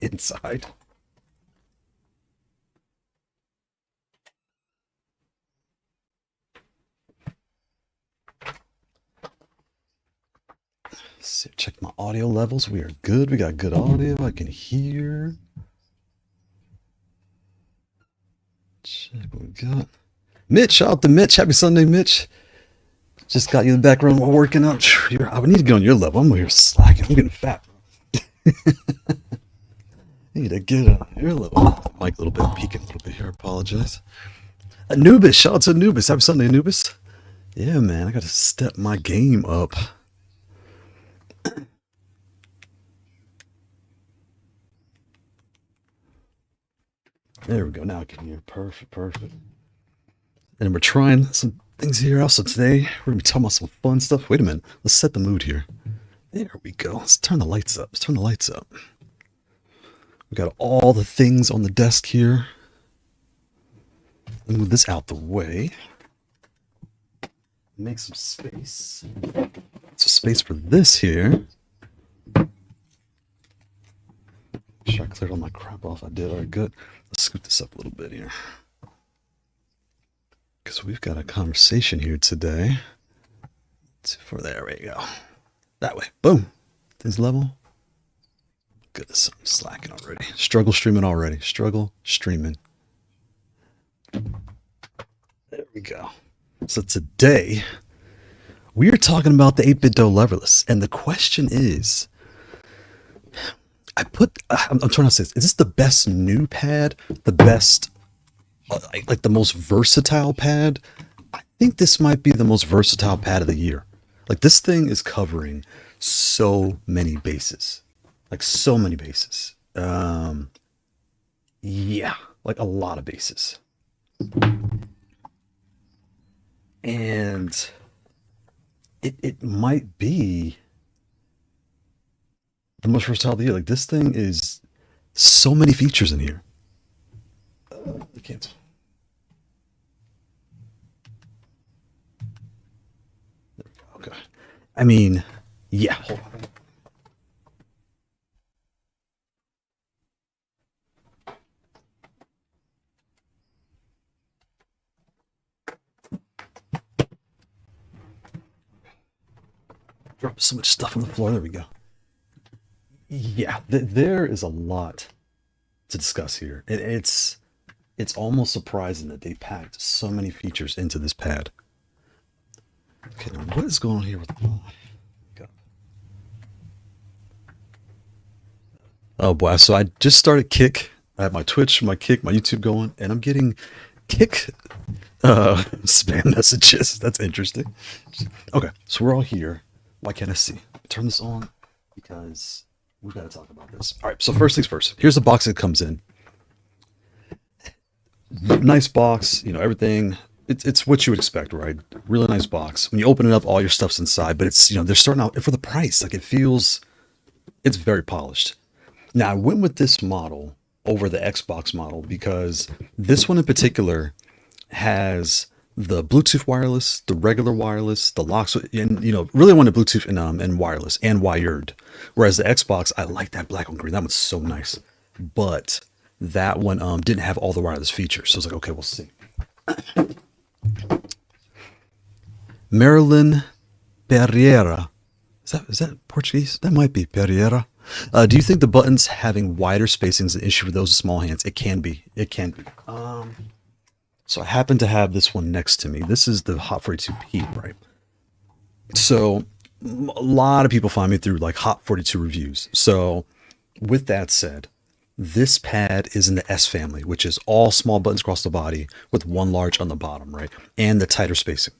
inside. So check my audio levels. We are good. We got good audio. I can hear. Check what we got. Mitch, shout out to Mitch. Happy Sunday, Mitch. Just got you in the background while working out. I would need to get on your level. I'm over here slacking. I'm getting fat. I need to get on your level. Mic a little bit, peeking a little bit here. I apologize. Anubis, shout out to Anubis. Happy Sunday, Anubis. Yeah, man, I got to step my game up. There we go. Now I can hear. Perfect, perfect. And we're trying some things here. Also today, we're going to be talking about some fun stuff. Wait a minute. Let's set the mood here. There we go. Let's turn the lights up. Let's turn the lights up. We got all the things on the desk here. Move this out the way. Make some space. Some space for this here. Make sure I cleared all my crap off. I did. All right, good. Let's scoot this up a little bit here. Because we've got a conversation here today. There we go. That way. Boom. Things level. Goodness, I'm slacking already. Struggle streaming already. Struggle streaming. There we go. So today, we are talking about the 8BitDo Leverless. And the question is, I'm trying to say this. Is this the best new pad? The best, like the most versatile pad? I think this might be the most versatile pad of the year. Like this thing is covering so many bases. Like so many bases. Yeah, like a lot of bases. And it might be the most versatile of the year. Like this thing is so many features in here. I can't. There we go. Okay. I mean, yeah. Hold on. Drop so much stuff on the floor. There we go. Yeah, there is a lot to discuss here. It's almost surprising that they packed so many features into this pad. Okay, now what is going on here with oh boy, so I just started Kick. I have my Twitch, my Kick, my YouTube going, and I'm getting Kick spam messages. That's interesting. Okay, so we're all here. Why can't I see? Turn this on because we got to talk about this. All right, so first things first. Here's the box that comes in. Nice box, you know, everything. It's what you would expect, right? Really nice box. When you open it up, all your stuff's inside, but it's, you know, they're starting out for the price. Like it feels, it's very polished. Now I went with this model over the Xbox model because this one in particular has the Bluetooth wireless, the regular wireless, the locks, and you know, really wanted Bluetooth and wireless and wired. Whereas the Xbox, I like that black and green. That one's so nice, but that one didn't have all the wireless features. So I was like, okay, we'll see. Marilyn Pereira, is that Portuguese? That might be Pereira. Do you think the buttons having wider spacing is an issue for those with small hands? It can be. It can be. So I happen to have this one next to me. This is the Hot 42P, right? So a lot of people find me through like Hot 42 reviews. So with that said, this pad is in the S family, which is all small buttons across the body with one large on the bottom, right? And the tighter spacing.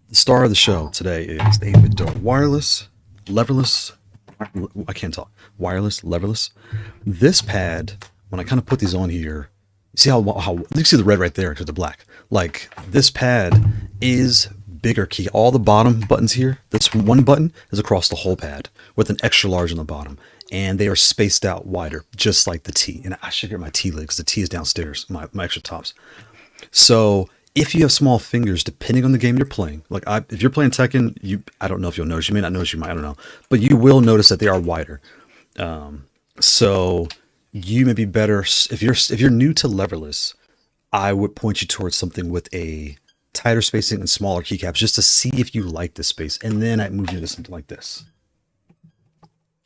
The star of the show today is the 8BitDo wireless, leverless. I can't talk. Wireless, leverless. This pad, when I kind of put these on here, see how you can see the red right there to the black. Like this pad is bigger key. All the bottom buttons here, this one button is across the whole pad with an extra large on the bottom. And they are spaced out wider, just like the T. And I should get my T lid because the T is downstairs, my extra tops. So if you have small fingers, depending on the game you're playing, like if you're playing Tekken, I don't know if you'll notice. You may not notice, you might, I don't know. But you will notice that they are wider. So you may be better if you're new to Leverless. I would point you towards something with a tighter spacing and smaller keycaps just to see if you like this space, and then I move you to something like this.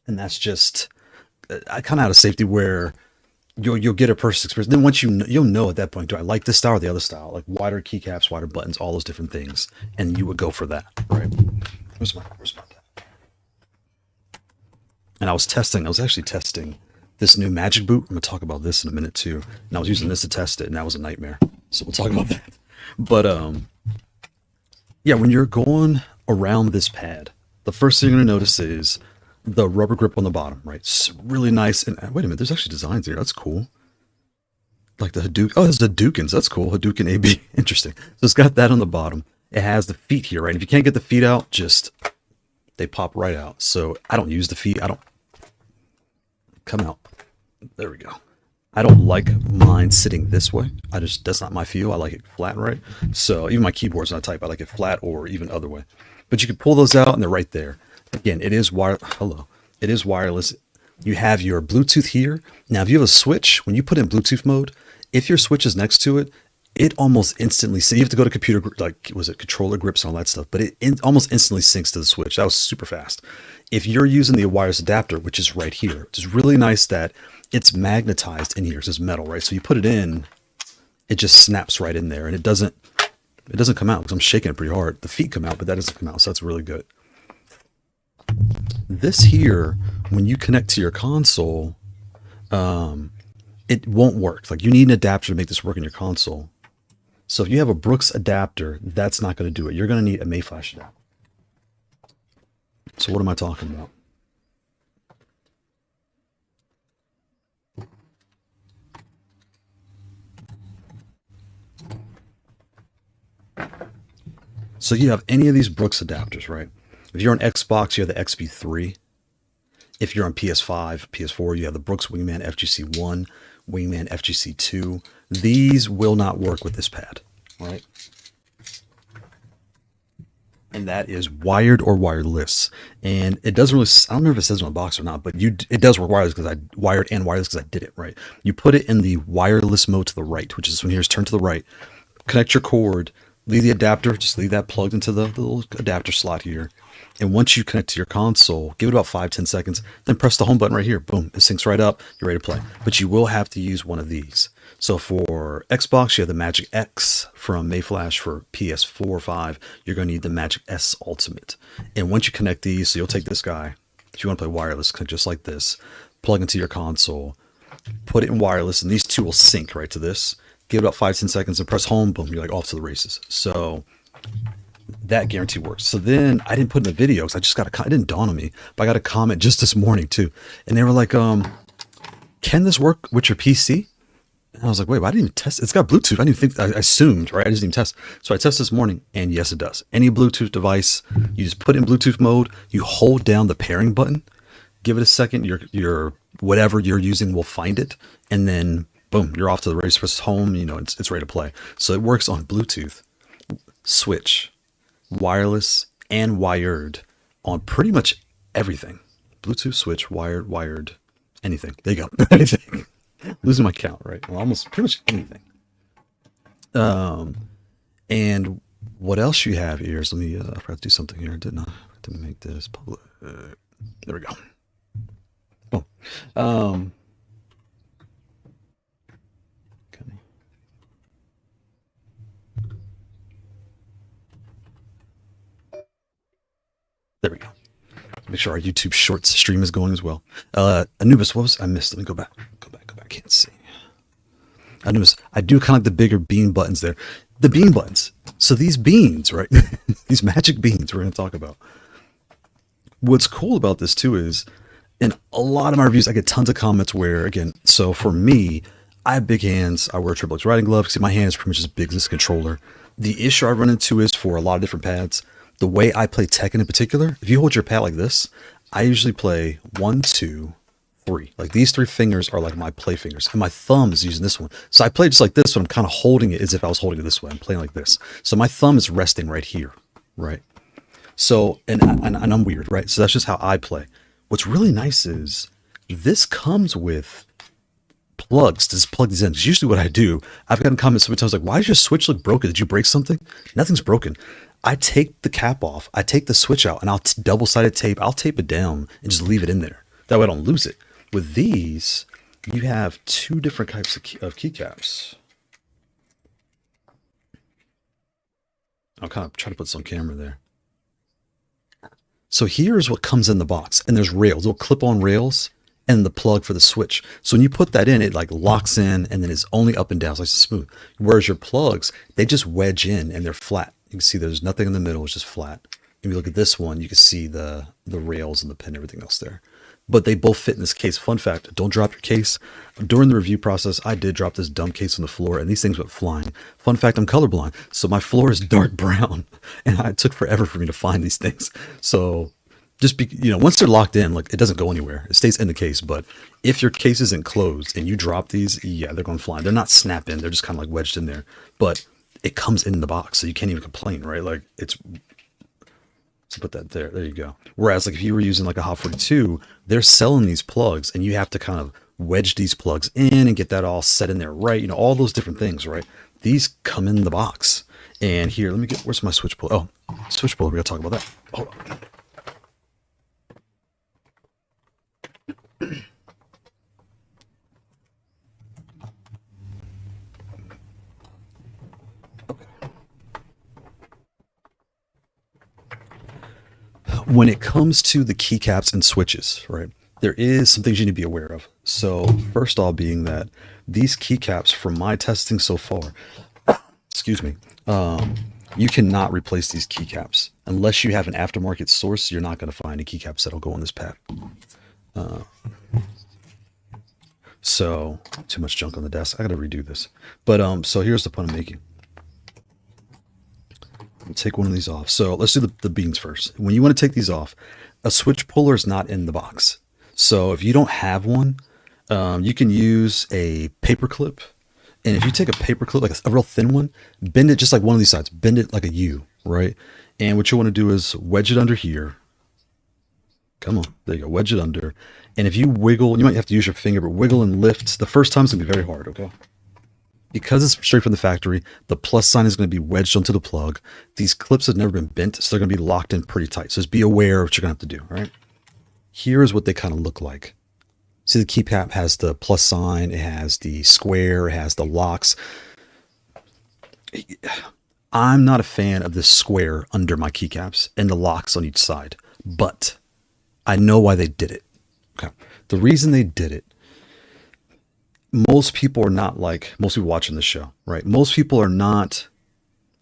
And that's just I kind of out of safety where you'll get a person's experience. Then once you'll know at that point, do I like this style or the other style? Like wider keycaps, wider buttons, all those different things, and you would go for that, right? Where's my tab? And I was actually testing this new Magic Boot. I'm gonna talk about this in a minute too. And I was using this to test it, and that was a nightmare. So we'll talk about that. But yeah, when you're going around this pad, the first thing you're gonna notice is the rubber grip on the bottom, right? It's really nice. And wait a minute, there's actually designs here. That's cool. Like the Hadouken. Oh, there's the Hadoukens. That's cool. Hadouken AB. Interesting. So it's got that on the bottom. It has the feet here, right? If you can't get the feet out, just they pop right out. So I don't use the feet. I don't come out. There we go. I don't like mine sitting this way. That's not my feel. I like it flat, right? So even my keyboard's not type. I like it flat or even other way. But you can pull those out and they're right there. Again, it is It is wireless. You have your Bluetooth here. Now, if you have a Switch, when you put in Bluetooth mode, if your Switch is next to it, it almost instantly. So you have to go to computer, like was it controller grips and all that stuff, but it almost instantly syncs to the Switch. That was super fast. If you're using the wireless adapter, which is right here, which is really nice that it's magnetized in here. It's metal, right? So you put it in, it just snaps right in there, and it doesn't come out because I'm shaking it pretty hard. The feet come out, but that doesn't come out, so that's really good. This here, when you connect to your console, it won't work. Like you need an adapter to make this work in your console. So if you have a Brooks adapter, that's not going to do it. You're going to need a Mayflash adapter. So what am I talking about? So you have any of these Brooks adapters, right? If you're on Xbox, you have the XB3. If you're on PS5, PS4, you have the Brooks Wingman FGC1, Wingman FGC2. These will not work with this pad, right? And that is wired or wireless. And it doesn't really, I don't remember if it says on the box or not, but it does work wireless because I wired and wireless because I did it, right? You put it in the wireless mode to the right, which is this one here is turned to the right. Connect your cord, leave the adapter, just leave that plugged into the little adapter slot here. And once you connect to your console, give it about 5-10 seconds, then press the home button right here. Boom, it syncs right up. You're ready to play. But you will have to use one of these. So for Xbox, you have the Magic X from Mayflash. For PS4 or 5, you're going to need the Magic S Ultimate. And once you connect these, so you'll take this guy. If you want to play wireless, connect just like this. Plug into your console. Put it in wireless, and these two will sync right to this. Give it about 5-10 seconds and press home. Boom, you're like off to the races. So that guarantee works. So then I didn't put in the video because I just got it didn't dawn on me, but I got a comment just this morning too. And they were like, can this work with your PC? And I was like, wait, I didn't even test. It's got Bluetooth. I didn't think, I assumed, right? I just didn't test. So I tested this morning and yes, it does. Any Bluetooth device, you just put in Bluetooth mode, you hold down the pairing button, give it a second, your whatever you're using will find it. And then boom, you're off to the race. Press home, it's ready to play. So it works on Bluetooth, Switch, wireless, and wired on pretty much everything. Bluetooth, Switch, wired, anything. There you go. Anything. Losing my count, right? Well, almost pretty much anything. And what else you have here is, let me, I forgot to do something here, didn't I? To make this public. There we go. Boom. There we go. Make sure our YouTube Shorts stream is going as well. Anubis, what was I missed? Let me go back. Go back. Can't see. Anubis, I do kind of like the bigger bean buttons there. The bean buttons. So these beans, right? These magic beans we're going to talk about. What's cool about this too is, in a lot of my reviews, I get tons of comments where, again, so for me, I have big hands. I wear triple X riding gloves. See, my hand is pretty much as big as this controller. The issue I run into is for a lot of different pads, the way I play Tekken in particular, if you hold your pad like this, I usually play 1, 2, 3. Like these 3 fingers are like my play fingers, and my thumb is using this one. So I play just like this, but I'm kind of holding it as if I was holding it this way. I'm playing like this. So my thumb is resting right here, right? So, and I'm weird, right? So that's just how I play. What's really nice is This comes with plugs to just plug these in. It's usually what I do. I've gotten comments sometimes like, why does your switch look broken? Did you break something? Nothing's broken. I take the cap off, I take the switch out, and I'll double-sided tape. I'll tape it down and just leave it in there. That way I don't lose it. With these, you have two different types of keycaps. I'll kind of try to put some camera there. So here's what comes in the box, and there's rails, little clip-on rails, and the plug for the switch. So when you put that in, it like locks in, and then it's only up and down, so it's smooth. Whereas your plugs, they just wedge in, and they're flat. You can see there's nothing in the middle; it's just flat. If you look at this one, you can see the rails and the pin, everything else there. But they both fit in this case. Fun fact, don't drop your case. During the review process, I did drop this dumb case on the floor, and these things went flying. Fun fact, I'm colorblind, so my floor is dark brown, and it took forever for me to find these things. So just be, once they're locked in, like, it doesn't go anywhere. It stays in the case. But if your case isn't closed and you drop these, yeah, they're going flying. They're not snap in. They're just kind of like wedged in there. But it comes in the box, so you can't even complain, right? Like, it's... So put that there. There you go. Whereas, like, if you were using like a Hot 42, they're selling these plugs, and you have to kind of wedge these plugs in and get that all set in there, right? All those different things, right? These come in the box. And here, let me get, where's my switch puller? Oh, switch puller. We gotta talk about that. Hold on. When it comes to the keycaps and switches, right, there is some things you need to be aware of. So first off being that these keycaps, from my testing so far, excuse me, you cannot replace these keycaps. Unless you have an aftermarket source, you're not going to find any keycaps that'll go on this pad. So too much junk on the desk. I got to redo this. But so here's the point I'm making. Take one of these off. So let's do the beans first. When you want to take these off, a switch puller is not in the box. So if you don't have one, you can use a paper clip. And if you take a paper clip, like a real thin one, bend it just like one of these sides. Bend it like a U, right? And what you want to do is wedge it under here. Come on. There you go. Wedge it under. And if you wiggle, you might have to use your finger, but wiggle and lift. The first time it's going to be very hard, okay? Because it's straight from the factory, the plus sign is going to be wedged onto the plug. These clips have never been bent, so they're going to be locked in pretty tight. So just be aware of what you're going to have to do, all right? Here's what they kind of look like. See, the keycap has the plus sign, it has the square, it has the locks. I'm not a fan of this square under my keycaps and the locks on each side, but I know why they did it. Okay. The reason they did it, most people are not like most people watching this show, right? Most people are not.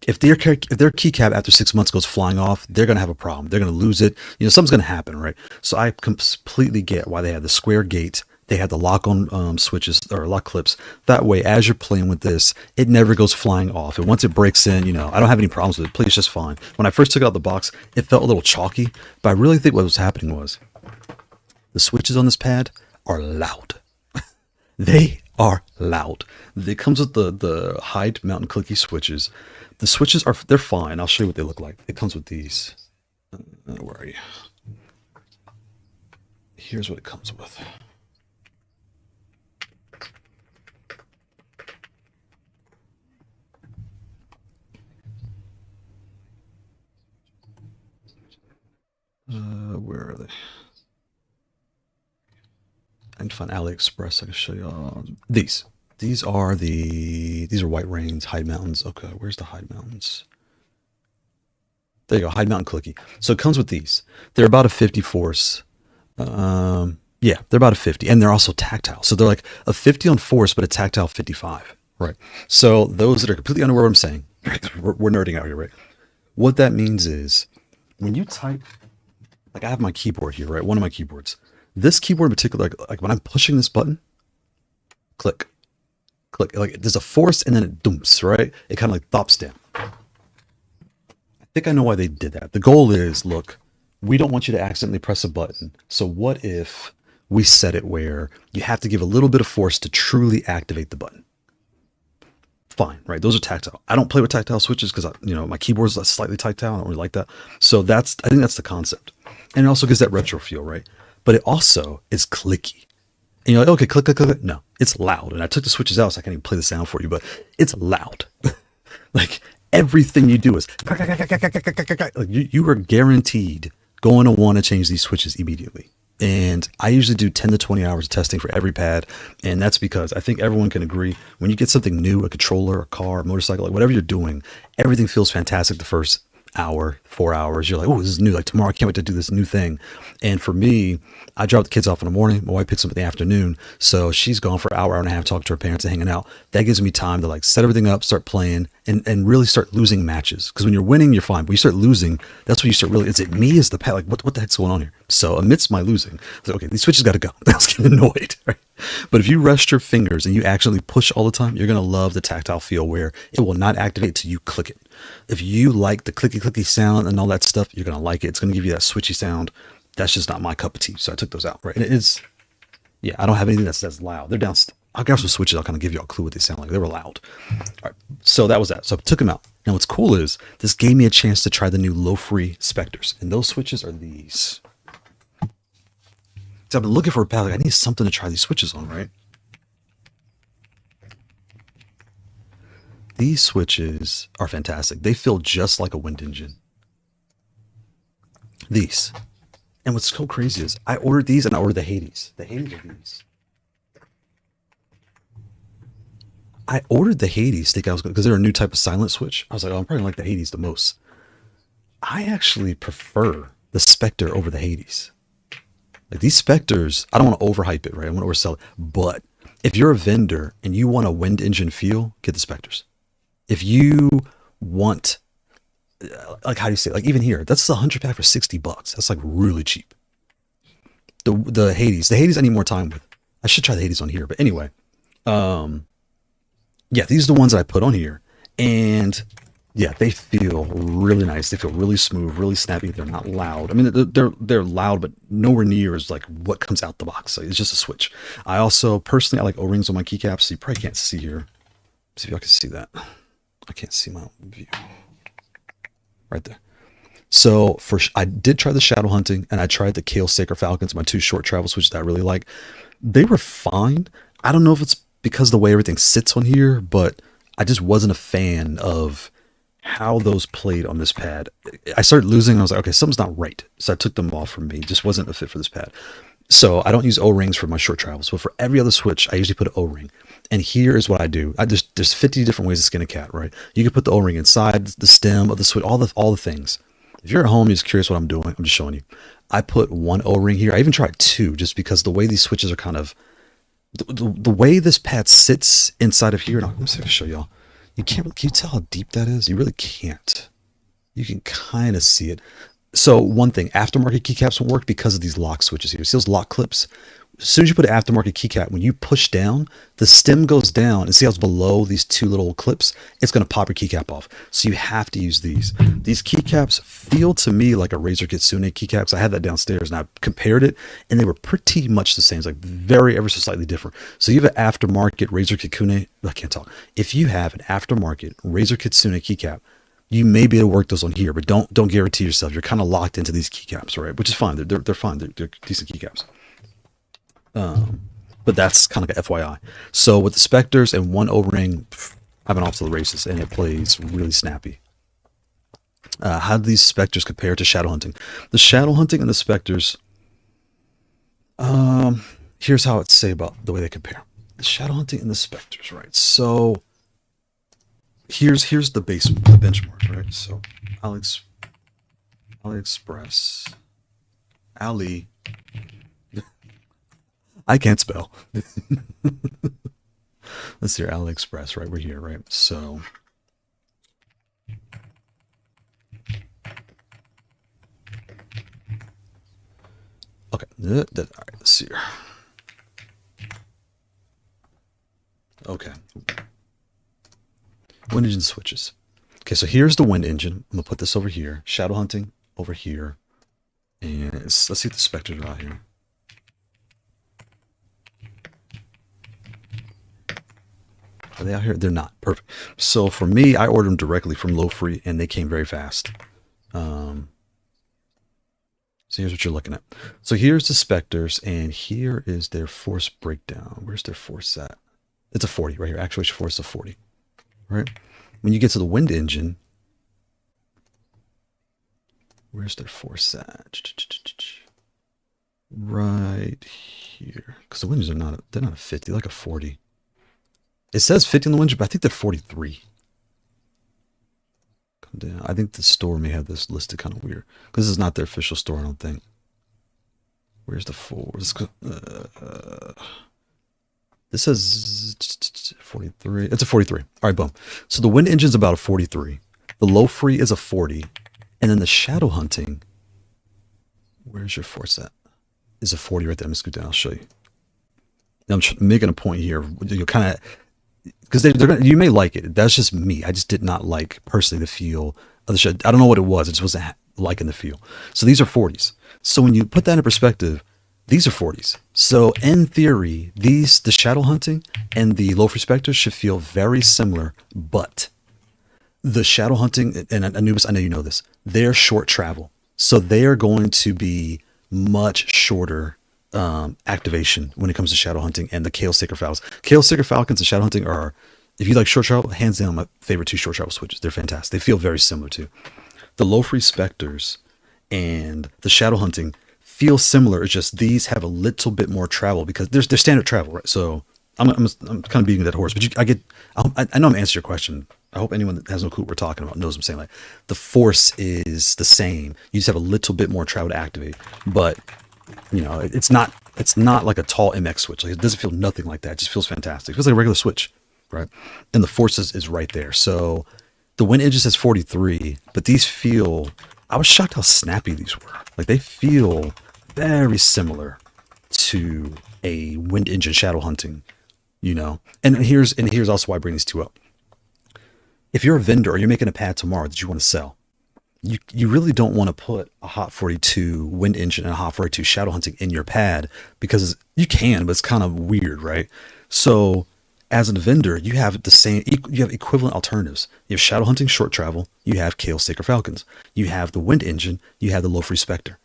If their keycap after 6 months goes flying off, they're going to have a problem. They're going to lose it. Something's going to happen, right? So I completely get why they have the square gate. They have the lock-on switches or lock clips. That way, as you're playing with this, it never goes flying off. And once it breaks in, I don't have any problems with it. It plays just fine. When I first took it out of the box, it felt a little chalky, but I really think what was happening was the switches on this pad are loud. They are loud. It comes with the hide mountain clicky switches. The switches they're fine. I'll show you what they look like. It comes with these. Where are you? Here's what it comes with. Where are they? I can find AliExpress. I can show you these. These are White Rains, Hide Mountains. Okay, where's the Hide Mountains? There you go, Hide Mountain Clicky. So it comes with these. They're about a 50 force. Yeah, they're about a 50, and they're also tactile. So they're like a 50 on force, but a tactile 55, right? So those that are completely unaware of what I'm saying, we're nerding out here, right? What that means is when you type, like I have my keyboard here, right? One of my keyboards. This keyboard in particular, like when I'm pushing this button, click, click, like there's a force and then it dumps, right? It kind of like thops down. I think I know why they did that. The goal is, look, we don't want you to accidentally press a button. So what if we set it where you have to give a little bit of force to truly activate the button? Fine, right? Those are tactile. I don't play with tactile switches because my keyboard's slightly tactile. I don't really like that. So I think that's the concept. And it also gives that retro feel, right? But it also is clicky. And you're like, okay, click, click, click, click. No, it's loud. And I took the switches out, so I can't even play the sound for you, but it's loud. Like everything you do is like you are guaranteed going to want to change these switches immediately. And I usually do 10 to 20 hours of testing for every pad. And that's because I think everyone can agree when you get something new, a controller, a car, a motorcycle, like whatever you're doing, everything feels fantastic the first hour, 4 hours. You're like, oh, this is new. Like tomorrow, I can't wait to do this new thing. And for me, I drop the kids off in the morning. My wife picks them up in the afternoon. So she's gone for an hour, hour and a half, talking to her parents and hanging out. That gives me time to like set everything up, start playing, and really start losing matches. Because when you're winning, you're fine. But when you start losing, that's when you start really, is it me? Is the pad? Like, what the heck's going on here? So amidst my losing, I was like, okay, these switches got to go. I was getting annoyed. Right? But if you rest your fingers and you actually push all the time, you're going to love the tactile feel where it will not activate till you click it. If you like the clicky clicky sound and all that stuff, you're going to like it. It's going to give you that switchy sound. That's just not my cup of tea. So I took those out, right? And it is, yeah, I don't have anything that's loud. They're down. I'll grab some switches. I'll kind of give you a clue what they sound like. They were loud. All right. So that was that. So I took them out. Now what's cool is this gave me a chance to try the new LoFree Specters. And those switches are these. So I've been looking for a pad. Like I need something to try these switches on, right? These switches are fantastic. They feel just like a wind engine. These. And what's so crazy is I ordered these and I ordered the Hades. The Hades are these. I ordered the Hades thinking I was going because they're a new type of silent switch. I was like, oh, I'm probably like the Hades the most. I actually prefer the Specter over the Hades. Like these Specters, I don't want to overhype it, right? I want to oversell it. But if you're a vendor and you want a wind engine feel, get the Specters. If you want, like, how do you say it? Like even here, that's a 100 pack for $60. That's like really cheap. The Hades I need more time with. I should try the Hades on here, but anyway, yeah, these are the ones that I put on here, and yeah, they feel really nice. They feel really smooth, really snappy. They're not loud. I mean, they're loud, but nowhere near as like what comes out the box. Like, it's just a switch. I also personally I like O-rings on my keycaps. So you probably can't see here. See if y'all can see that. I can't see my view. Right there. So I did try the shadow hunting and I tried the Kailh Sacred Falcons, my two short travel switches that I really like. They were fine. I don't know if it's because of the way everything sits on here, but I just wasn't a fan of how those played on this pad. I started losing and I was like, okay, something's not right. So I took them off from me. It just wasn't a fit for this pad. So I don't use O-rings for my short travels, but for every other switch, I usually put an O-ring. And here is what I do. There's 50 different ways to skin a cat, right? You can put the O-ring inside the stem of the switch, all the things. If you're at home, you're just curious what I'm doing, I'm just showing you. I put one O-ring here. I even tried two, just because the way these switches are kind of, the way this pad sits inside of here. And let me see if I can show y'all. Can you tell how deep that is? You really can't. You can kind of see it. So one thing, aftermarket keycaps won't work because of these lock switches here. See those lock clips? As soon as you put an aftermarket keycap, when you push down, the stem goes down, and see how it's below these two little clips? It's going to pop your keycap off. So you have to use these. These keycaps feel to me like a Razer Kitsune keycaps. I had that downstairs, and I compared it, and they were pretty much the same. It's like very ever so slightly different. So you have an aftermarket Razer Kitsune. I can't talk. If you have an aftermarket Razer Kitsune keycap, you may be able to work those on here, but don't guarantee yourself. You're kind of locked into these keycaps, right? Which is fine. They're fine. They're decent keycaps. But that's kind of like an FYI. So with the Specters and one O-ring, I've been off to the races, and it plays really snappy. How do these Specters compare to shadow hunting? The shadow hunting and the Specters, here's how I'd say about the way they compare. The shadow hunting and the Specters, right? So here's the benchmark, right? So AliExpress, I can't spell. Let's see here, AliExpress, right? We're here, right? So okay, all right, let's see here. Okay, wind engine switches. Okay, so here's the wind engine. I'm gonna put this over here. Shadow hunting over here, and let's see if the Specters are out here. Are they out here? They're not. Perfect. So for me, I ordered them directly from LoFree, and they came very fast. So So here's what you're looking at. So here's the Specters, and here is their force breakdown. Where's their force at? It's a 40 right here. Actuation force is a 40, right? When you get to the wind engine, where's their force at? Right here. Because the wind engines are they're not a 50, like a 40. It says 50 on the wind engine, but I think they're 43. Come down. I think the store may have this listed kind of weird. Because this is not their official store, I don't think. Where's the force? This says 43. It's a 43. All right, boom. So the wind engine's about a 43. The LoFree is a 40. And then the shadow hunting, where's your force at? Is a 40 right there. I'm going to scoot down. I'll show you. Now, I'm making a point here. You kind of, because they're gonna, you may like it. That's just me. I just did not like, personally, the feel of the shadow. I don't know what it was. It just wasn't liking the feel. So these are 40s. So when you put that in perspective, these are 40s. So in theory, the shadow hunting and the LoFree Specters should feel very similar, but the shadow hunting, and Anubis, I know you know this, they're short travel. So they are going to be much shorter activation when it comes to shadow hunting and the Kailh Sacred Falcons. Kailh Sacred Falcons and shadow hunting are, if you like short travel, hands down my favorite two short travel switches. They're fantastic. They feel very similar too. The LoFree Specters and the shadow hunting feel similar. It's just these have a little bit more travel because they're standard travel, right? So I'm kind of beating that horse, but I know I'm answering your question. I hope anyone that has no clue what we're talking about knows what I'm saying. Like the force is the same. You just have a little bit more travel to activate, but you know, it's not like a tall MX switch. Like it doesn't feel nothing like that. It just feels fantastic. It feels like a regular switch, right? And the force is right there. So the wind engine says 43, but these feel, I was shocked how snappy these were. Like they feel very similar to a wind engine shadow hunting, you know. And here's also why I bring these two up. If you're a vendor or you're making a pad tomorrow that you want to sell, you really don't want to put a Hot 42 wind engine and a Hot 42 shadow hunting in your pad because you can, but it's kind of weird, right? So as a vendor, you have equivalent alternatives. You have shadow hunting short travel, you have Kailh Sacred Falcons, you have the wind engine, you have the LoFree Specter.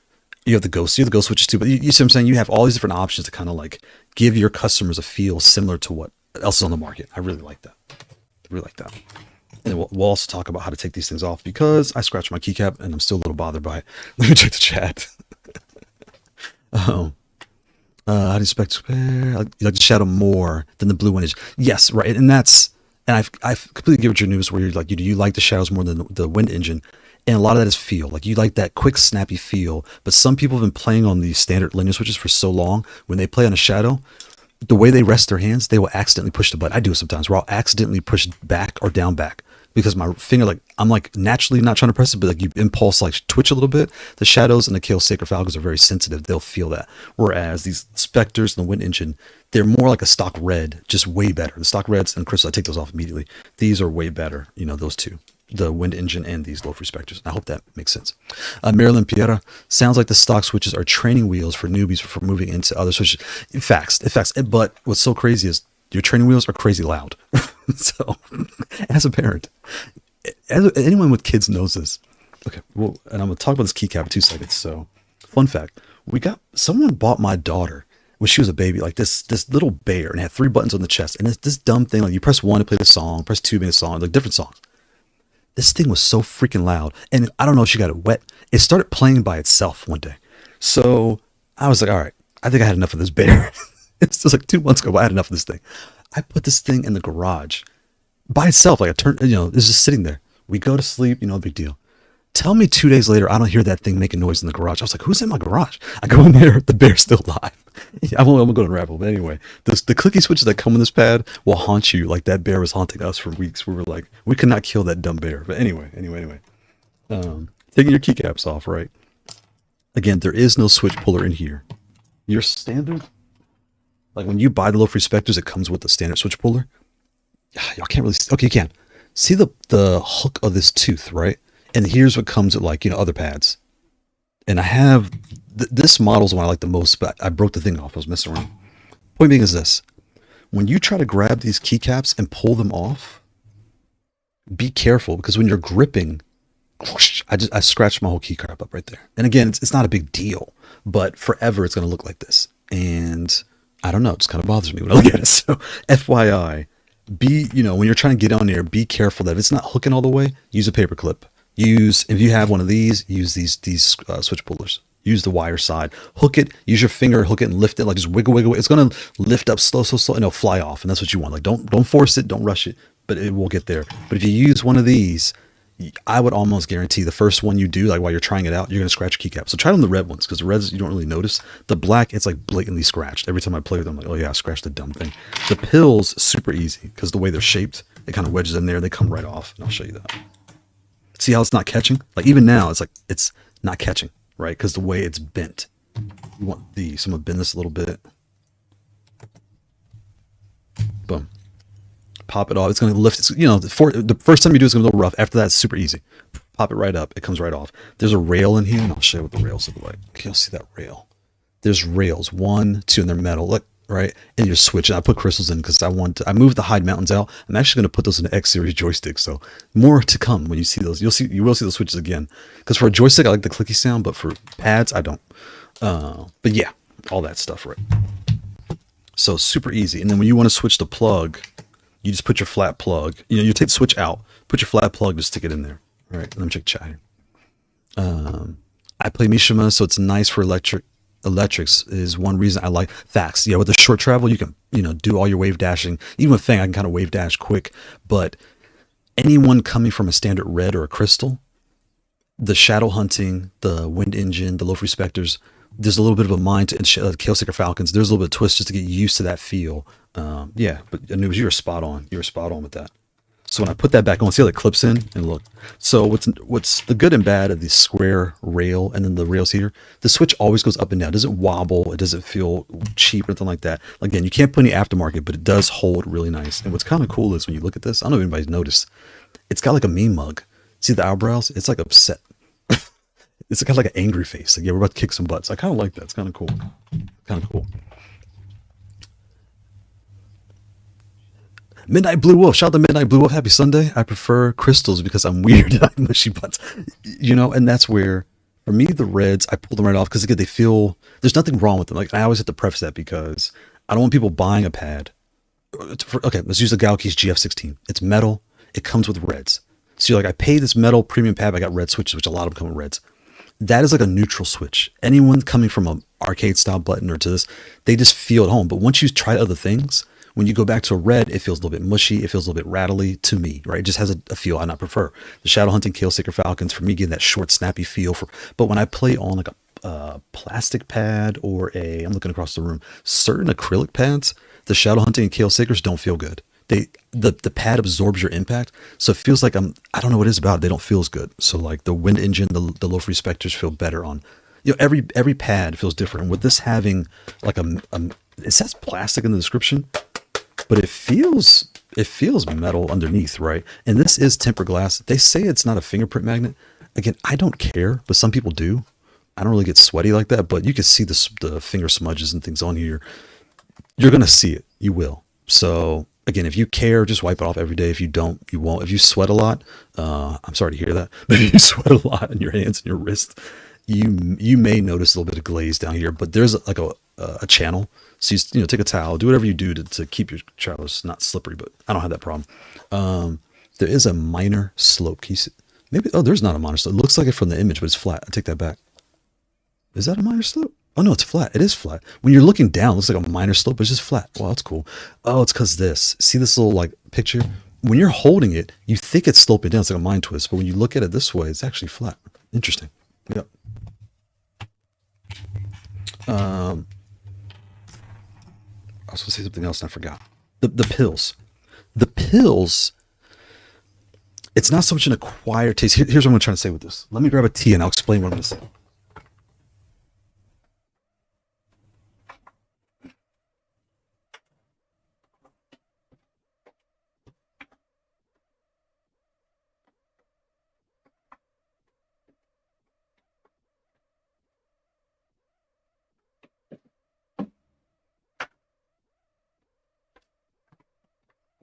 You have the ghost switches too, but you see what I'm saying? You have all these different options to kind of like give your customers a feel similar to what else is on the market. I really like that. And we'll also talk about how to take these things off because I scratched my keycap and I'm still a little bothered by it. Let me check the chat. How do you expect you like the shadow more than the blue wind? Yes, right. And I've completely given you news where you're like, do you like the shadows more than the wind engine? And a lot of that is feel. Like you like that quick, snappy feel. But some people have been playing on these standard linear switches for so long. When they play on a shadow, the way they rest their hands, they will accidentally push the button. I do it sometimes where I'll accidentally push back or down back because my finger, like I'm like naturally not trying to press it, but like you impulse like twitch a little bit. The shadows and the Kailh Sacred Falcons are very sensitive. They'll feel that. Whereas these Specters and the wind engine, they're more like a stock red, just way better. The stock reds and crystals, I take those off immediately. These are way better. You know, those two. The wind engine and these LoFree Specters. I hope that makes sense. Marilyn Piera, sounds like the stock switches are training wheels for newbies for moving into other switches. Facts. But what's so crazy is your training wheels are crazy loud. So, as a parent, anyone with kids knows this. Okay, well, and I'm going to talk about this keycap in 2 seconds. So, fun fact, someone bought my daughter when she was a baby, like this little bear, and it had 3 buttons on the chest. And it's this dumb thing, like you press 1 to play the song, press 2 to make a song, like different songs. This thing was so freaking loud. And I don't know if she got it wet. It started playing by itself one day. So I was like, all right, I think I had enough of this bear. It's just like 2 months ago, I had enough of this thing. I put this thing in the garage by itself. Like it's just sitting there. We go to sleep, no big deal. Tell me 2 days later, I don't hear that thing making noise in the garage. I was like, who's in my garage? I go in there, the bear's still alive. I'm going to unravel. But anyway, the clicky switches that come in this pad will haunt you like that bear was haunting us for weeks. We were like, we could not kill that dumb bear. But anyway. Taking your keycaps off, right? Again, there is no switch puller in here. Your standard, like when you buy the LoFree Specters, it comes with the standard switch puller. Y'all can't really see. Okay, you can. See the hook of this tooth, right? And here's what comes with like, other pads. And I have, this model's the one I like the most, but I broke the thing off. I was messing around. Point being is this. When you try to grab these keycaps and pull them off, be careful because when you're gripping, whoosh, I scratched my whole keycap up right there. And again, it's not a big deal, but forever it's going to look like this. And I don't know, it just kind of bothers me when I look at it. So FYI, when you're trying to get on there, be careful that if it's not hooking all the way, use a paper clip. If you have one of these, use these switch pullers. Use the wire side. Hook it. Use your finger. Hook it and lift it. Like just wiggle, wiggle. It's gonna lift up slow, and it'll fly off. And that's what you want. Like don't force it. Don't rush it. But it will get there. But if you use one of these, I would almost guarantee the first one you do, like while you're trying it out, you're gonna scratch your keycap. So try it on the red ones, because the reds you don't really notice. The black, it's like blatantly scratched. Every time I play with them, I'm like, oh yeah, I scratched the dumb thing. The pills, super easy, because the way they're shaped, it kind of wedges in there. They come right off. And I'll show you that. See how it's not catching? Like even now, it's like it's not catching, right? Because the way it's bent. You want these. So I'm gonna bend this a little bit. Boom. Pop it off. It's gonna lift. The first time you do it's gonna be a little rough. After that, it's super easy. Pop it right up. It comes right off. There's a rail in here, and I'll show you what the rails look like. Okay, you'll see that rail. There's rails, 1, 2, and they're metal. Look, right? And your switch. And I put crystals in because I moved the hide mountains out. I'm actually gonna put those in the X series joystick. So more to come when you see those. You will see the switches again. Because for a joystick, I like the clicky sound, but for pads, I don't. But yeah, all that stuff, right? So super easy. And then when you want to switch the plug, you just put your flat plug. You take the switch out, put your flat plug, just stick it in there. All right, let me check chat here. I play Mishima, so it's nice for electrics is one reason I like facts. Yeah, with the short travel, you can do all your wave dashing. Even with Fang, I can kind of wave dash quick. But anyone coming from a standard red or a crystal, the shadow hunting, the wind engine, the LoFree Specters, there's a little bit of a mind to Kailh Falcons. There's a little bit of twist just to get used to that feel. Yeah, but Anubis, you were spot on. You were spot on with that. So when I put that back on, see how it clips in and look. So what's the good and bad of the square rail and then the rails here? The switch always goes up and down. It doesn't wobble. It doesn't feel cheap or anything like that. Again, you can't put any aftermarket, but it does hold really nice. And what's kind of cool is when you look at this, I don't know if anybody's noticed, it's got like a meme mug. See the eyebrows? It's like upset. It's kind of like an angry face. Like, yeah, we're about to kick some butts. I kind of like that. It's kind of cool. Kind of cool. Midnight Blue Wolf. Shout out to Midnight Blue Wolf. Happy Sunday. I prefer crystals because I'm weird and I mushy butts. And that's where, for me, the reds, I pull them right off because again, they feel, there's nothing wrong with them. Like, I always have to preface that because I don't want people buying a pad. Okay, let's use the Galkeys GF16. It's metal. It comes with reds. So you're like, I paid this metal premium pad. I got red switches, which a lot of them come with reds. That is like a neutral switch. Anyone coming from an arcade style button or to this, they just feel at home. But once you try other things, when you go back to a red, it feels a little bit mushy. It feels a little bit rattly to me, right? It just has a feel I not prefer. The Shadow Hunting Kailh Falcons, for me, getting that short, snappy feel. But when I play on like a plastic pad or I'm looking across the room, certain acrylic pads, the Shadow Hunting and Kailh don't feel good. The pad absorbs your impact, so it feels like I don't know what it is about it. They don't feel as good. So like the wind engine, the LoFree Specters feel better on. Every pad feels different. And with this having like it says plastic in the description, but it feels metal underneath, right? And this is tempered glass. They say it's not a fingerprint magnet. Again, I don't care, but some people do. I don't really get sweaty like that, but you can see the finger smudges and things on here. You're gonna see it. You will. So again, if you care, just wipe it off every day. If you don't, you won't. If you sweat a lot, I'm sorry to hear that, but if you sweat a lot in your hands and your wrist, you may notice a little bit of glaze down here, but there's like a channel. So you take a towel, do whatever you do to keep your travelers not slippery, but I don't have that problem. There is a minor slope. Can you see? Maybe, there's not a minor slope. It looks like it from the image, but it's flat. I take that back. Is that a minor slope? Oh no, it's flat. It is flat. When you're looking down, it looks like a minor slope, but it's just flat. Wow, that's cool. Oh, it's because see this little like picture? When you're holding it, you think it's sloping down. It's like a mind twist, but when you look at it this way, it's actually flat. Interesting. Yep. I was going to say something else and I forgot. The pills. The pills, it's not so much an acquired taste. Here's what I'm trying to say with this. Let me grab a tea and I'll explain what I'm going to say.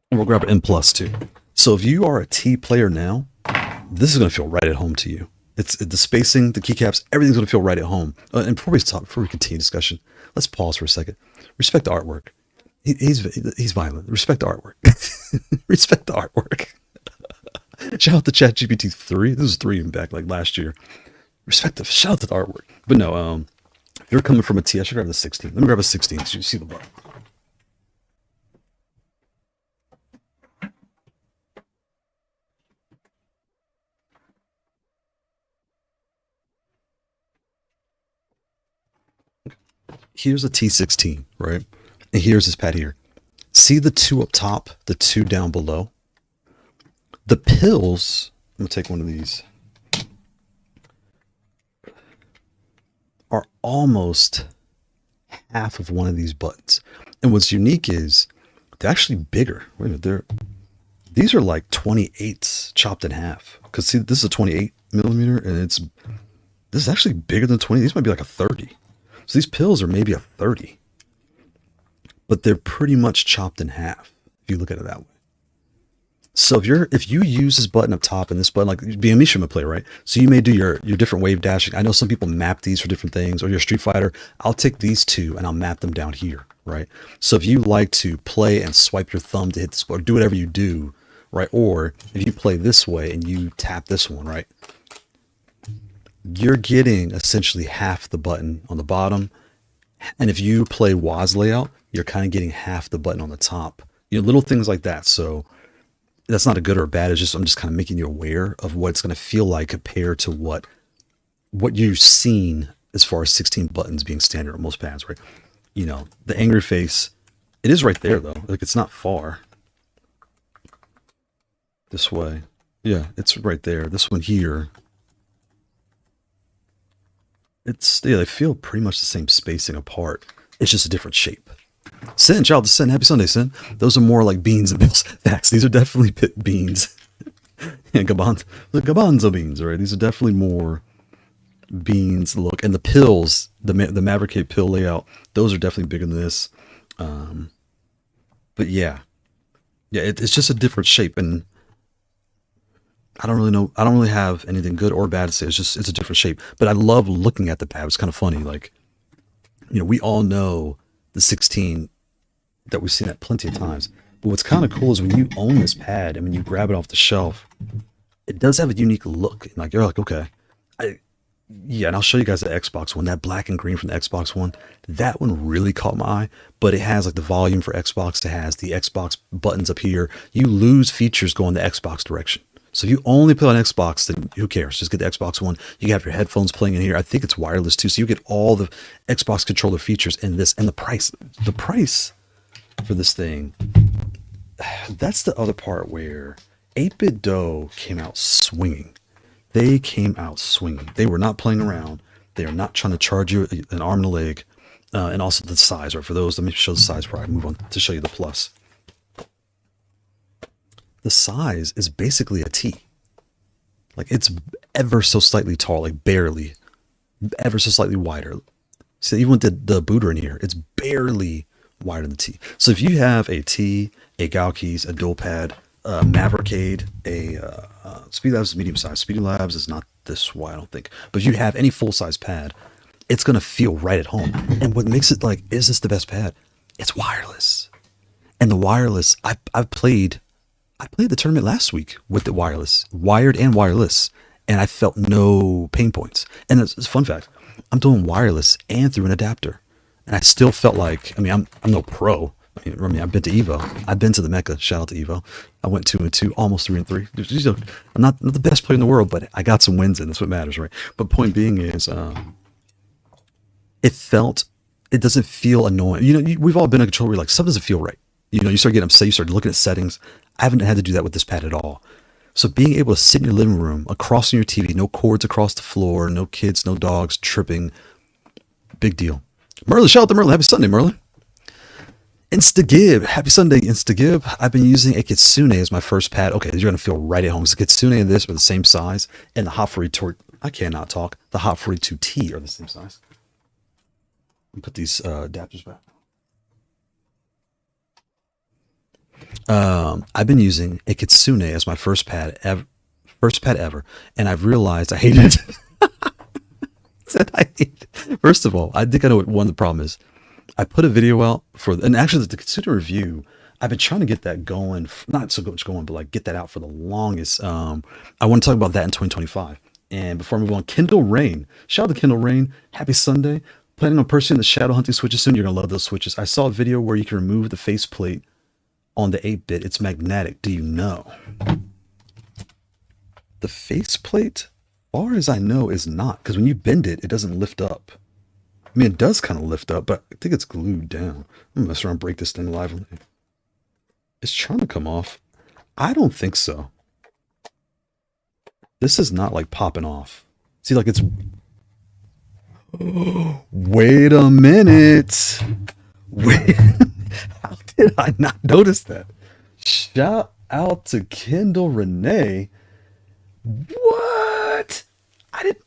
And we'll grab an M plus too. So if you are a T player now, This is going to feel right at home to you. It's the spacing, the keycaps, everything's going to feel right at home. And before we continue discussion, let's pause for a second. Respect the artwork. He's violent. Respect the artwork. Respect the artwork. Shout out to ChatGPT 3. This was 3 even back like last year. Shout out to the artwork. But no, if you're coming from a T, I should grab the 16. Let me grab a 16 so you see the button. Here's a T16, right? And here's this pad here. See the 2 up top, the 2 down below? The pills, I'm going to take one of these, are almost half of one of these buttons. And what's unique is they're actually bigger. Wait a minute, these are like 28s chopped in half. Because see, this is a 28 millimeter, and this is actually bigger than 20. These might be like a 30. So these pills are maybe a 30. But they're pretty much chopped in half, if you look at it that way. So if you use this button up top and this button, like being a Mishima player, right? So you may do your different wave dashing. I know some people map these for different things, or your Street Fighter. I'll take these 2 and I'll map them down here, right? So if you like to play and swipe your thumb to hit this, or do whatever you do, right? Or if you play this way and you tap this one, right? You're getting essentially half the button on the bottom. And if you play WAS layout, you're kind of getting half the button on the top. You know, little things like that. So that's not a good or a bad. It's just, I'm just kind of making you aware of what it's going to feel like compared to what you've seen as far as 16 buttons being standard on most pads, right? You know, the angry face, it is right there though. Like it's not far. This way. Yeah, it's right there. This one here. They feel pretty much the same spacing apart. It's just a different shape. Sin, shout out to Sin. Happy Sunday, Sin. Those are more like beans and bills. Facts. These are definitely beans. And Gabanzo beans, right? These are definitely more beans look. And the pills, the Maverick pill layout, those are definitely bigger than this. But yeah. Yeah, it's just a different shape. And I don't really know. I don't really have anything good or bad to say. It's a different shape. But I love looking at the pad. It's kind of funny. Like, you know, we all know the 16 that we've seen that plenty of times. But what's kind of cool is when you own this pad and when you grab it off the shelf, it does have a unique look. Like you're like, okay, yeah. And I'll show you guys the Xbox one. That black and green from the Xbox one, that one really caught my eye. But it has like the volume for Xbox. It has the Xbox buttons up here. You lose features going the Xbox direction. So if you only play on Xbox, then who cares? Just get the Xbox One. You have your headphones playing in here. I think it's wireless too. So you get all the Xbox controller features in this. And the price for this thing, that's the other part where 8BitDo came out swinging. They came out swinging. They were not playing around. They are not trying to charge you an arm and a leg. And also the size, right? For those, let me show the size before I move on to show you the plus. The size is basically a T. Like it's ever so slightly tall, like barely, ever so slightly wider. So even with the booter in here, it's barely wider than the T. So if you have a T, a Galkeys, a dual pad, a Maverickade, a Speedlabs is medium size. Speedlabs is not this wide, I don't think. But if you have any full size pad, it's gonna feel right at home. And what makes it like, is this the best pad? It's wireless. And the wireless, I played the tournament last week with the wireless, wired and wireless, and I felt no pain points. And it's a fun fact. I'm doing wireless and through an adapter. And I still felt like, I mean, I'm no pro. I mean, I've been to Evo. I've been to the Mecca. Shout out to Evo. I went 2-2, almost 3-3. I'm not the best player in the world, but I got some wins in. That's what matters, right? But point being is, it doesn't feel annoying. You know, we've all been in a controller where like, something doesn't feel right. You know, you start getting upset, you start looking at settings. I haven't had to do that with this pad at all. So being able to sit in your living room, across from your TV, no cords across the floor, no kids, no dogs tripping, big deal. Merlin, shout out to Merlin. Happy Sunday, Merlin. Instagib, happy Sunday, Instagib. I've been using a Kitsune as my first pad. Okay, you're gonna feel right at home. So Kitsune and this are the same size, and the Hot 42. I cannot talk. The Hot 42T are the same size. Let me put these adapters back. I've been using a Kitsune as my first pad First pad ever. And I've realized I hate it. Said I hate it. First of all, I think I know what one of the problem is. I put a video out for, and actually the consumer review, I've been trying to get that going, not so much going, but like get that out for the longest. I want to talk about that in 2025. And before I move on, Kindle Rain. Shout out to Kindle Rain. Happy Sunday. Planning on purchasing the shadow hunting switches soon. You're going to love those switches. I saw a video where you can remove the faceplate on the 8-bit. It's magnetic. Do you know? The faceplate, far as I know, is not. Because when you bend it, it doesn't lift up. I mean, it does kind of lift up, but I think it's glued down. I'm going to mess around and break this thing live. It's trying to come off. I don't think so. This is not like popping off. See, like it's... Wait a minute. Wait. How did I not notice that? Shout out to Kendall Renee. What? I didn't...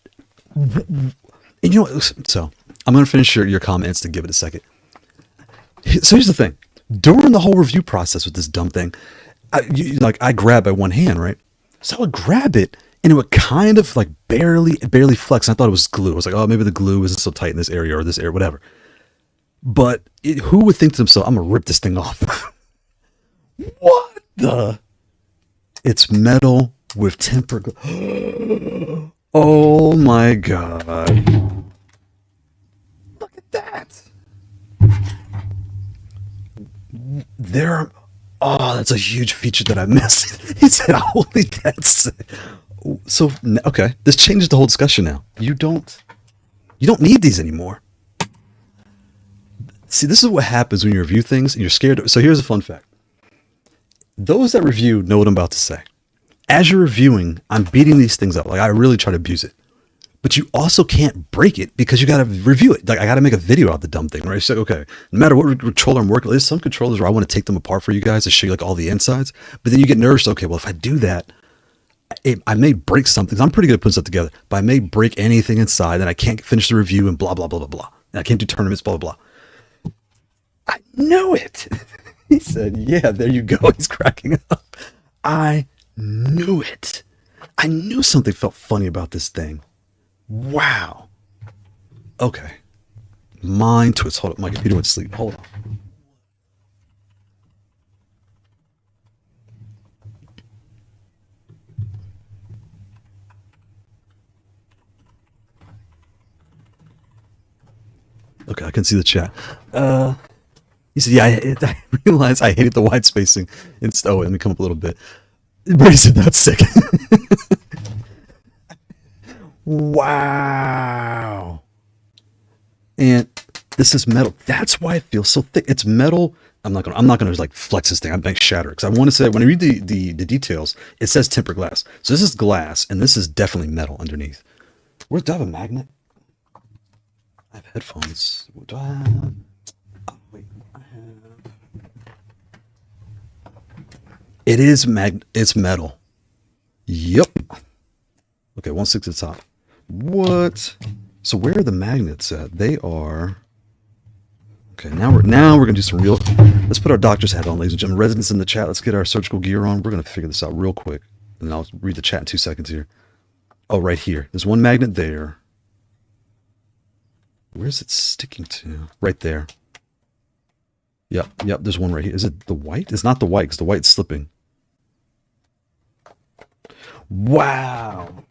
And you know what? So, I'm going to finish your comments to give it a second. So here's the thing. During the whole review process with this dumb thing, I grab by one hand, right? So I would grab it, and it would kind of like barely flex. And I thought it was glue. I was like, oh, maybe the glue isn't so tight in this area or this area, whatever. But who would think to themselves, I'm going to rip this thing off? What the? It's metal with tempered glue. Oh my God. Look at that. That's a huge feature that I missed. He said, holy, that's... So, okay, this changes the whole discussion now. You don't need these anymore. See, this is what happens when you review things and you're scared. So here's a fun fact. Those that review know what I'm about to say. As you're reviewing, I'm beating these things up. Like, I really try to abuse it. But you also can't break it because you got to review it. Like, I got to make a video out the dumb thing, right? So, okay, no matter what controller I'm working with, there's some controllers where I want to take them apart for you guys to show you like all the insides. But then you get nervous. Okay, well, if I do that, I may break something. I'm pretty good at putting stuff together, but I may break anything inside and I can't finish the review and blah, blah, blah, blah, blah. And I can't do tournaments, blah, blah, blah. I know it. He said, yeah, there you go. He's cracking up. I knew it. I knew something felt funny about this thing. Wow. Okay. Mind twist. Hold up. My computer went to sleep. Hold on. Okay, I can see the chat. He said, yeah, I realized I hated the white spacing. Oh, let me come up a little bit. Brady said, that's sick. Wow. And this is metal. That's why it feels so thick. It's metal. I'm not gonna like flex this thing. I'm gonna shatter it because I want to say when I read the details, it says tempered glass. So this is glass, and this is definitely metal underneath. Where do I have a magnet? I have headphones. What do I have? Oh, wait, I have. It is It's metal. Yep. Okay, 1/6 at the top. What? So where are the magnets at? They are. Okay, now we're gonna do some real. Let's put our doctor's hat on, ladies and gentlemen. Residents in the chat, let's get our surgical gear on. We're gonna figure this out real quick, and then I'll read the chat in 2 seconds here. Oh, right here. There's one magnet there. Where's it sticking to? Right there. Yep. There's one right here. Is it the white? It's not the white because the white's slipping. Wow.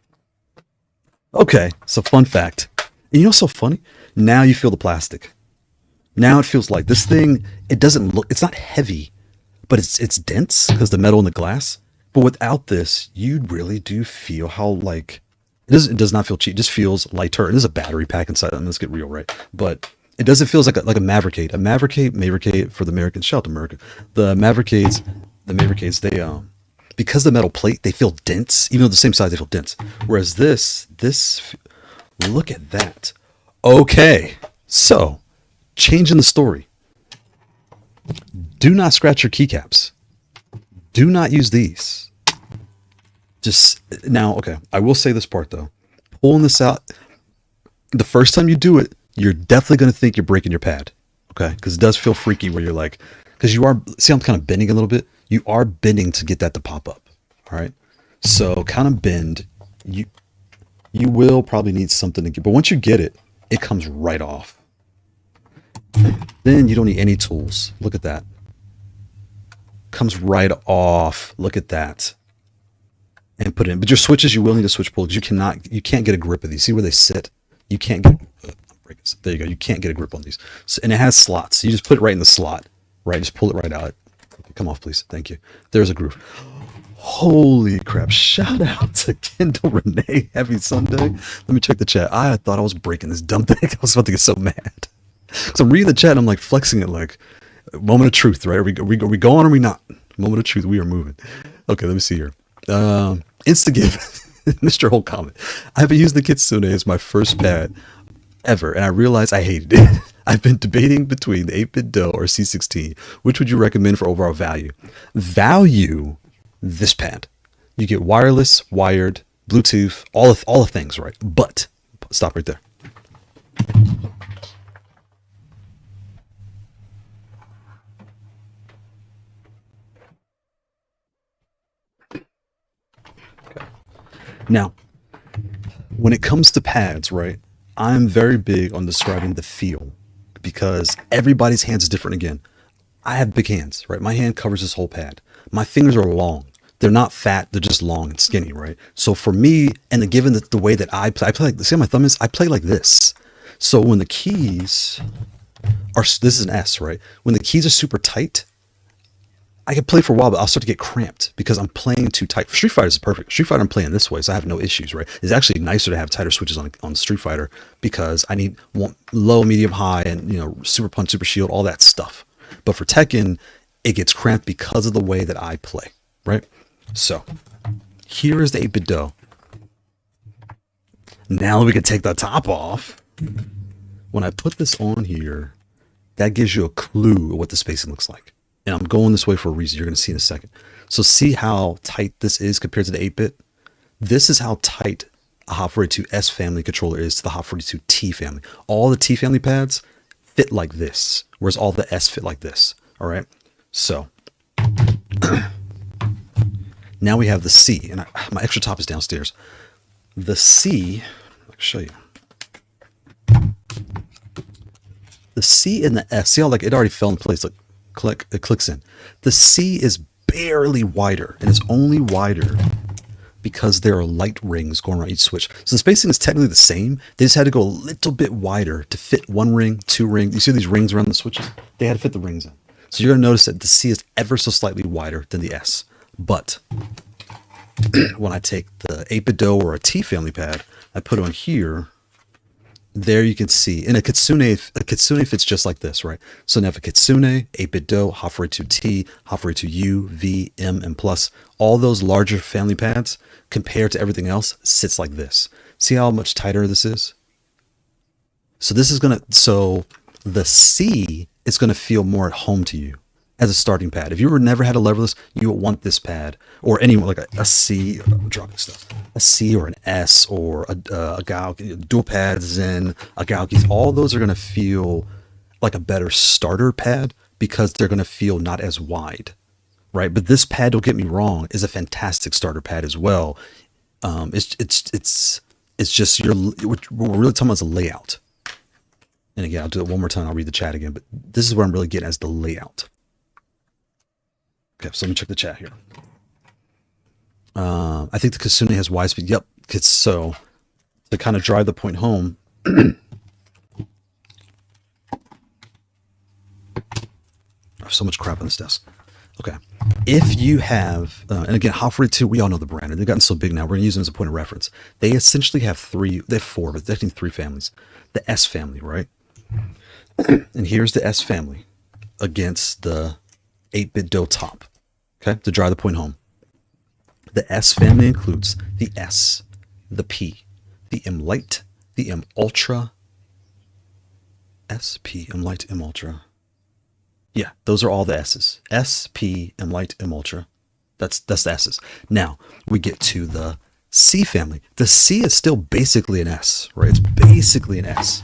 Okay, so fun fact. And you know what's so funny? Now you feel the plastic. Now it feels like this thing, it doesn't look, it's not heavy, but it's dense because the metal and the glass. But without this, you really do feel how like, it does not feel cheap. It just feels lighter. It is a battery pack inside. Let's get real, right? But it doesn't feel like a Mavericade. A Mavericade for the Americans. Shout out to America. The Mavericades, they because the metal plate, they feel dense. Even though the same size, they feel dense. Whereas this, look at that. Okay, so changing the story. Do not scratch your keycaps. Do not use these. Just now, okay. I will say this part though. Pulling this out, the first time you do it, you're definitely going to think you're breaking your pad. Okay, because it does feel freaky where you're like, because you are. See, I'm kind of bending a little bit. You are bending to get that to pop up. All right. So kind of bend. You will probably need something to get, but once you get it, it comes right off. Then you don't need any tools. Look at that. Comes right off. Look at that. And put it in. But your switches, you will need a switch pull. You can't get a grip of these. See where they sit? You can't get. There you go. You can't get a grip on these. So, and it has slots. So you just put it right in the slot. Right. Just pull it right out. Okay, come off, please. Thank you. There's a groove. Holy crap. Shout out to Kendall Renee. Happy Sunday. Let me check the chat. I thought I was breaking this dumb thing. I was about to get so mad. So I'm reading the chat and I'm like flexing it like moment of truth, right? Are we going or are we not? Moment of truth. We are moving. Okay, let me see here. Instagive. Mr. Whole comment. I haven't used the Kitsune as my first pad ever, and I realized I hated it. I've been debating between the 8BitDo or C16. Which would you recommend for overall value? Value, this pad. You get wireless, wired, Bluetooth, all the things, right? But stop right there. Now, when it comes to pads, right, I'm very big on describing the feel because everybody's hands is different again. I have big hands, right? My hand covers this whole pad. My fingers are long. They're not fat. They're just long and skinny, right? So for me, and given the way that I play like, see how my thumb is? I play like this. So when the keys are, this is an S, right? When the keys are super tight, I can play for a while, but I'll start to get cramped because I'm playing too tight. Street Fighter is perfect. Street Fighter I'm playing this way, so I have no issues, right? It's actually nicer to have tighter switches on Street Fighter because I need low, medium, high, and super punch, super shield, all that stuff. But for Tekken, it gets cramped because of the way that I play, right? So here is the 8BitDo. Now we can take the top off. When I put this on here, that gives you a clue of what the spacing looks like. And I'm going this way for a reason. You're going to see in a second. So see how tight this is compared to the 8-bit? This is how tight a Hot42S family controller is to the Hot42T family. All the T family pads fit like this, whereas all the S fit like this. All right. So now we have the C, and my extra top is downstairs. The C, I'll show you. The C and the S, see how like it already fell in place. Like it clicks in. The C is barely wider, and it's only wider because there are light rings going around each switch. So the spacing is technically the same. They just had to go a little bit wider to fit 1 ring, 2 rings. You see these rings around the switches? They had to fit the rings in. So you're going to notice that the C is ever so slightly wider than the S. But when I take the 8BitDo or a T family pad, I put it on here. There you can see, and a Kitsune fits just like this, right? So now for Kitsune, 8BitDo, Hot42T, Hot42U, V, M, and Plus, all those larger family pads compared to everything else sits like this. See how much tighter this is? So this is so the C is gonna feel more at home to you as a starting pad. If you never had a Leverless, you would want this pad, or any like a C. I'm dropping stuff. A C or an S or a Kailh, dual pads, Zen, a Kailh. All those are gonna feel like a better starter pad because they're gonna feel not as wide, right? But this pad, don't get me wrong, is a fantastic starter pad as well. It's just what we're really talking about is a layout. And again, I'll do it one more time. I'll read the chat again, but this is what I'm really getting as the layout. Okay, so let me check the chat here. I think the Kitsune has wide speed. Yep, so to kind of drive the point home. I have so much crap on this desk. Okay, if you have, and again, Hot42, we all know the brand. They've gotten so big now. We're going to use them as a point of reference. They essentially have 4, but they're 3 families. The S family, right? And here's the S family against the 8BitDo top. Okay, to drive the point home. The S family includes the S, the P, the M Lite, the M Ultra, S, P, M Lite, M Ultra. Yeah, those are all the S's. S, P, M Lite, M Ultra. That's the S's. Now, we get to the C family. The C is still basically an S, right? It's basically an S.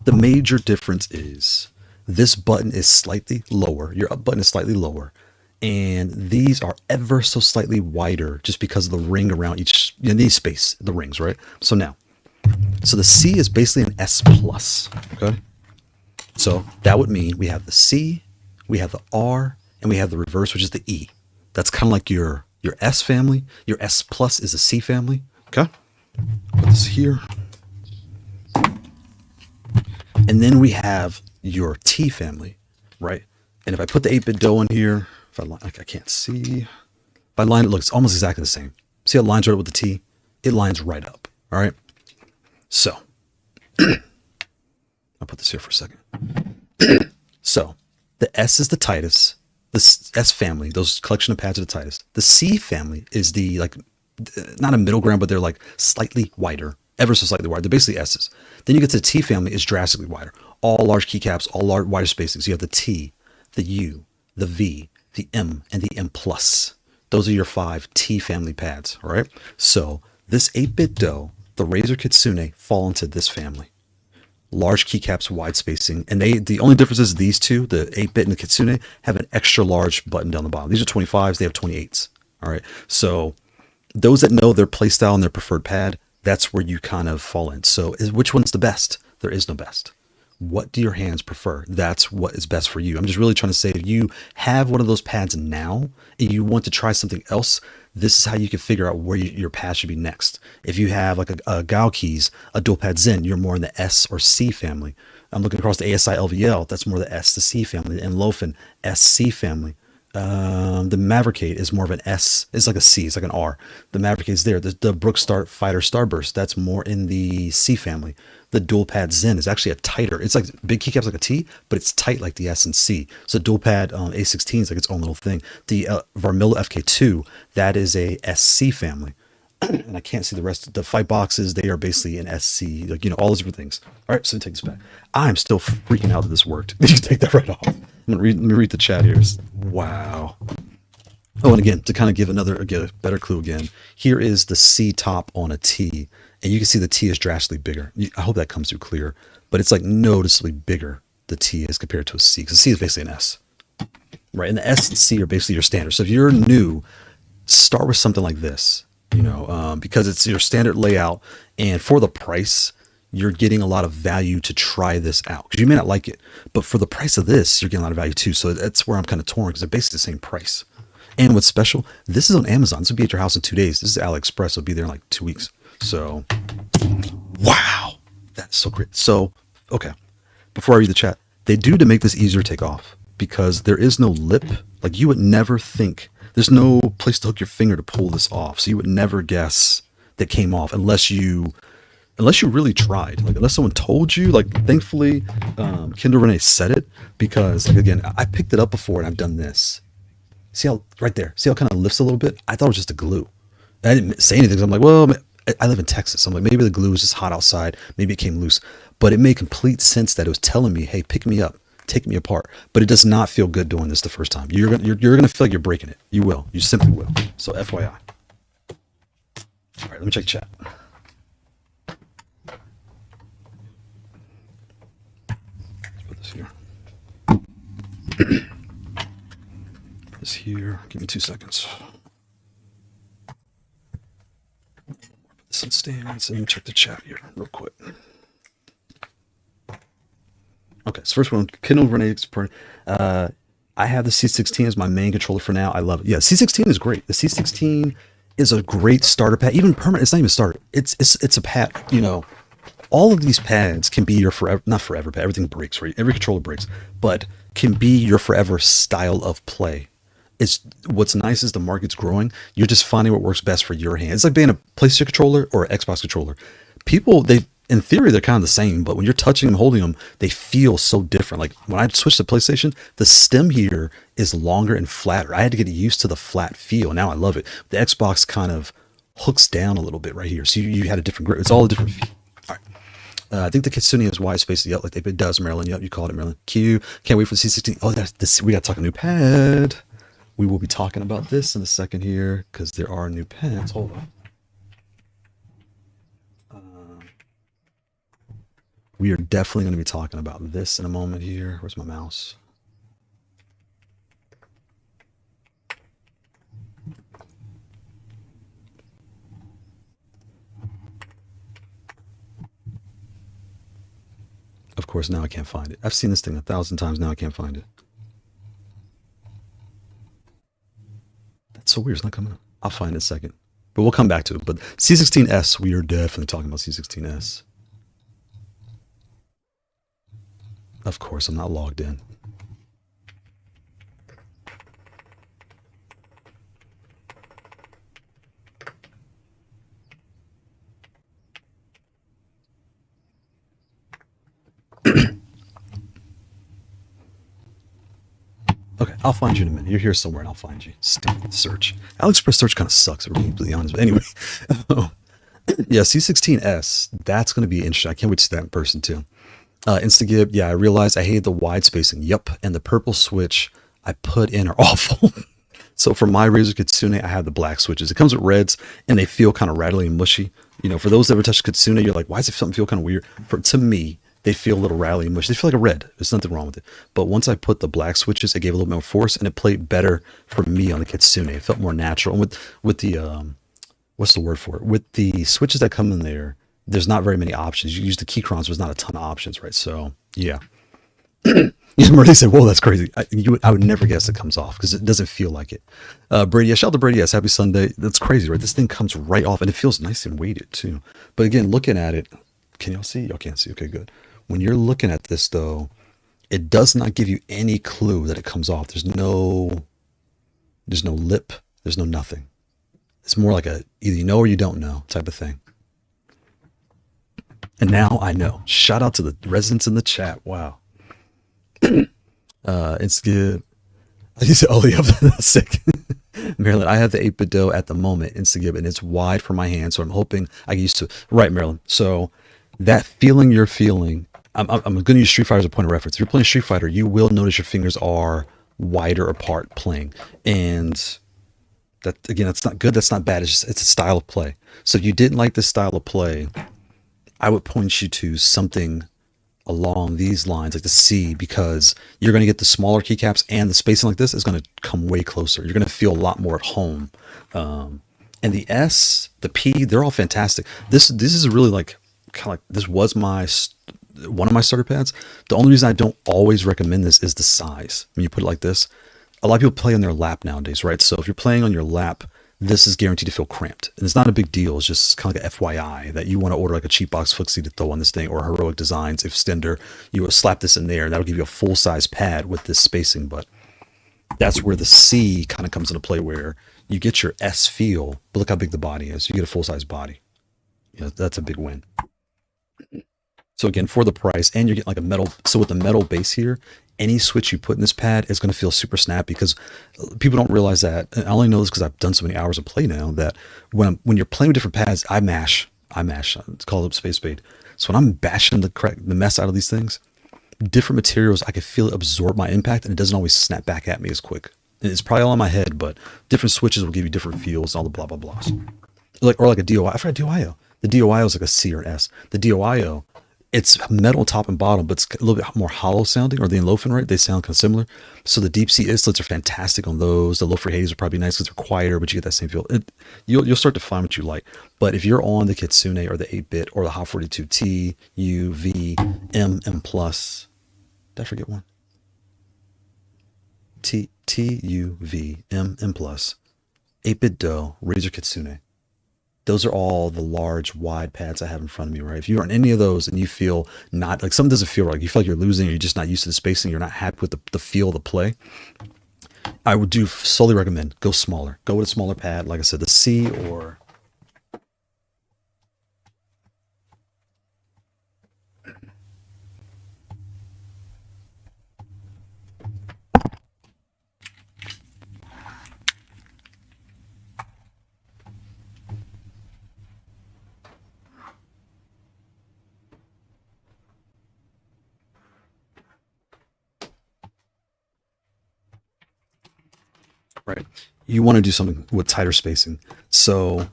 The major difference is this button is slightly lower. Your up button is slightly lower. And these are ever so slightly wider just because of the ring around each, these space, the rings, right? So now, so the C is basically an S plus, okay? So that would mean we have the C, we have the R, and we have the reverse, which is the E. That's kind of like your S family. Your S plus is a C family, okay? Put this here. And then we have your T family, right? And if I put the 8BitDo in here, if I line, I can't see. If I line it, looks almost exactly the same. See how it lines right up with the T? It lines right up, all right? So, I'll put this here for a second. So, the S is the tightest. The S family, those collection of pads are the tightest. The C family is the, like, not a middle ground, but they're like slightly wider, ever so slightly wider. They're basically S's. Then you get to the T family, is drastically wider. All large keycaps, all large wider spacings. You have the T, the U, the V, the M, and the M plus. Those are your 5 T family pads, all right? So this 8BitDo, the Razer Kitsune, fall into this family. Large keycaps, wide spacing, and the only difference is these two, the 8-bit and the Kitsune, have an extra large button down the bottom. These are 25s, they have 28s, all right? So those that know their playstyle and their preferred pad, that's where you kind of fall in. So which one's the best? There is no best. What do your hands prefer? That's what is best for you. I'm just really trying to say, if you have one of those pads now and you want to try something else, this is how you can figure out where your pad should be next. If you have like a Kailh keys, a dual pad Zen, you're more in the S or C family. I'm looking across the ASI LVL, that's more the S to C family, and Lofen, SC family. The Mavericade is more of an S. It's like a C. It's like an R. The Mavericade is there. The Brookstart Fighter Starburst, that's more in the C family. The dual pad Zen is actually a tighter. It's like big keycaps like a T, but it's tight like the S and C. So dual pad A16 is like its own little thing. The Varmilla FK2, that is a SC family. And I can't see the rest of the fight boxes. They are basically an SC, like, all those different things. All right, so take this back. I'm still freaking out that this worked. Did you take that right off? Let me read the chat here. Wow. Oh, and again, to kind of give a better clue again, here is the C top on a T, and you can see the T is drastically bigger. I hope that comes through clear, but it's like noticeably bigger, the T is compared to a C, because C is basically an S, right? And the S and C are basically your standard. So if you're new, start with something like this, because it's your standard layout, and for the price, you're getting a lot of value to try this out, because you may not like it, but for the price of this, you're getting a lot of value too. So that's where I'm kind of torn, because they're basically the same price. And what's special, this is on Amazon. This will be at your house in 2 days. This is AliExpress. It'll be there in like 2 weeks. So, wow, that's so great. So, okay, before I read the chat, they do to make this easier to take off, because there is no lip. Like, you would never think, there's no place to hook your finger to pull this off. So you would never guess that came off unless you really tried, like, unless someone told you. Like, thankfully, Kindle Renee said it, because, like, again, I picked it up before and I've done this. See how right there, see how it kind of lifts a little bit? I thought it was just a glue. I didn't say anything. I'm like, well, I live in Texas. So I'm like, maybe the glue was just hot outside. Maybe it came loose. But it made complete sense that it was telling me, hey, pick me up, take me apart. But it does not feel good doing this the first time. You're gonna feel like you're breaking it. You will. You simply will. So FYI. All right, let me check chat. Let's put this here. This here. Give me 2 seconds. Put this on stands and check the chat here real quick. Okay, so first one, Kindle Renee. I have the C16 as my main controller for now. I love it. Yeah, C16 is great. The C16 is a great starter pad. Even permanent. It's not even starter. It's a pad. All of these pads can be your forever, not forever pad. Everything breaks, right? Every controller breaks, but can be your forever style of play. What's nice is the market's growing. You're just finding what works best for your hand. It's like being a PlayStation controller or an Xbox controller. People, in theory, they're kind of the same, but when you're touching them, holding them, they feel so different. Like when I switched to PlayStation, the stem here is longer and flatter. I had to get used to the flat feel. Now I love it. The Xbox kind of hooks down a little bit right here. So you had a different grip. It's all a different feel. All right. I think the Kitsune is wide space. Yep, like it does, Maryland. Yep, you called it, Maryland. Q. Can't wait for the C16. Oh, we got to talk a new pad. We will be talking about this in a second here, because there are new pads. Hold on. We are definitely going to be talking about this in a moment here. Where's my mouse? course, now I can't find it. I've seen this thing 1,000 times. Now I can't find it. That's so weird. It's not coming up. I'll find it in a second. But we'll come back to it. But C16S, we are definitely talking about C16S. Of course, I'm not logged in. Okay, I'll find you in a minute. You're here somewhere and I'll find you. Stupid search. AliExpress search kind of sucks, if we're completely honest. But anyway. Yeah, C16S, that's going to be interesting. I can't wait to see that in person too. Instagib, yeah, I realized I hated the wide spacing. Yup, and the purple switch I put in are awful. So for my Razer Kitsune, I have the black switches. It comes with reds, and they feel kind of rattly and mushy. You know, for those that ever touched Kitsune, you're like, why does it something feel kind of weird? To me, they feel a little rattly and mushy. They feel like a red. There's nothing wrong with it. But once I put the black switches, it gave a little more force, and it played better for me on the Kitsune. It felt more natural. And with the what's the word for it? With the switches that come in there, there's not very many options. You use the Keychrons, there's not a ton of options, right? So yeah. Murray said, whoa, that's crazy. I would never guess it comes off because it doesn't feel like it. Brady, yeah, shout out to Brady, yes, happy Sunday. That's crazy, right? This thing comes right off and it feels nice and weighted too. But again, looking at it, can y'all see? Y'all can't see. Okay, good. When you're looking at this though, it does not give you any clue that it comes off. There's no lip. There's no nothing. It's more like a either you know or you don't know type of thing. And now I know. Shout out to the residents in the chat. Wow. It's good. He said, oh, yeah, that's sick. Maryland, I have the 8BitDo at the moment, Instagib, and it's wide for my hand, so I'm hoping I get used to it. Right, Maryland. So that feeling you're feeling, I'm going to use Street Fighter as a point of reference. If you're playing Street Fighter, you will notice your fingers are wider apart playing. And that, again, that's not good. That's not bad. It's a style of play. So if you didn't like this style of play, I would point you to something along these lines, like the C, because you're going to get the smaller keycaps and the spacing like this is going to come way closer. You're going to feel a lot more at home. And the S, the P, they're all fantastic. This is really like kind of like this was one of my starter pads. The only reason I don't always recommend this is the size. When you put it like this, a lot of people play on their lap nowadays, right? So if you're playing on your lap, this is guaranteed to feel cramped. And it's not a big deal. It's just kind of like a FYI that you want to order like a cheap box Footsy to throw on this thing, or Heroic Designs extender. You will slap this in there and that'll give you a full size pad with this spacing. But that's where the C kind of comes into play, where you get your S feel, but look how big the body is. You get a full size body. You know, that's a big win. So again, for the price, and you're getting like a metal. So with the metal base here, any switch you put in this pad is going to feel super snappy, because people don't realize that. And I only know this because I've done so many hours of play now, that when you're playing with different pads, I mash. It's called up Space Spade. So when I'm bashing the mess out of these things, different materials, I can feel it absorb my impact, and it doesn't always snap back at me as quick. And it's probably all in my head, but different switches will give you different feels and all the blah blah blahs. Or like a DOI. I forgot DOIO. The DOIO is like a C or an S. The DOIO, it's metal top and bottom, but it's a little bit more hollow sounding, or the Enlofen, right? They sound kind of similar. So the deep sea islets are fantastic on those. The LoFree Hades are probably nice because they're quieter, but you get that same feel. You'll start to find what you like. But if you're on the Kitsune or the 8-bit or the Hot 42T, U, V, M, M+, did I forget one? T, U, V, M, M+, 8BitDo, Razer Kitsune. Those are all the large, wide pads I have in front of me, right? If you're on any of those and you feel not, like something doesn't feel right, you feel like you're losing, or you're just not used to the spacing, you're not happy with the feel of the play, I would solely recommend go smaller. Go with a smaller pad. Like I said, the C or... Right. You want to do something with tighter spacing. So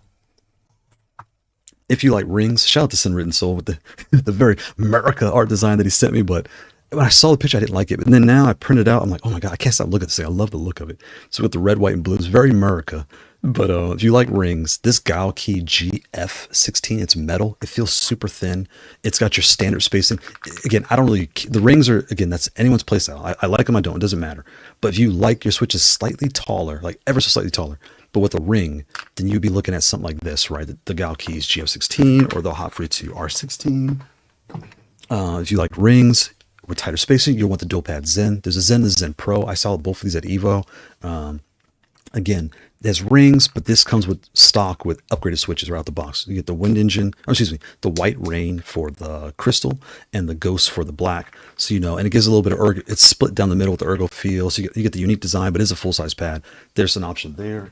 if you like rings, shout out to Sin Written Soul with the very America art design that he sent me. But when I saw the picture, I didn't like it. And then now I printed it out. I'm like, oh my God, I can't stop looking at this thing. I love the look of it. So with the red, white, and blue, it's very America. But if you like rings, this Kailh GF16, it's metal. It feels super thin. It's got your standard spacing. Again, I don't really, the rings are, again, that's anyone's playstyle. I like them, I don't, it doesn't matter. But if you like your switches slightly taller, like ever so slightly taller, but with a ring, then you'd be looking at something like this, right? The Kailh GF16 or the Hotfree 2 R16. If you like rings with tighter spacing, you'll want the dual pad Zen. There's a Zen Pro. I saw both of these at Evo. Again, there's rings, but this comes with stock with upgraded switches right out the box. You get the wind engine, or excuse me, the white rain for the crystal and the ghost for the black. So, and it gives a little bit of ergo. It's split down the middle with the ergo feel. So you get the unique design, but it's a full-size pad. There's an option there.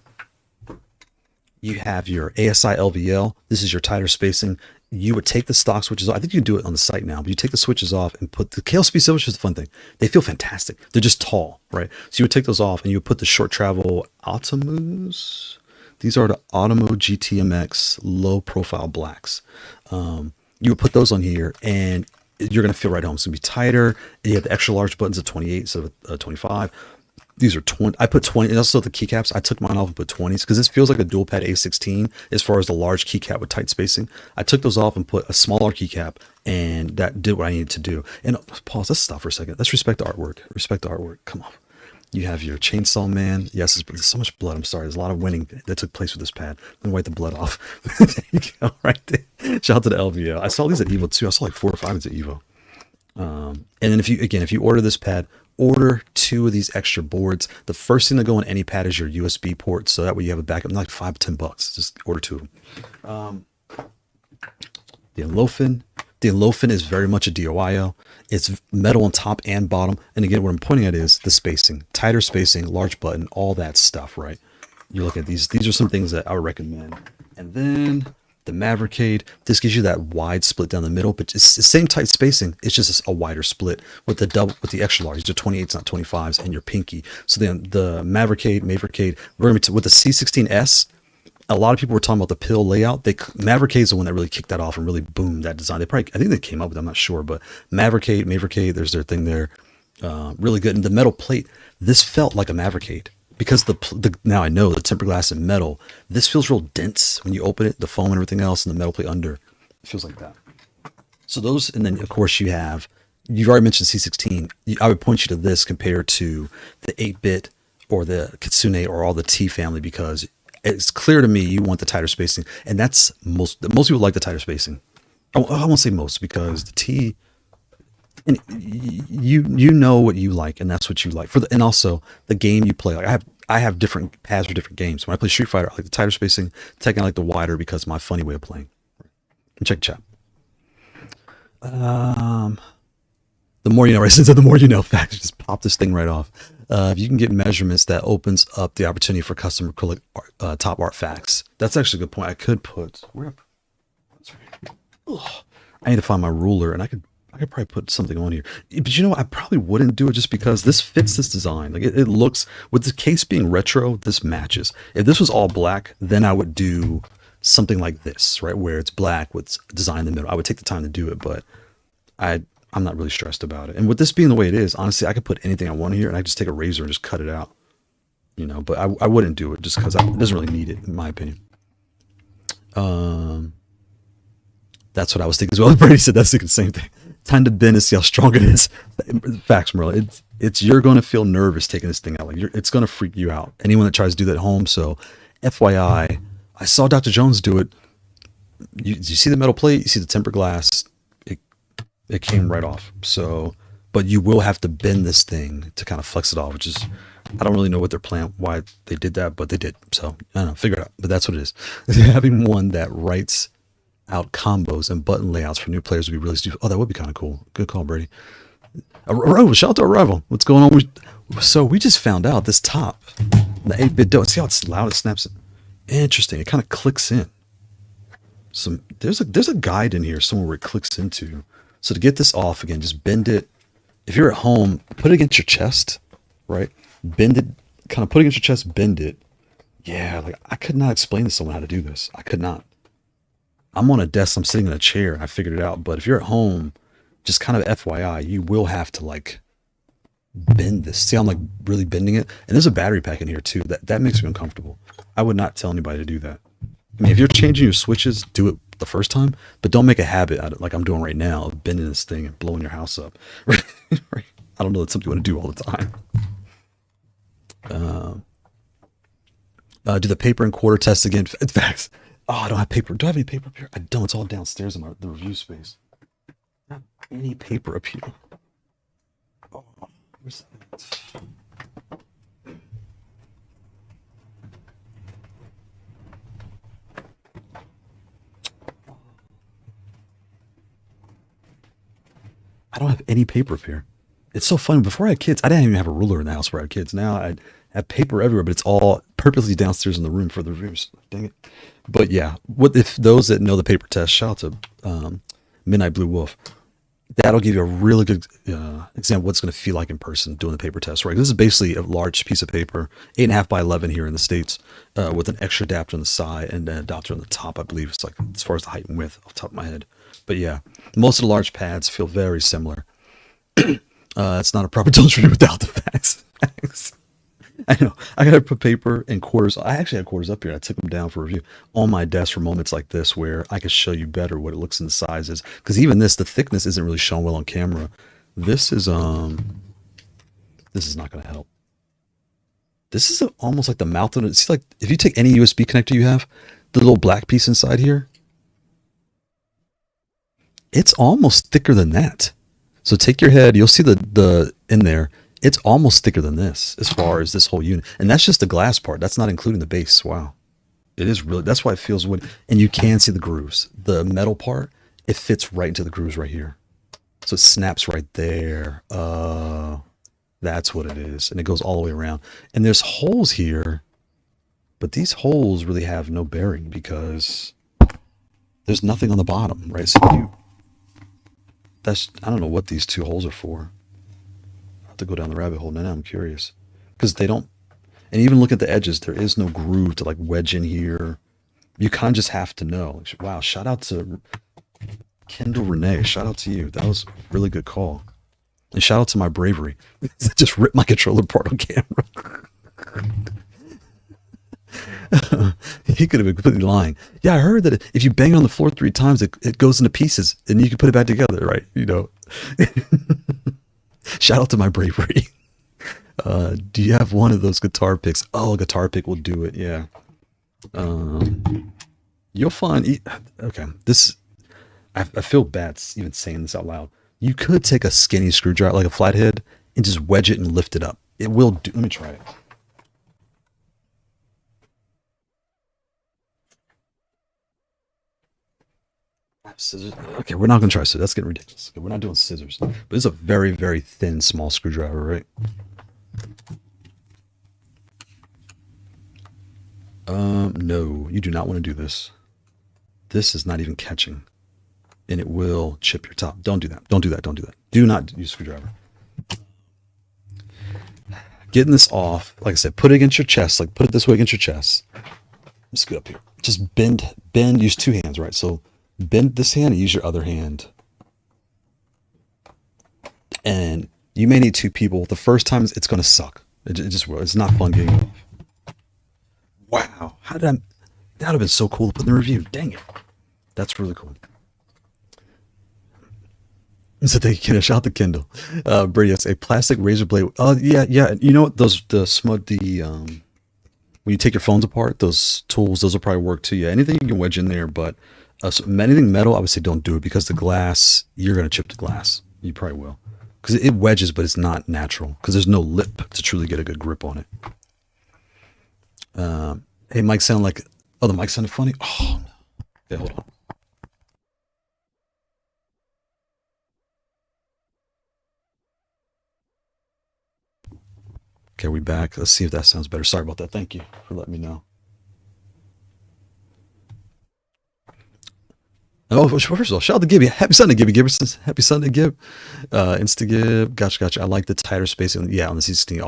You have your ASI LVL. This is your tighter spacing. You would take the stock switches off. I think you can do it on the site now, but you take the switches off and put the Kailh Speed Silver, which is the fun thing. They feel fantastic. They're just tall, right? So you would take those off and you would put the short travel Atomos. These are the Atomo GTMX low profile blacks. You would put those on here and you're going to feel right home. It's going to be tighter. You have the extra large buttons at 28 instead of 25. These are 20. I put 20, and also the keycaps. I took mine off and put 20s because this feels like a dual pad A16 as far as the large keycap with tight spacing. I took those off and put a smaller keycap, and that did what I needed to do. And pause. Let's stop for a second. Let's respect the artwork. Respect the artwork. Come on. You have your Chainsaw Man. Yes, there's so much blood. I'm sorry. There's a lot of winning that took place with this pad. Let me wipe the blood off. There you go. Right there. Shout out to the LVO. I saw these at Evo too. I saw like 4 or 5 at Evo. And then if you order this pad, order 2 of these extra boards. The first thing to go on any pad is your USB port, so that way you have a backup. Like $5 to $10. Just order 2 of them. The Enlofen is very much a DIY. It's metal on top and bottom. And again, what I'm pointing at is the spacing, tighter spacing, large button, all that stuff, right? You look at these. These are some things that I would recommend. And then the Mavericade, this gives you that wide split down the middle, but it's the same tight spacing. It's just a wider split with the extra large. These are 28s, not 25s, and your pinky. So then the Mavericade, with the C16S, a lot of people were talking about the pill layout. Mavericade is the one that really kicked that off and really boomed that design. I think they came up with it, I'm not sure, but Mavericade, there's their thing there. Really good. And the metal plate, this felt like a Mavericade. Because now I know the tempered glass and metal, this feels real dense when you open it, the foam and everything else, and the metal plate under, it feels like that. So those, and then of course you've already mentioned C16. I would point you to this compared to the 8-bit or the Kitsune or all the T family, because it's clear to me you want the tighter spacing, and that's most people like the tighter spacing. I won't say most, because the T, and you know what you like, and that's what you like and also the game you play. Like I have different paths for different games. When I play Street Fighter, I like the tighter spacing. Tekken, I like the wider because of my funny way of playing. And check chat. The more you know, right? Since the more you know, facts, just pop this thing right off. If you can get measurements, that opens up the opportunity for custom acrylic top art facts. That's actually a good point. I could put I need to find my ruler, and I could probably put something on here, but I probably wouldn't do it just because this fits this design. Like it looks, with the case being retro, this matches. If this was all black, then I would do something like this, right, where it's black with design in the middle. I would take the time to do it, but I'm not really stressed about it. And with this being the way it is, honestly, I could put anything I want here, and I just take a razor and just cut it out, But I wouldn't do it just because it doesn't really need it, in my opinion. That's what I was thinking as well. Brady said that's the same thing. Time to bend and see how strong it is. Facts, Marilla. It's you're going to feel nervous taking this thing out. Like it's going to freak you out. Anyone that tries to do that at home. So, FYI, I saw Dr. Jones do it. You see the metal plate. You see the tempered glass. It came right off. So, but you will have to bend this thing to kind of flex it off, which is, I don't really know what their plan, why they did that, but they did. So I don't know, figure it out. But that's what it is. Having one that writes out combos and button layouts for new players would be really stupid. Oh, that would be kind of cool. Good call, Brady. Arrival, shout out to Arrival. What's going on? So we just found out this top, the 8BitDo. See how it's loud? It snaps it. Interesting. It kind of clicks in. There's a guide in here somewhere where it clicks into. So to get this off again, just bend it. If you're at home, put it against your chest, right? Bend it, kind of put it against your chest, bend it. Yeah, like I could not explain to someone how to do this. I could not. I'm on a desk, I'm sitting in a chair, and I figured it out. But if you're at home, just kind of FYI, you will have to like bend this. See how I'm like really bending it? And there's a battery pack in here too. That makes me uncomfortable. I would not tell anybody to do that. I mean, if you're changing your switches, do it the first time, but don't make a habit out of, like I'm doing right now, of bending this thing and blowing your house up. Right? I don't know, that's something you want to do all the time. Do the paper and quarter test again. In fact, oh, I don't have paper. Do I have any paper up here? I don't. It's all downstairs in the review space. I don't have any paper up here. Oh, where's that? I don't have any paper up here. It's so funny. Before I had kids, I didn't even have a ruler in the house where I had kids. Now I have paper everywhere, but it's all purposely downstairs in the room for the reviews. Dang it. But yeah, what if those that know the paper test, shout out to Midnight Blue Wolf. That'll give you a really good example of what's going to feel like in person doing the paper test, right? This is basically a large piece of paper, 8.5 by 11 here in the States, with an extra adapter on the side and an adapter on the top. I believe it's like as far as the height and width off the top of my head. But yeah, most of the large pads feel very similar. It's not a proper tools review without the facts. I know. I gotta put paper and quarters. I actually had quarters up here. I took them down for review on my desk for moments like this where I could show you better what it looks in the sizes. Because even this, the thickness isn't really shown well on camera. This is not gonna help. This is almost like the mouth of it. See, like if you take any USB connector you have, the little black piece inside here, it's almost thicker than that. So take your head, you'll see the in there. It's almost thicker than this as far as this whole unit. And that's just the glass part. That's not including the base. Wow. It is really, that's why it feels wood. And you can see the grooves. The metal part, it fits right into the grooves right here. So it snaps right there. That's what it is. And it goes all the way around. And there's holes here, but these holes really have no bearing because there's nothing on the bottom, right? So I don't know what these two holes are for. I'll have to go down the rabbit hole now. I'm curious because they don't, and even look at the edges. There is no groove to like wedge in here. You kind of just have to know. Wow. Shout out to Kendall Renee. Shout out to you. That was a really good call. And shout out to my bravery. I just ripped my controller apart on camera. He could have been completely lying. Yeah, I heard that if you bang it on the floor 3 times, it goes into pieces and you can put it back together, right? You know. Shout out to my bravery. Do you have one of those guitar picks? Oh, a guitar pick will do it. Yeah. You'll find. Okay, this. I feel bad even saying this out loud. You could take a skinny screwdriver, like a flathead, and just wedge it and lift it up. It will do. Let me try it. Scissors. Okay, we're not gonna try scissors. That's getting ridiculous. Okay, we're not doing scissors. But it's a very, very thin, small screwdriver, right? No, you do not want to do this. This is not even catching, and it will chip your top. Don't do that. Don't do that. Don't do that. Do not use a screwdriver. Getting this off, like I said, put it against your chest. Like put it this way against your chest. Let's get up here. Just bend. Use 2 hands, right? So. Bend this hand and use your other hand. And you may need 2 people. The first time it's going to suck. It just will. It's not fun getting off. Wow. How did that would have been so cool to put in the review. Dang it. That's really cool. So thank you, shout out to Kindle. Brady, yes, a plastic razor blade. Yeah. You know what? When you take your phones apart, those tools, those will probably work too. Yeah, anything you can wedge in there, but so anything metal, I would say don't do it because the glass, you're going to chip the glass. You probably will. Because it wedges, but it's not natural. Because there's no lip to truly get a good grip on it. Hey, mic sound like... Oh, the mic sounded funny? Oh, no. Okay, hold on. Okay, we back. Let's see if that sounds better. Sorry about that. Thank you for letting me know. Oh, first of all, shout out to Gibby. Happy Sunday, Gibby Gibberson. Happy Sunday, Gib. Instagib. Gotcha. I like the tighter spacing. Yeah, on the C16.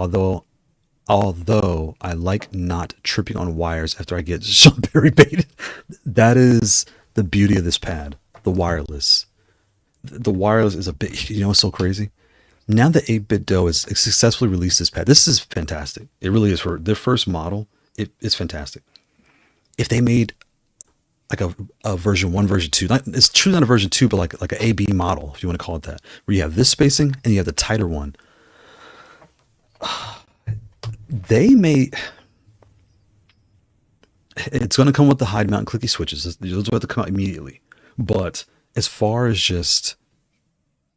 Although I like not tripping on wires after I get Sean Perry baited. That is the beauty of this pad. The wireless. The wireless is a bit, you know what's so crazy? Now that 8BitDo has successfully released this pad, this is fantastic. It really is. For their first model, it's fantastic. if they made like a version 1, version 2, it's true not a version 2, but like an AB model, if you want to call it that, where you have this spacing and you have the tighter one. It's going to come with the hide mount and clicky switches. Those will have to come out immediately. But as far as just,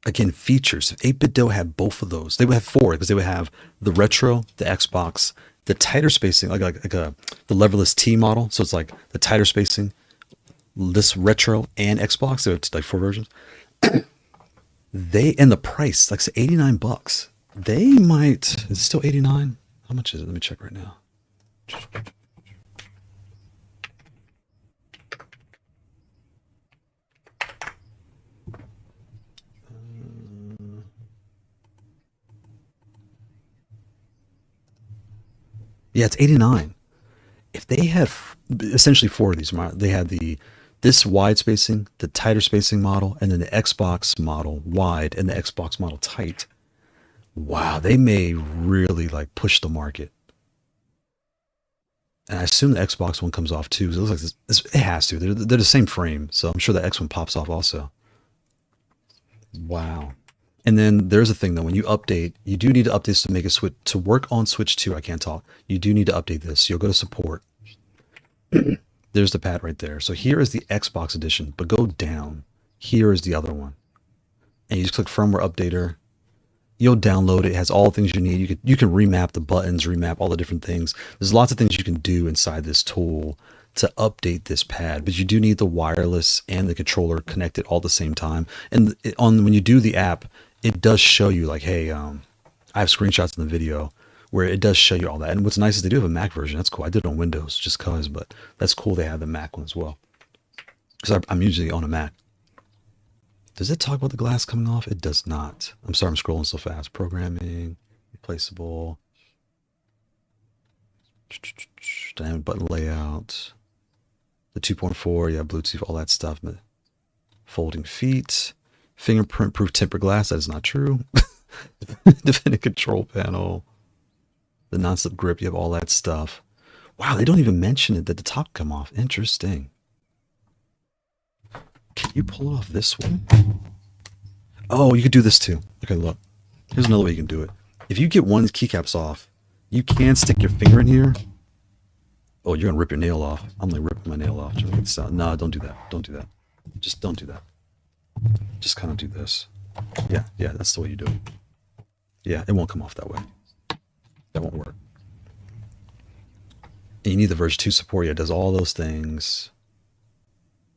again, features, if 8BitDo had both of those, they would have 4, because they would have the retro, the Xbox, the tighter spacing, the Leverless T model. So it's like the tighter spacing, this retro and Xbox. They have like 4 versions. And the price, like say $89. They might, is it still 89? How much is it? Let me check right now. Yeah, it's 89. If they had essentially 4 of these, they had this wide spacing, the tighter spacing model, and then the Xbox model wide and the Xbox model tight. Wow, they may really like push the market. And I assume the Xbox one comes off too. It looks like it has to. They're the same frame, so I'm sure the X one pops off also. Wow. And then there's a thing though, when you update, you do need to update this to make it switch to work on Switch 2. I can't talk. You do need to update this. You'll go to support. There's the pad right there. So here is the Xbox edition, but go down. Here is the other one. And you just click firmware updater. You'll download it. It has all the things you need. You can remap the buttons, remap all the different things. There's lots of things you can do inside this tool to update this pad, but you do need the wireless and the controller connected all at the same time. And when you do the app, it does show you like, hey, I have screenshots in the video where it does show you all that. And what's nice is they do have a Mac version. That's cool. I did it on Windows just cause, but that's cool. They have the Mac one as well. Because I'm usually on a Mac. Does it talk about the glass coming off? It does not. I'm sorry, I'm scrolling so fast. Programming, replaceable, dynamic button layout, the 2.4, yeah, Bluetooth, all that stuff. Folding feet, fingerprint proof tempered glass. That is not true. Defending control panel, the non-slip grip. You have all that stuff. Wow, they don't even mention it that the top come off. Interesting. Can you pull it off this way? Oh, you could do this too. Okay, look. Here's another way you can do it. If you get one of these keycaps off, you can stick your finger in here. Oh, you're gonna rip your nail off. I'm like ripping my nail off. No, don't do that. Don't do that. Just don't do that. Just kind of do this. Yeah, that's the way you do it. Yeah, it won't come off that way. That won't work. And you need the version 2 support. Yeah, it does all those things.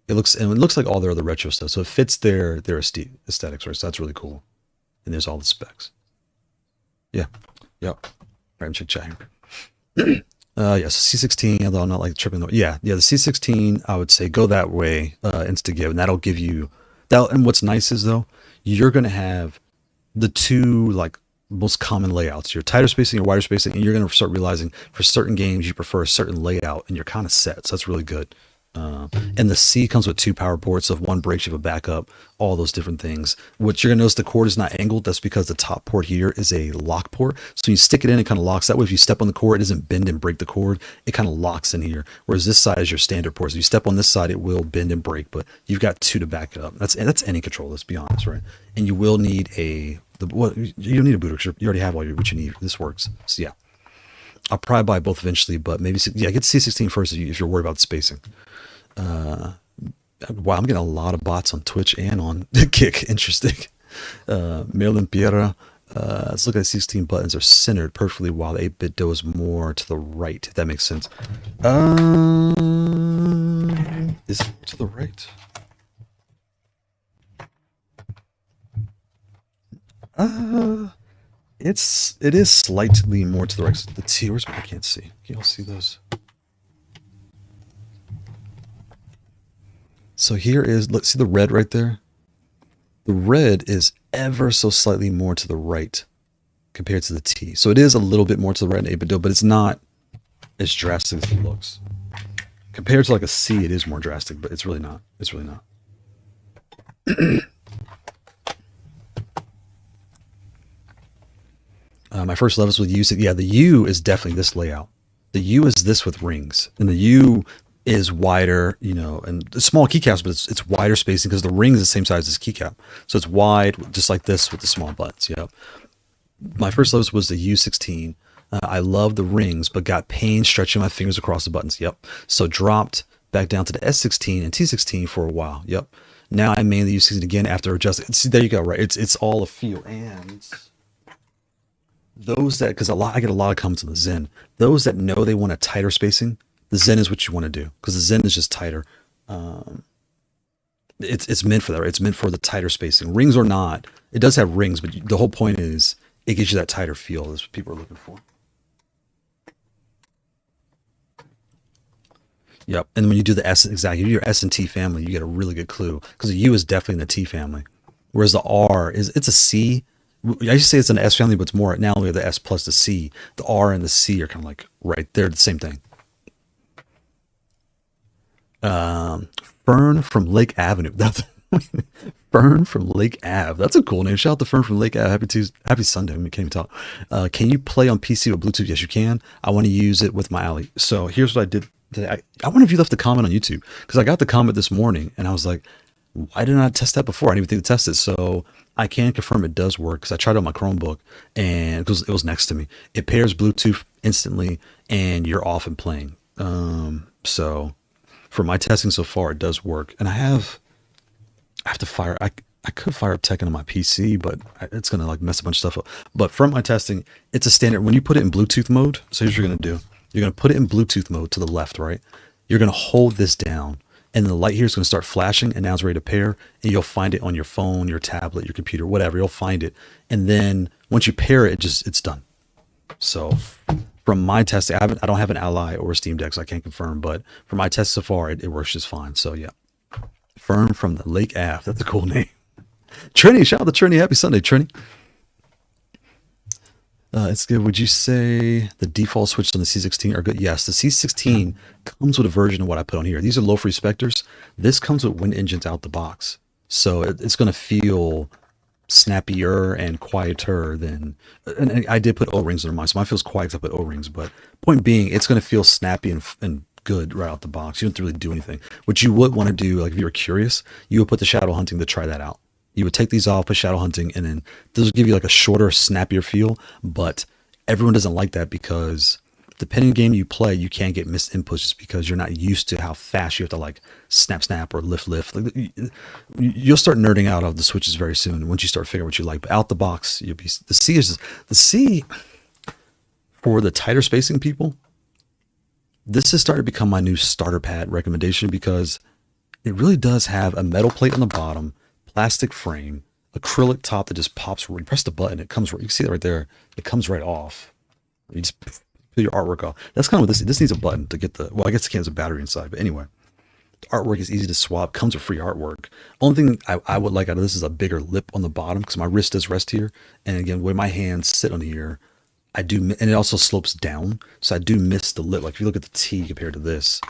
It looks like all their other retro stuff, so it fits their aesthetics, right? So that's really cool. And there's all the specs. Yeah, yep. Right, I'm checking. Yes, C16. Although I'm not like tripping. Yeah, the C16. I would say go that way, Instagive, and that'll give you that. And what's nice is though, you're gonna have the 2 like most common layouts: your tighter spacing, your wider spacing, and you're gonna start realizing for certain games you prefer a certain layout, and you're kind of set. So that's really good. And the C comes with 2 power ports. So if one breaks, you have a backup, all those different things. What you're going to notice, the cord is not angled. That's because the top port here is a lock port. So you stick it in, it kind of locks. That way, if you step on the cord, it doesn't bend and break the cord. It kind of locks in here. Whereas this side is your standard port. So if you step on this side, it will bend and break, but you've got 2 to back it up. That's any control, let's be honest, right? And you will need you don't need a booter. You already have what you need. This works. So yeah, I'll probably buy both eventually, but maybe, yeah, get the C16 first if you're worried about the spacing. Wow, I'm getting a lot of bots on Twitch and on Kick. Interesting. Marilyn Piera. Let's look at 16 buttons are centered perfectly while the 8BitDo is more to the right, if that makes sense. Is it to the right? It is slightly more to the right. The T, I can't see. Can you all see those? So here is, let's see the red right there. The red is ever so slightly more to the right compared to the T. So it is a little bit more to the right in 8BitDo, but it's not as drastic as it looks. Compared to like a C, it is more drastic, but it's really not. It's really not. My first levels with U. Yeah, the U is definitely this layout. The U is this with rings. And the U, is wider, you know, and small keycaps, but it's wider spacing because the ring is the same size as keycap. So it's wide, just like this with the small buttons. Yep. My first lowest was the U16. I love the rings, but got pain stretching my fingers across the buttons. Yep. So dropped back down to the S16 and T16 for a while. Yep. Now I mainly use it again after adjusting. See, there you go. Right. It's all a feel. And those that, because I get a lot of comments on the Zen. Those that know they want a tighter spacing, the Zen is what you want to do, because the Zen is just tighter. It's meant for that, right? It's meant for the tighter spacing. Rings or not, it does have rings, but the whole point is it gives you that tighter feel. That's what people are looking for. Yep. And when you do the S, exactly, you do your S and T family, you get a really good clue, because the U is definitely in the T family, whereas the R it's a C. I used to say it's an S family, but it's more now we have the S plus the C. The R and the C are kind of like right there, the same thing. Fern from Lake Avenue. That's Fern from Lake Ave. That's a cool name. Shout out to Fern from Lake Ave. Happy Tuesday, happy Sunday. I can't even talk. Can you play on PC with Bluetooth? Yes, you can. I want to use it with my Ali. So here's what I did today. I wonder if you left a comment on YouTube, because I got the comment this morning and I was like, why didn't I test that before? I didn't even think to test it. So I can confirm it does work, because I tried it on my Chromebook and it was next to me. It pairs Bluetooth instantly and you're off and playing. So for my testing so far, it does work. And I have to fire, I could fire up Tekken on my PC, but it's going to like mess a bunch of stuff up. But from my testing, it's a standard. When you put it in Bluetooth mode, so here's what you're going to do. You're going to put it in Bluetooth mode to the left, right? You're going to hold this down, and the light here is going to start flashing, and now it's ready to pair, and you'll find it on your phone, your tablet, your computer, whatever. You'll find it. And then once you pair it, it's done. So from my testing, I don't have an Ally or a Steam Deck, so I can't confirm, but for my test so far, it works just fine. So yeah. Fern from the Lake Ave. That's a cool name. Trini, shout out to Trini. Happy Sunday, Trini. It's good. Would you say the default switches on the C16 are good? Yes, the C16 comes with a version of what I put on here. These are LoFree Specters. This comes with Wind engines out the box. So it's going to feel snappier and quieter than, and I did put O-rings under mine, so mine feels quiet because I put O-rings, but point being, it's going to feel snappy and good right out the box. You don't have to really do anything. What you would want to do, like if you were curious, you would put the shadow hunting to try that out. You would take these off, put shadow hunting, and then this will give you like a shorter, snappier feel, but everyone doesn't like that, because depending on the game you play, you can get missed inputs just because you're not used to how fast you have to like snap or lift. Like, you'll start nerding out of the switches very soon once you start figuring what you like. But out the box, you'll be the C for the tighter spacing people. This has started to become my new starter pad recommendation, because it really does have a metal plate on the bottom, plastic frame, acrylic top that just pops. You press the button, it comes. You can see that right there. It comes right off. You just put your artwork off. That's kind of what this needs a button to get the. Well, I guess it can have a battery inside, but anyway, the artwork is easy to swap. Comes with free artwork. Only thing I would like out of this is a bigger lip on the bottom, because my wrist does rest here, and again, when my hands sit on here, I do, and it also slopes down, so I do miss the lip. Like if you look at the T compared to this,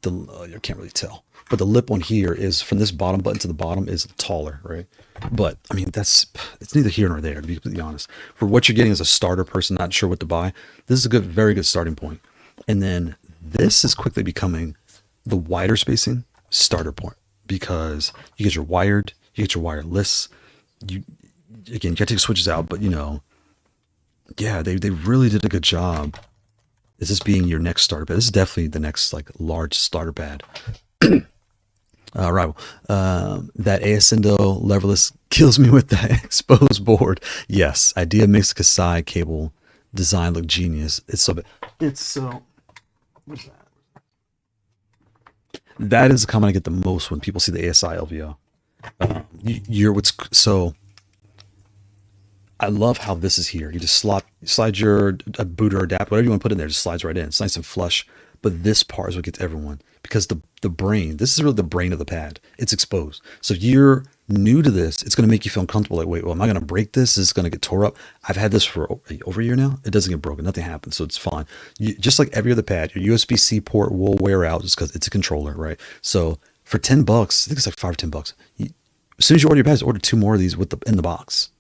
you can't really tell. But the lip on here is, from this bottom button to the bottom, is taller, right? But I mean, it's neither here nor there, to be completely honest. For what you're getting as a starter person, not sure what to buy, this is a very good starting point. And then this is quickly becoming the wider spacing starter point, because you get your wired, you get your wireless. You got to take the switches out, but yeah, they really did a good job. Is this being your next starter pad? This is definitely the next like large starter pad. Rival. That Ascendo Leverless kills me with that exposed board. Yes, idea makes the Kasai cable design look genius. It's so. What's that? That is the comment I get the most when people see the ASI LVO. I love how this is here. You just slide your boot or adapter, whatever you want to put in there, just slides right in. It's nice and flush. But this part is what gets everyone, because the brain, this is really the brain of the pad. It's exposed. So if you're new to this, it's going to make you feel uncomfortable. Like, wait, well, am I going to break this? Is this going to get tore up? I've had this for over a year now. It doesn't get broken. Nothing happens. So it's fine. Just like every other pad, your USB-C port will wear out just because it's a controller, right? So for $10, I think it's like $5 or $10. As soon as you order your pads, order 2 more of these in the box.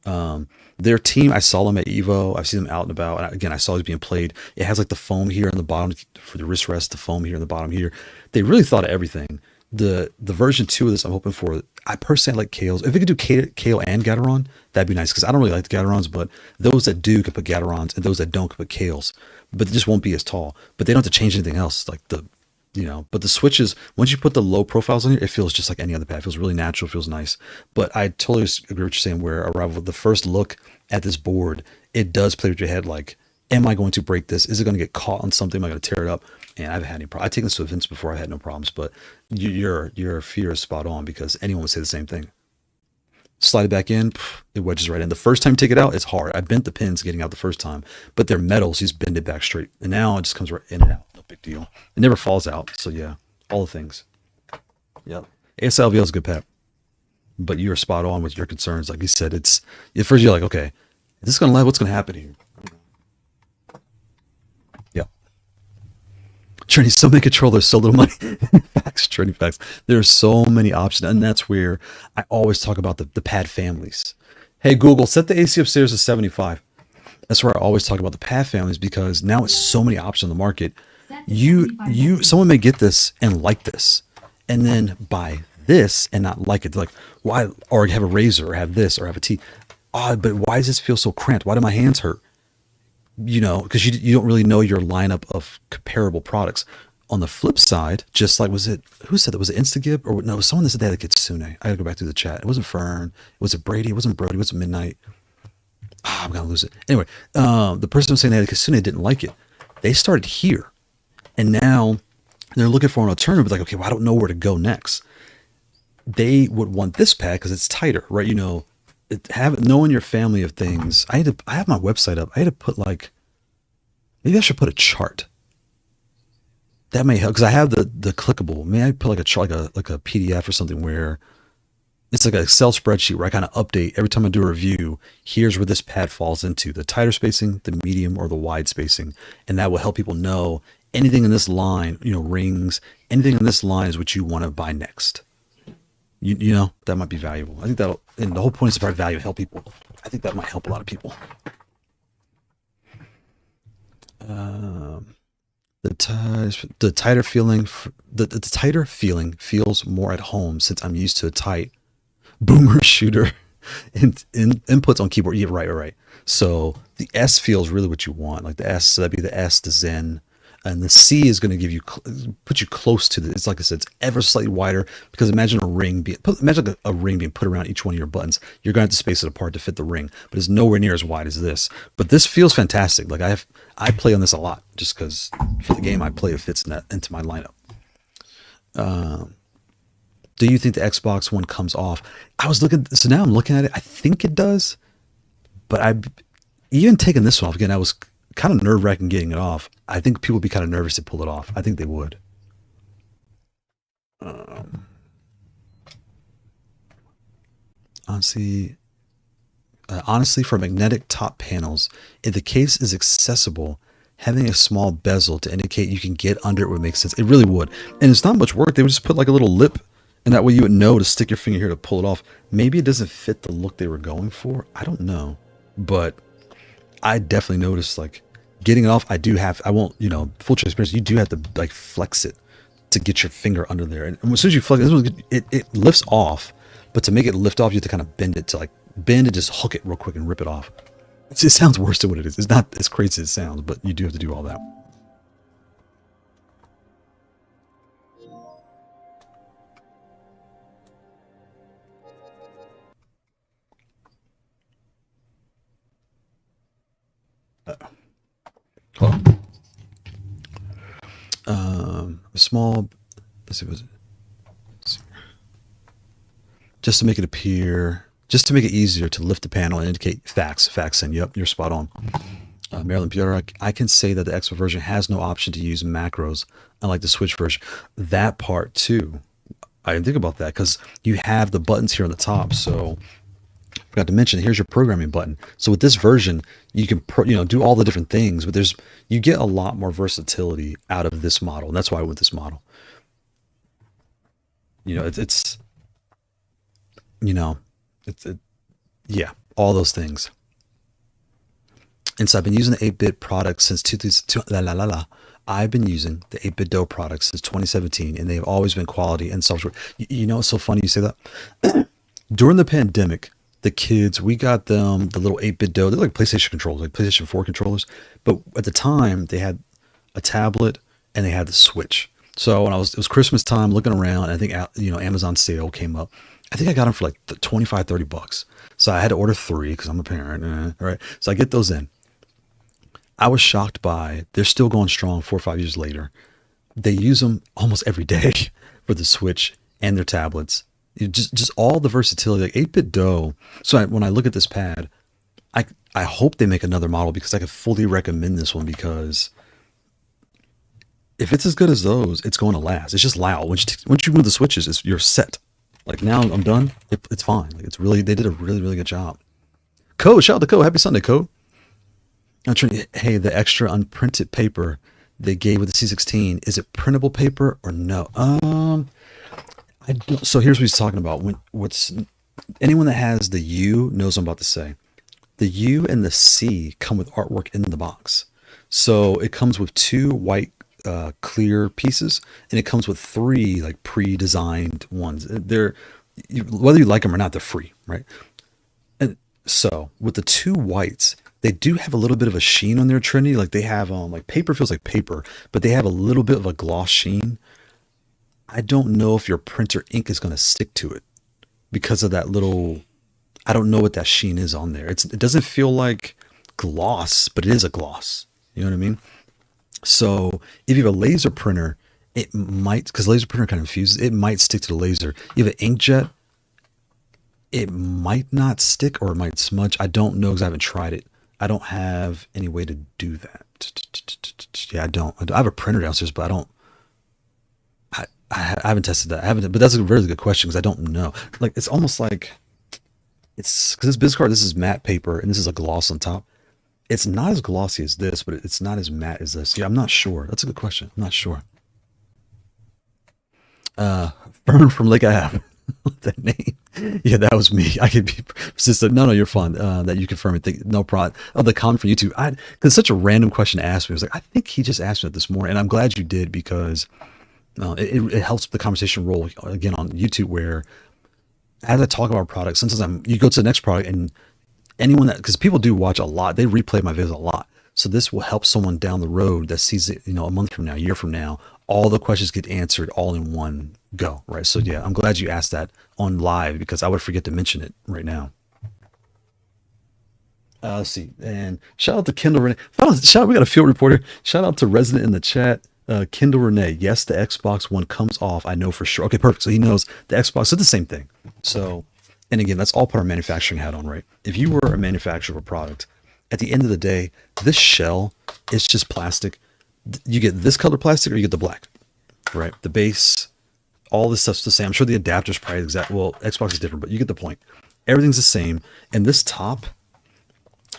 Their team, I saw them at Evo. I've seen them out and about. And again, I saw it being played. It has like the foam here on the bottom for the wrist rest, the foam here on the bottom here. They really thought of everything. The version 2 of this, I'm hoping for. I personally like Kailh's. If we could do Kailh and Gateron, that'd be nice because I don't really like the Gaterons, but those that do can put Gaterons, and those that don't can put Kailh's. But they just won't be as tall. But they don't have to change anything else. Like but the switches, once you put the low profiles on here, it feels just like any other pad. It feels really natural, feels nice. But I totally agree with what you're saying, where Arrival, the first look at this board, it does play with your head like, am I going to break this? Is it going to get caught on something? Am I going to tear it up? And I haven't had any problems. I've taken this to events before. I've had no problems. But your fear is spot on because anyone would say the same thing. Slide it back in, it wedges right in. The first time you take it out, it's hard. I bent the pins getting out the first time, but they're metal, so you just bend it back straight. And now it just comes right in and out. No big deal. It never falls out. So yeah, all the things. Yep. ASLVL is a good pet, but you're spot on with your concerns. Like you said, it's at first you're like, okay, is this gonna lag? What's gonna happen here? Yep. Trinity, so many controllers, so little money. Facts, Trinity, facts. There's so many options, and that's where I always talk about the pad families. Hey Google, set the AC upstairs to 75. That's where I always talk about the pad families because now it's so many options on the market. Someone may get this and like this, and then buy this and not like it. They're like, why? Or have a razor, or have this, or have a T. But why does this feel so cramped? Why do my hands hurt? Because you don't really know your lineup of comparable products. On the flip side, just like, who said that? Was it Instagib? Or no, it was someone that said they had a Kitsune. I gotta go back through the chat. It wasn't Fern. Was it Brady? It wasn't Brody. It wasn't Midnight. I'm gonna lose it. Anyway, the person was saying they had a Kitsune didn't like it. They started here. And now they're looking for an alternative. Like, okay, well, I don't know where to go next. They would want this pad because it's tighter, right? Knowing your family of things. I have my website up. I had to put maybe I should put a chart. That may help because I have the clickable. May I put like a chart, like a PDF or something where it's like an Excel spreadsheet where I kind of update every time I do a review. Here's where this pad falls into: the tighter spacing, the medium, or the wide spacing, and that will help people know anything in this line. Rings. Anything in this line is what you want to buy next. That might be valuable. I think and the whole point is to provide value, help people. I think that might help a lot of people. The tighter feeling, the tighter feeling feels more at home since I'm used to a tight boomer shooter inputs on keyboard. Yeah, right. So the S feels really what you want, like the S. So that'd be the S, the Zen, and the C is going to put you close to it's like I said, it's ever slightly wider because imagine a ring being put around each one of your buttons. You're going to have to space it apart to fit the ring, but it's nowhere near as wide as this. But this feels fantastic. Like I play on this a lot just because for the game I play, it fits into my lineup. Do you think the Xbox One comes off? So now I'm looking at it. I think it does, but even taking this one off again, I was kind of nerve-wracking getting it off. I think people would be kind of nervous to pull it off. I think they would. Honestly, for magnetic top panels, if the case is accessible, having a small bezel to indicate you can get under it would make sense. It really would. And it's not much work. They would just put like a little lip, and that way you would know to stick your finger here to pull it off. Maybe it doesn't fit the look they were going for. I don't know. But I definitely noticed like getting it off. I won't, full transparency, you do have to like flex it to get your finger under there. And as soon as you flex it lifts off, but to make it lift off, you have to kind of bend and just hook it real quick and rip it off. It sounds worse than what it is. It's not as crazy as it sounds, but you do have to do all that. Hold on. A small, let's see, just to make it appear, just to make it easier to lift the panel and indicate facts, and yep, you're spot on. Marilyn Pierre, I can say that the Xbox version has no option to use macros, unlike the Switch version. That part too, I didn't think about that because you have the buttons here on the top. So I forgot to mention, here's your programming button. So with this version, you can do all the different things, but you get a lot more versatility out of this model, and that's why I went this model. Yeah, all those things. And so I've been using the 8-bit products since 2000. I've been using the 8BitDo products since 2017, and they've always been quality and software. You know, it's so funny you say that. During the pandemic, the kids, we got them the little 8BitDo. They're like PlayStation controllers, like PlayStation 4 controllers. But at the time, they had a tablet and they had the Switch. So when it was Christmas time, looking around, I think, you know, Amazon sale came up. I think I got them for like 25, 30 bucks. So I had to order 3 because I'm a parent. Right. So I get those in. I was shocked by, they're still going strong 4 or 5 years later. They use them almost every day for the Switch and their tablets. Just all the versatility, like 8BitDo. So when I look at this pad, I hope they make another model because I could fully recommend this one, because if it's as good as those, it's going to last. It's just loud. Once you move the switches, you're set. Like now I'm done. It's fine. Like it's really, they did a really, really good job. Code, shout out to Code. Happy Sunday, Code. Hey, the extra unprinted paper they gave with the C16, is it printable paper or no? I don't. So here's what he's talking about. Anyone that has the U knows what I'm about to say. The U and the C come with artwork in the box. So it comes with 2 white clear pieces, and it comes with 3 like pre-designed ones. They're, whether you like them or not, they're free, right? And so with the 2 whites, they do have a little bit of a sheen on their Trinity. Like they have like paper feels like paper, but they have a little bit of a gloss sheen. I don't know if your printer ink is going to stick to it because of that little, I don't know what that sheen is on there. It doesn't feel like gloss, but it is a gloss. You know what I mean? So if you have a laser printer, it might, because laser printer kind of infuses, it might stick to the laser. You have an inkjet, it might not stick or it might smudge. I don't know because I haven't tried it. I don't have any way to do that. Yeah, I don't. I have a printer downstairs, but I haven't tested that. I haven't, but that's a really good question because I don't know. Like it's almost like it's because this business card, this is matte paper and this is a gloss on top. It's not as glossy as this, but it's not as matte as this. Yeah, I'm not sure. That's a good question. I'm not sure. Fern from Lake Ave. That name. Yeah, that was me. I could be persistent. No, you're fine. That you confirm it. No problem. Oh, the comment from YouTube. Because it's such a random question to ask me. I was like, I think he just asked me that this morning, and I'm glad you did because it helps the conversation roll again on YouTube. Where as I talk about products, sometimes you go to the next product, and anyone that, because people do watch a lot, they replay my videos a lot. So this will help someone down the road that sees it, a month from now, a year from now, all the questions get answered all in one go, right? So yeah, I'm glad you asked that on live because I would forget to mention it right now. Let's see, and shout out to Kendall Renee. We got a field reporter. Shout out to Resident in the chat. Kendall Renee. Yes, the Xbox One comes off. I know for sure. Okay, perfect. So he knows the Xbox. So the same thing. So, and again, that's all put our manufacturing hat on, right? If you were a manufacturer of a product, at the end of the day, this shell is just plastic. You get this color plastic or you get the black, right? The base, all this stuff's the same. I'm sure the adapter's probably exact. Well, Xbox is different, but you get the point. Everything's the same. And this top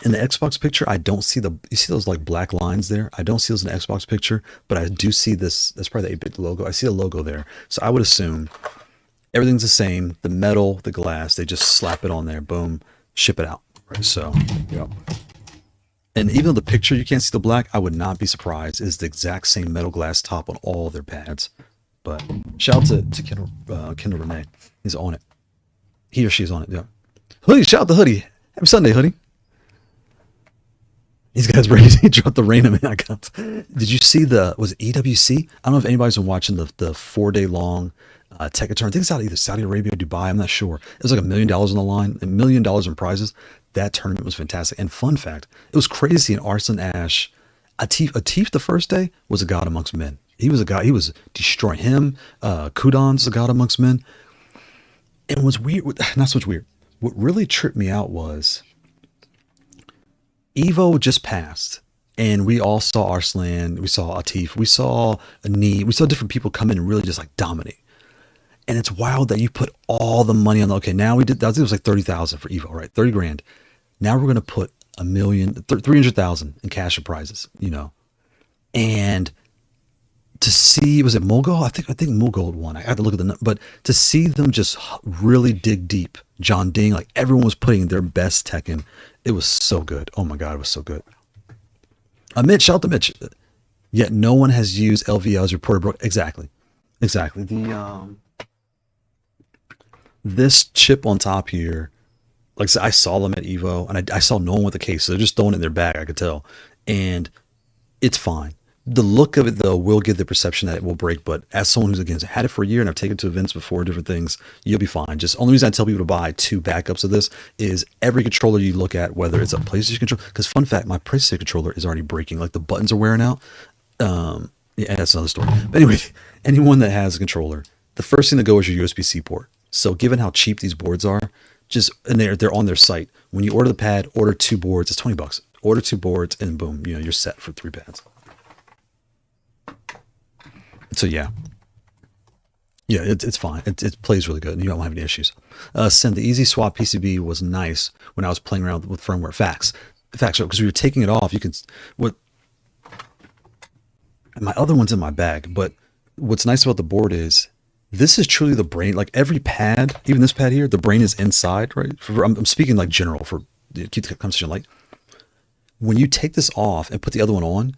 in the Xbox picture, I don't see you see those like black lines there? I don't see those in the Xbox picture, but I do see this. That's probably the 8-bit logo. I see a logo there. So I would assume everything's the same. The metal, the glass, they just slap it on there. Boom, ship it out. Right. So, yeah. And even though the picture, you can't see the black, I would not be surprised. It's the exact same metal glass top on all their pads. But shout out to Kendall Renee. He's on it. He or she's on it, yeah. Hoodie, shout out to Hoodie. Happy Sunday, Hoodie. These guys ready to drop the rain. Did you see was it EWC? I don't know if anybody's been watching the 4-day long Techaturn. I think it's out of either Saudi Arabia or Dubai. I'm not sure. It was like $1 million on the line, $1 million in prizes. That tournament was fantastic. And fun fact, it was crazy in Arslan Ash. Atif the first day was a god amongst men. He was a god. He was destroying him. Kudon's a god amongst men. And what's weird, not so much weird. What really tripped me out was Evo just passed. And we all saw Arslan. We saw Atif. We saw Ani. We saw different people come in and really just like dominate. And it's wild that you put all the money on okay, now we did, I think it was like 30,000 for Evo, right? 30 grand. Now we're going to put 300,000 in cash and prizes, And to see, was it Mogul? I think Mogul won. I had to look at the, but to see them just really dig deep, John Ding, like everyone was putting their best tech in. It was so good. Oh my God, it was so good. Mitch, shout out to Mitch. Yet no one has used LVL as reported broke. Exactly. The this chip on top here, like I said, I saw them at Evo, and I saw no one with a case. So they're just throwing it in their bag. I could tell, and it's fine. The look of it, though, will give the perception that it will break. But as someone who's, again, had it for a year and I've taken it to events before, different things, you'll be fine. Just only reason I tell people to buy 2 backups of this is every controller you look at, whether it's a PlayStation controller, because fun fact, my PlayStation controller is already breaking. Like the buttons are wearing out. Yeah, that's another story. But anyway, anyone that has a controller, the first thing to go is your USB-C port. So given how cheap these boards are, and they're on their site. When you order the pad, order 2 boards. It's $20. Order 2 boards, and boom, you're set for 3 pads. So yeah, it's fine. It plays really good, and you don't have any issues. Send the easy swap PCB was nice when I was playing around with firmware. Facts, because we were taking it off. You can my other one's in my bag, but what's nice about the board is this is truly the brain. Like every pad, even this pad here, the brain is inside, right? I'm speaking like general for keep the conversation light. When you take this off and put the other one on,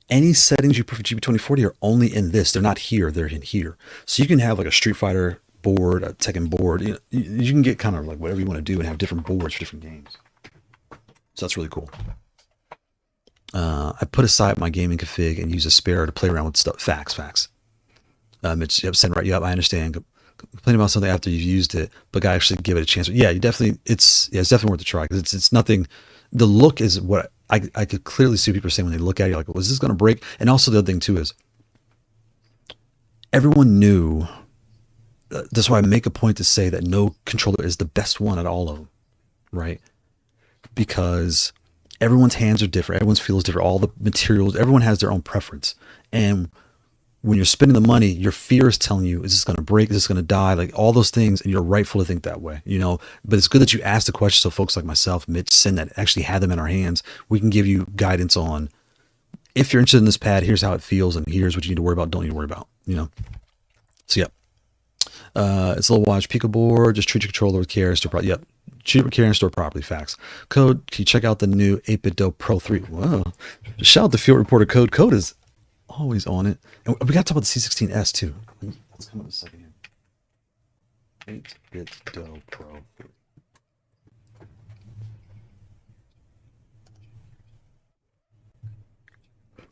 any settings you put for GB2040 are only in this. They're not here. They're in here. So you can have like a Street Fighter board, a Tekken board. You can get kind of like whatever you want to do and have different boards for different games. So that's really cool. I put aside my gaming config and use a spare to play around with stuff. Facts. Mitch, send right. Yep, I understand. Complain about something after you've used it, but I actually give it a chance. Yeah, you definitely. It's definitely worth a try because it's nothing. The look is what I could clearly see people saying when they look at it, like, was this going to break? And also the other thing too is everyone knew. That's why I make a point to say that no controller is the best one at all of them, right? Because everyone's hands are different, everyone's feel is different, all the materials, everyone has their own preference. And when you're spending the money, your fear is telling you, is this going to break? Is this going to die? Like all those things. And you're rightful to think that way, but it's good that you ask the question. So folks like myself, Mitch, Sin, that actually had them in our hands, we can give you guidance on if you're interested in this pad, here's how it feels. And here's what you need to worry about. Don't need to worry about, So yeah, it's a little watch Pico board. Just treat your controller with care. Yep. Treat it with care and store properly. Facts. Code. Can you check out the new 8BitDo Pro 3? Whoa. Shout out to Field Reporter Code. Code is always on it. And we got to talk about the C16S too. Let's come up with a second here. 8BitDo Pro 3.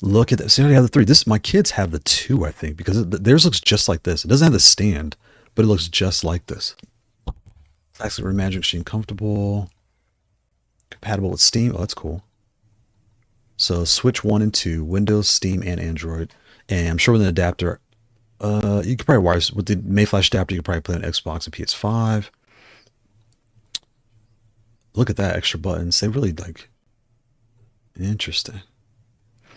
Look at that. See, I have the 3. My kids have the 2, I think, because theirs looks just like this. It doesn't have the stand, but it looks just like this. Actually, Magic Machine comfortable. Compatible with Steam. Oh, that's cool. So Switch 1 and 2, Windows, Steam, and Android. And I'm sure with an adapter, you could probably wire with the Mayflash adapter, you could probably play on Xbox and PS5. Look at that, extra buttons. They really interesting.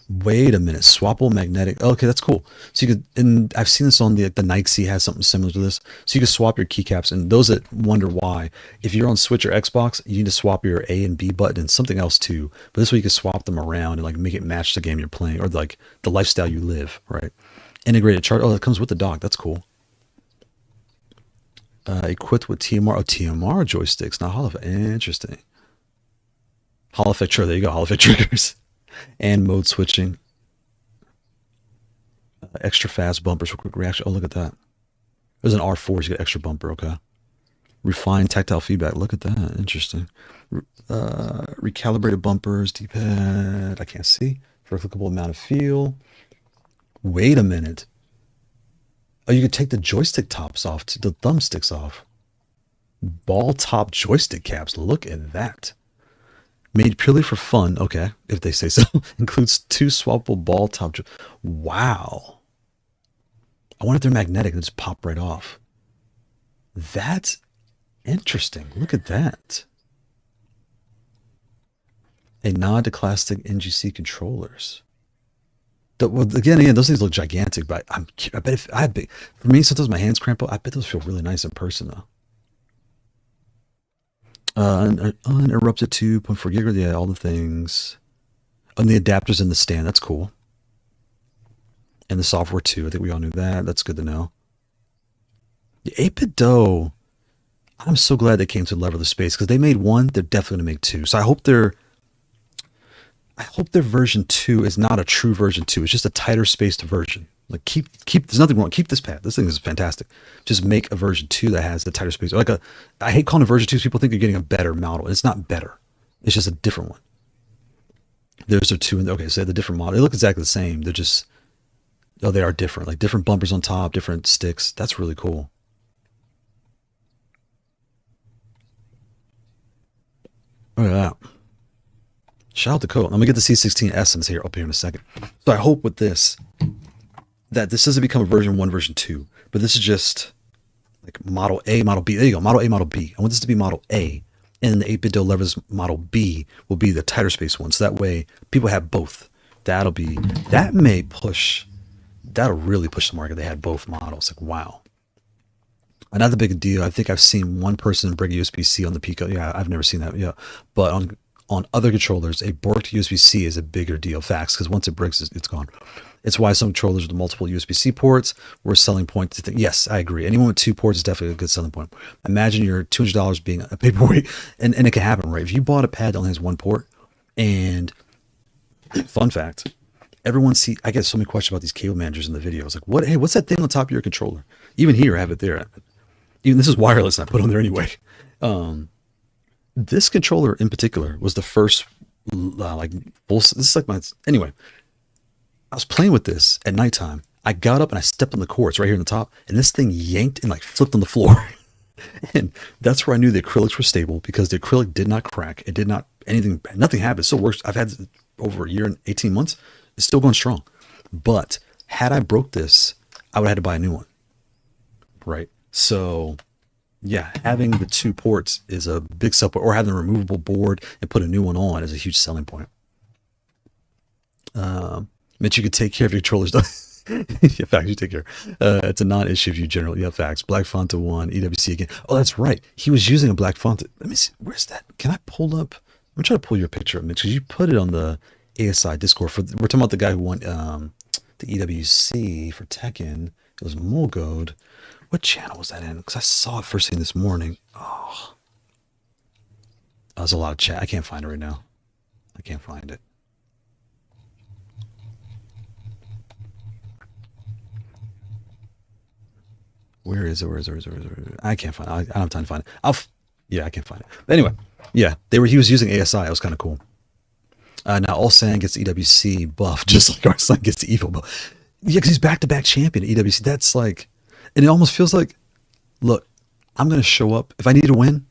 Wait a minute, swappable magnetic. Okay, that's cool. So you could, and I've seen this on the Nike has something similar to this. So you can swap your keycaps. And those that wonder why, if you're on Switch or Xbox, you need to swap your A and B button and something else too. But this way you can swap them around and make it match the game you're playing or the lifestyle you live. Right? Integrated chart. Oh, that comes with the dock. That's cool. Equipped with TMR. Oh, TMR joysticks, not Hall effect. Interesting. Hall effect trigger. There you go. Hall effect triggers. And mode switching. Extra fast bumpers for quick reaction. Oh, look at that. There's an R4, so you get extra bumper. Okay. Refined tactile feedback. Look at that. Interesting. Recalibrated bumpers, D-pad. I can't see. For a clickable amount of feel. Wait a minute. Oh, you could take the joystick tops off, the thumbsticks off. Ball top joystick caps. Look at that. Made purely for fun. Okay, if they say so. Includes 2 swappable ball top. Wow. I wonder if they're magnetic and just pop right off. That's interesting. Look at that. A nod to classic NGC controllers. Again, those things look gigantic, but I bet for me, sometimes my hands cramp up. I bet those feel really nice in person though. Uninterrupted 2.4 gigahertz. Yeah, all the things. And the adapters in the stand. That's cool. And the software too. I think we all knew that. That's good to know. The 8BitDo, I'm so glad they came to Leverless space because they made one, they're definitely gonna make two. So I hope their version 2 is not a true version 2. It's just a tighter spaced version. Like keep there's nothing wrong. Keep this pad. This thing is fantastic. Just make a version 2 that has the tighter space. I hate calling it version 2 because people think you're getting a better model. It's not better. It's just a different one. There's a 2 and okay, so they have the different model. They look exactly the same. They're just they are different. Like different bumpers on top, different sticks. That's really cool. Look at that. Shout out to Kailh. I'm gonna get the C16 Essence here up here in a second. So I hope with this that this doesn't become a version 1, version 2, but this is just like model A, model B. There you go, model A, model B. I want this to be model A, and the 8BitDo Leverless model B will be the tighter space one. So that way people have both. That'll really push the market. They had both models. Like wow. Not the big deal. I think I've seen one person bring USB-C on the Pico. Yeah, I've never seen that. Yeah, but on other controllers, a borked USB-C is a bigger deal. Facts, because once it breaks, it's gone. It's why some controllers with multiple USB-C ports were a selling point to think. Yes, I agree. Anyone with 2 ports is definitely a good selling point. Imagine your $200 being a paperweight, and it can happen, right? If you bought a pad that only has 1 port, and fun fact, I get so many questions about these cable managers in the videos. Like, what? Hey, what's that thing on top of your controller? Even here, I have it there. Even this is wireless, and I put it on there anyway. This controller in particular was the first this is like anyway. I was playing with this at nighttime. I got up and I stepped on the cord. It's right here on the top, and this thing yanked and like flipped on the floor. And that's where I knew the acrylics were stable because the acrylic did not crack. It did not nothing happened. It still works. I've had it over a year and 18 months. It's still going strong. But had I broke this, I would have had to buy a new one. Right. So yeah, having the 2 ports is a big support, or having a removable board and put a new one on is a huge selling point. Meant you could take care of your controllers. Yeah, facts, you take care. It's a non-issue if you generally. Yeah, facts. Black Fonta 1, EWC again. Oh, that's right. He was using a Black Fonta. Let me see. Where's that? Can I pull up? I'm trying to pull your picture up, Mitch, because you put it on the ASI Discord. We're talking about the guy who won the EWC for Tekken. It was Mulgoed. What channel was that in? Because I saw it first thing this morning. Oh, there's a lot of chat. I can't find it right now. I can't find it. Where is it? I can't find it. I don't have time to find it. Yeah, I can't find it. But anyway, yeah, he was using ASI. It was kind of cool. Now Ulsan gets the EWC buff, just like our son gets the Evo buff. Yeah, because he's back-to-back champion at EWC. That's like, and it almost feels like, look, I'm going to show up if I need to win.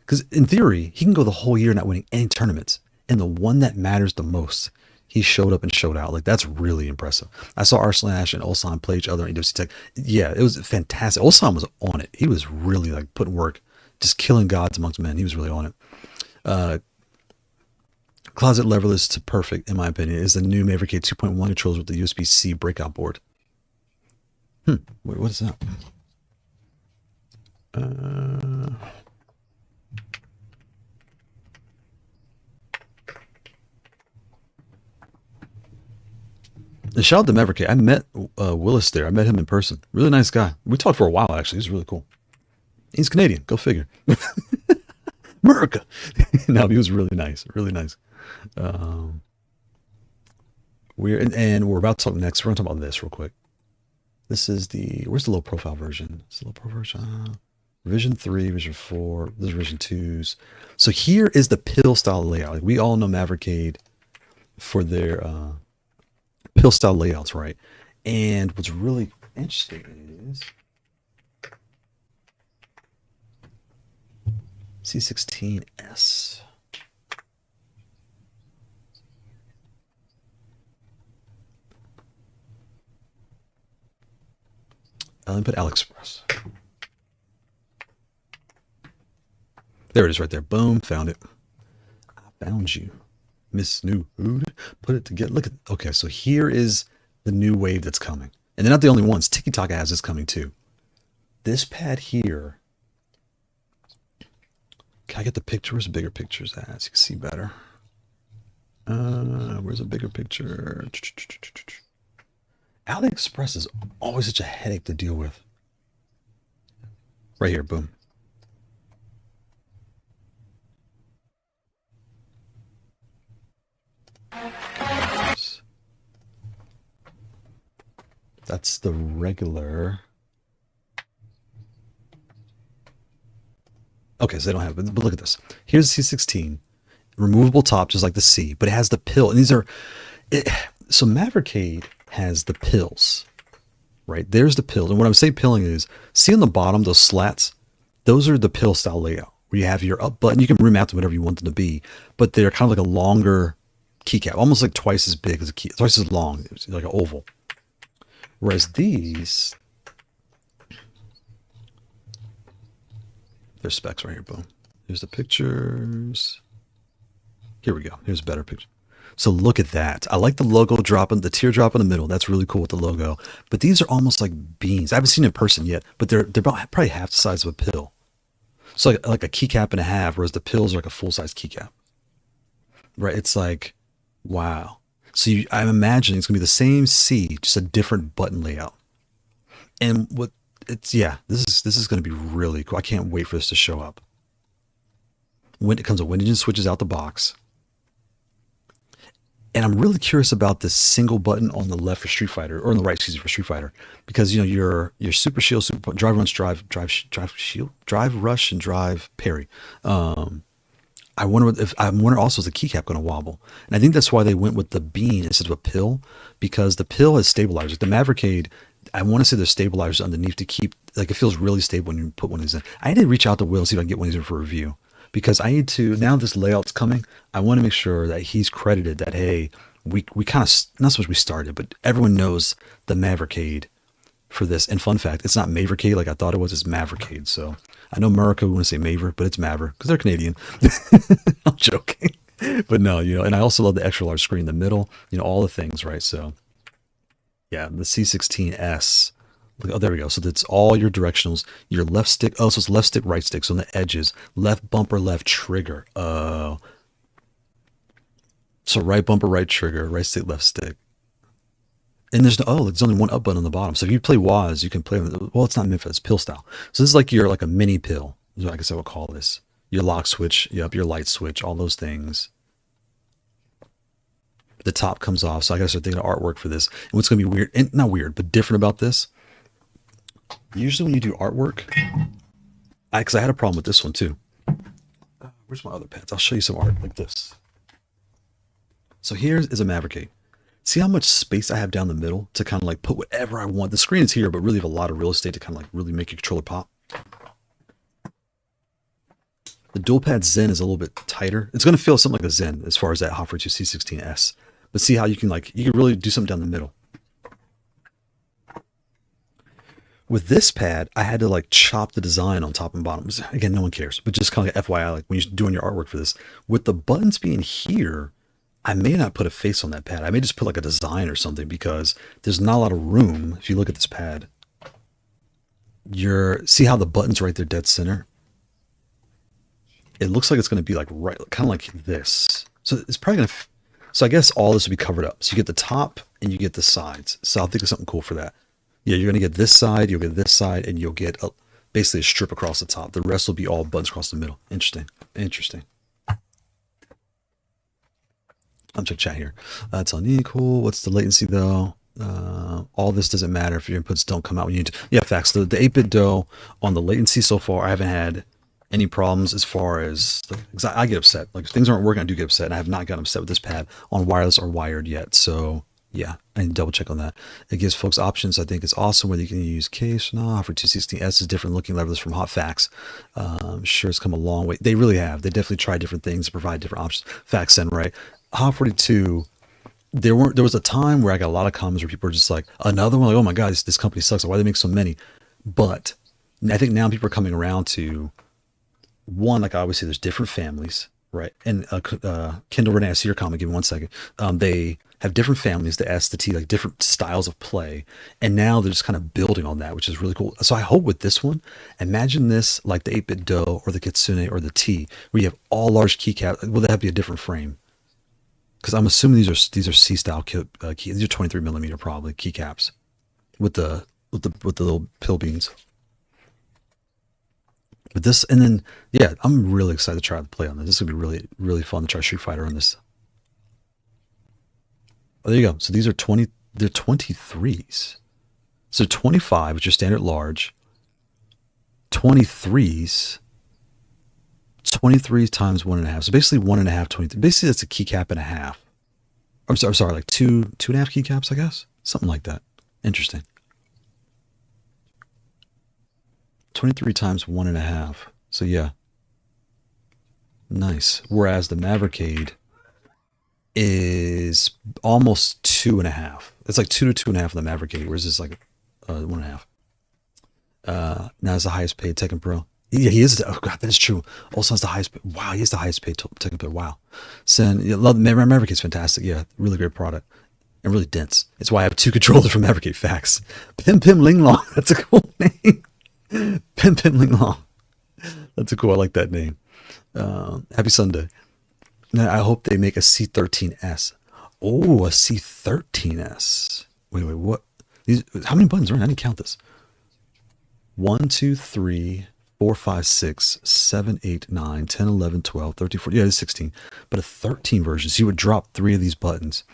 Because in theory, he can go the whole year not winning any tournaments. And the one that matters the most, he showed up and showed out. Like, that's really impressive. I saw R/Slash and Ulsan play each other in EWC Tech. Yeah, it was fantastic. Ulsan was on it. He was really like putting work, just killing gods amongst men. He was really on it. Closet Leverless to perfect, in my opinion, is the new Mayflash 2.1 controllers with the USB-C breakout board. Wait, what is that? Shout out to Maverick. I met Willis there. I met him in person. Really nice guy. We talked for a while, actually. He's really cool. He's Canadian. Go figure. America. No, he was really nice. Really nice. We're about to talk next. We're going to talk about this real quick. This is where's the low profile version? It's the low profile version. Revision 3, Revision 4, this is Revision 2s. So here is the pill style layout. Like, we all know Mavericade for their pill style layouts, right? And what's really interesting is C16S. Let me put AliExpress. There it is right there. Boom, found it. I found you, Miss New Hood. Put it together. Look at, okay, so here is the new wave that's coming. And they're not the only ones. TikTok has this coming too. This pad here. Can I get the picture? Where's the bigger pictures at? So you can see better. Where's a bigger picture? AliExpress is always such a headache to deal with. Right here, boom. That's the regular. Okay, so they don't have it, but look at this. Here's the C16, removable top, just like the C, but it has the pill. And these are, so Maverickade has the pills, right? There's the pills. And what I'm saying pilling is, see on the bottom, those slats, those are the pill style layout, where you have your up button. You can remount them whatever you want them to be, but they're kind of like a longer keycap, almost like twice as big as a key, twice as long, it's like an oval. Whereas these, there's specs right here, boom. Here's the pictures. Here we go. Here's a better picture. So look at that. I like the logo dropping, the teardrop in the middle. That's really cool with the logo. But these are almost like beans. I haven't seen it in person yet, but they're about probably half the size of a pill. So like a keycap and a half, whereas the pills are like a full-size keycap. Right? It's like, wow. So I'm imagining it's gonna be the same C, just a different button layout. And what it's yeah, this is gonna be really cool. I can't wait for this to show up. When it comes with Windows switches out the box. And I'm really curious about this single button on the left for Street Fighter, or on the right, excuse me, for Street Fighter, because you know your super shield, super drive rush, drive shield, drive rush, and drive parry. I wonder if I wonder also is the keycap going to wobble, and I think that's why they went with the bean instead of a pill, because the pill has stabilizers. The Maverickade, I want to say there's stabilizers underneath to keep, like, it feels really stable when you put one of these in. I need to reach out to Will, see if I can get one of these in for review, because I need to, now this layout's coming, I want to make sure that he's credited that, hey, we kind of, not so much we started, but everyone knows the Maverickade for this. And fun fact, it's not Maverickade like I thought it was, it's Maverickade. So I know America would want to say Maver, but it's Maver because they're Canadian. I'm joking. But no, you know, and I also love the extra large screen in the middle, you know, all the things, right? So yeah, the C16S. Oh, there we go. So that's all your directionals, your left stick. Oh, so it's left stick, right stick. So on the edges, left bumper, left trigger. Oh, so right bumper, right trigger, right stick, left stick. And there's no, oh, there's only one up button on the bottom. So if you play WAS, you can play, well, it's not Memphis, it's pill style. So this is like your, like a mini pill, is what I guess I would call this. Your lock switch, yep, your light switch, all those things. The top comes off, so I gotta start thinking of artwork for this. And what's gonna be weird, and not weird, but different about this, usually when you do artwork, because I had a problem with this one too. Where's my other pads? I'll show you some art like this. So here is a Maverickade. See how much space I have down the middle to kind of like put whatever I want. The screen is here, but really have a lot of real estate to kind of like really make your controller pop. The dual pad Zen is a little bit tighter. It's going to feel something like a Zen as far as that Hot 42 C16S. But see how you can like, you can really do something down the middle. With this pad, I had to like chop the design on top and bottom. Again, no one cares, but just kind of like FYI, like when you're doing your artwork for this, with the buttons being here, I may not put a face on that pad. I may just put like a design or something because there's not a lot of room. If you look at this pad, see how the button's right there, dead center. It looks like it's going to be like right, kind of like this. So it's probably going to, so I guess all this will be covered up. So you get the top and you get the sides. So I'll think of something cool for that. Yeah, you're going to get this side, you'll get this side, and you'll get basically a strip across the top. The rest will be all buttons across the middle. Interesting. Interesting. I'm just chat here. That's unequal. What's the latency though? All this doesn't matter if your inputs don't come out when you need to. Yeah, facts. The 8BitDo on the latency so far, I haven't had any problems as far as, like, I get upset. Like if things aren't working, I do get upset. And I have not gotten upset with this pad on wireless or wired yet. So yeah, I need to double check on that. It gives folks options. I think it's awesome whether you can use case or not. For 216S is different looking leverless from Hot Facts. Sure, it's come a long way. They really have. They definitely try different things to provide different options. Facts and right. Hot 42, there was a time where I got a lot of comments where people were just like, another one, like, oh my God, this company sucks. Why do they make so many? But I think now people are coming around to, one, like I always say, there's different families, right? And Kindle Renee, I see your comment, give me 1 second. They have different families, the S, the T, like different styles of play. And now they're just kind of building on that, which is really cool. So I hope with this one, imagine this like the 8BitDo or the Kitsune or the T, where you have all large keycaps. Will that be a different frame? because I'm assuming these are C style key. These are 23 millimeter probably keycaps with the little pill beans. But this, and then yeah, I'm really excited to try to play on this. This is gonna be really really fun to try Street Fighter on this. Oh, there you go. So these are 20. They're 23s. So 25, which is standard large. 23s. 23 times 1.5. So basically 1.5, 23. Basically, that's a keycap and a half. I'm sorry, like two and a half keycaps, I guess. Something like that. Interesting. 23 times 1.5. So yeah. Nice. Whereas the Mavericade is almost 2.5. It's like 2 to 2.5 of the Mavericade, whereas it's like 1.5. Now it's the highest paid Tekken Pro. Yeah, he is. Oh god, that is true. Also has the highest. Wow, he is the highest paid Tekken Pro. Wow. Sen, yeah, love Mavericade's fantastic. Yeah, really great product and really dense. It's why I have 2 controllers from Mavericade. Facts. Pim Pim Ling Long. That's a cool name. Pim Pim Ling Long. That's a cool. I like that name. Happy Sunday. Now I hope they make a C13S. Oh, a C13S. Wait, what? How many buttons are in? I didn't count this. 1, 2, 3, 4, 5, 6, 7, 8, 9, 10, 11, 12, 13, 14. Yeah, it's 16. But a 13 version. So you would drop 3 of these buttons.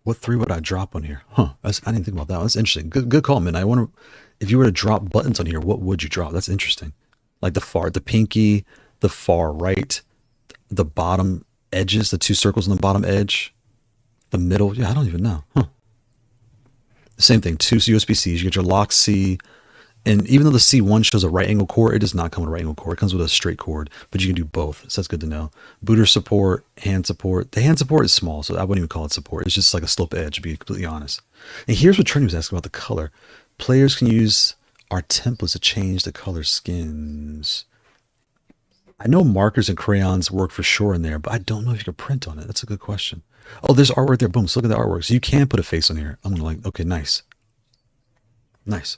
What 3 would I drop on here? Huh. I didn't think about that. That's interesting. Good call, man. I wonder if you were to drop buttons on here, what would you drop? That's interesting. Like the pinky, the far right, the bottom edges, the 2 circles on the bottom edge, the middle. Yeah, I don't even know. Huh. The same thing, 2 USB-Cs. You get your lock C, and even though the C1 shows a right angle cord, it does not come with a right angle cord. It comes with a straight cord, but you can do both. So that's good to know. Booter support, hand support. The hand support is small, so I wouldn't even call it support. It's just like a slope edge, to be completely honest. And here's what Trini was asking about the color. Players can use our templates to change the color skins. I know markers and crayons work for sure in there, but I don't know if you can print on it. That's a good question. Oh, there's artwork there. Boom. So look at the artwork. So you can put a face on here. I'm going to like, okay, nice. Nice.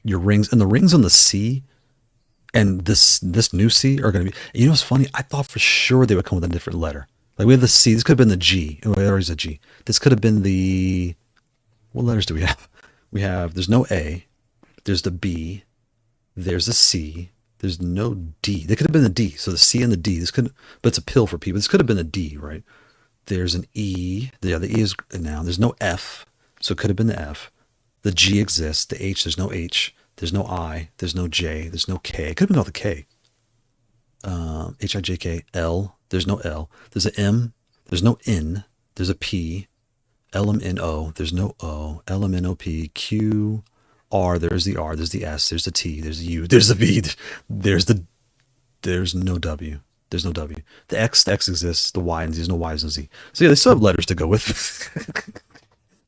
Your rings, and the rings on the C and this new C are going to be, you know what's funny? I thought for sure they would come with a different letter. Like we have the C. This could have been the G. Oh, there is a G. This could have been the, what letters do we have? We have, there's no A. There's the B. There's the C. There's no D. They could have been the D. So the C and the D. This could, but it's a pill for people. This could have been a D, right? There's an E. Yeah, the E is now. There's no F. So it could have been the F. The G exists. The H, there's no H. There's no I. There's no J. There's no K. It could have been all the K. H-I-J-K. L. There's no L. There's an M. There's no N. There's a P. L-M-N-O. There's no O. L-M-N-O-P. Q. R. There's the R. There's the S. There's the T. There's the U. There's the V. There's no W. There's no W. The X exists. The Y and Z. There's no Y's and Z. So yeah, they still have letters to go with.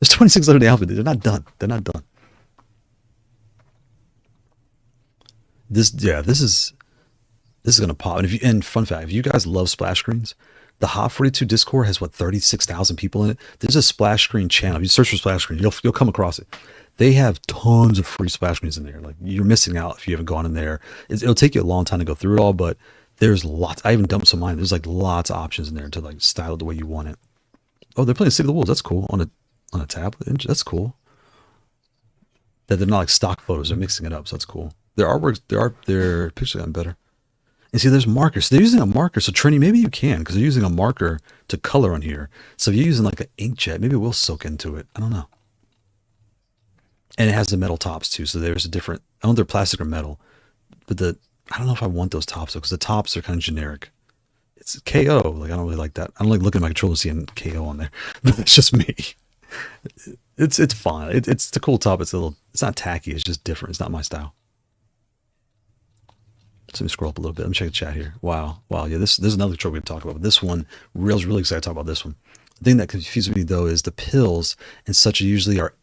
There's 26 letters in the alphabet. They're not done. They're not done. This is gonna pop. And fun fact, if you guys love splash screens, the Hot 42 Discord has 36,000 people in it. There's a splash screen channel. If you search for splash screen, you'll come across it. They have tons of free splash screens in there. Like you're missing out if you haven't gone in there. It'll take you a long time to go through it all, but there's lots. I even dumped some of mine. There's like lots of options in there to like style it the way you want it. Oh, they're playing City of the Wolves. That's cool on a tablet. That's cool. That they're not like stock photos. They're mixing it up, so that's cool. Their artwork, their pictures gotten better. And see, there's markers. So they're using a marker. So Trini, maybe you can, because they're using a marker to color on here. So if you're using like an inkjet, maybe it will soak into it. I don't know. And it has the metal tops too. So there's a different, I don't know if they're plastic or metal, but I don't know if I want those tops though, because the tops are kind of generic. It's KO. Like I don't really like that. I don't like looking at my controller seeing KO on there. But it's just me. It's fine. It's the cool top. It's not tacky. It's just different. It's not my style. So let me scroll up a little bit. Let me check the chat here. Wow. Yeah, there's another controller we can talk about. But this one, really excited to talk about this one. The thing that confuses me though is the pills and such usually are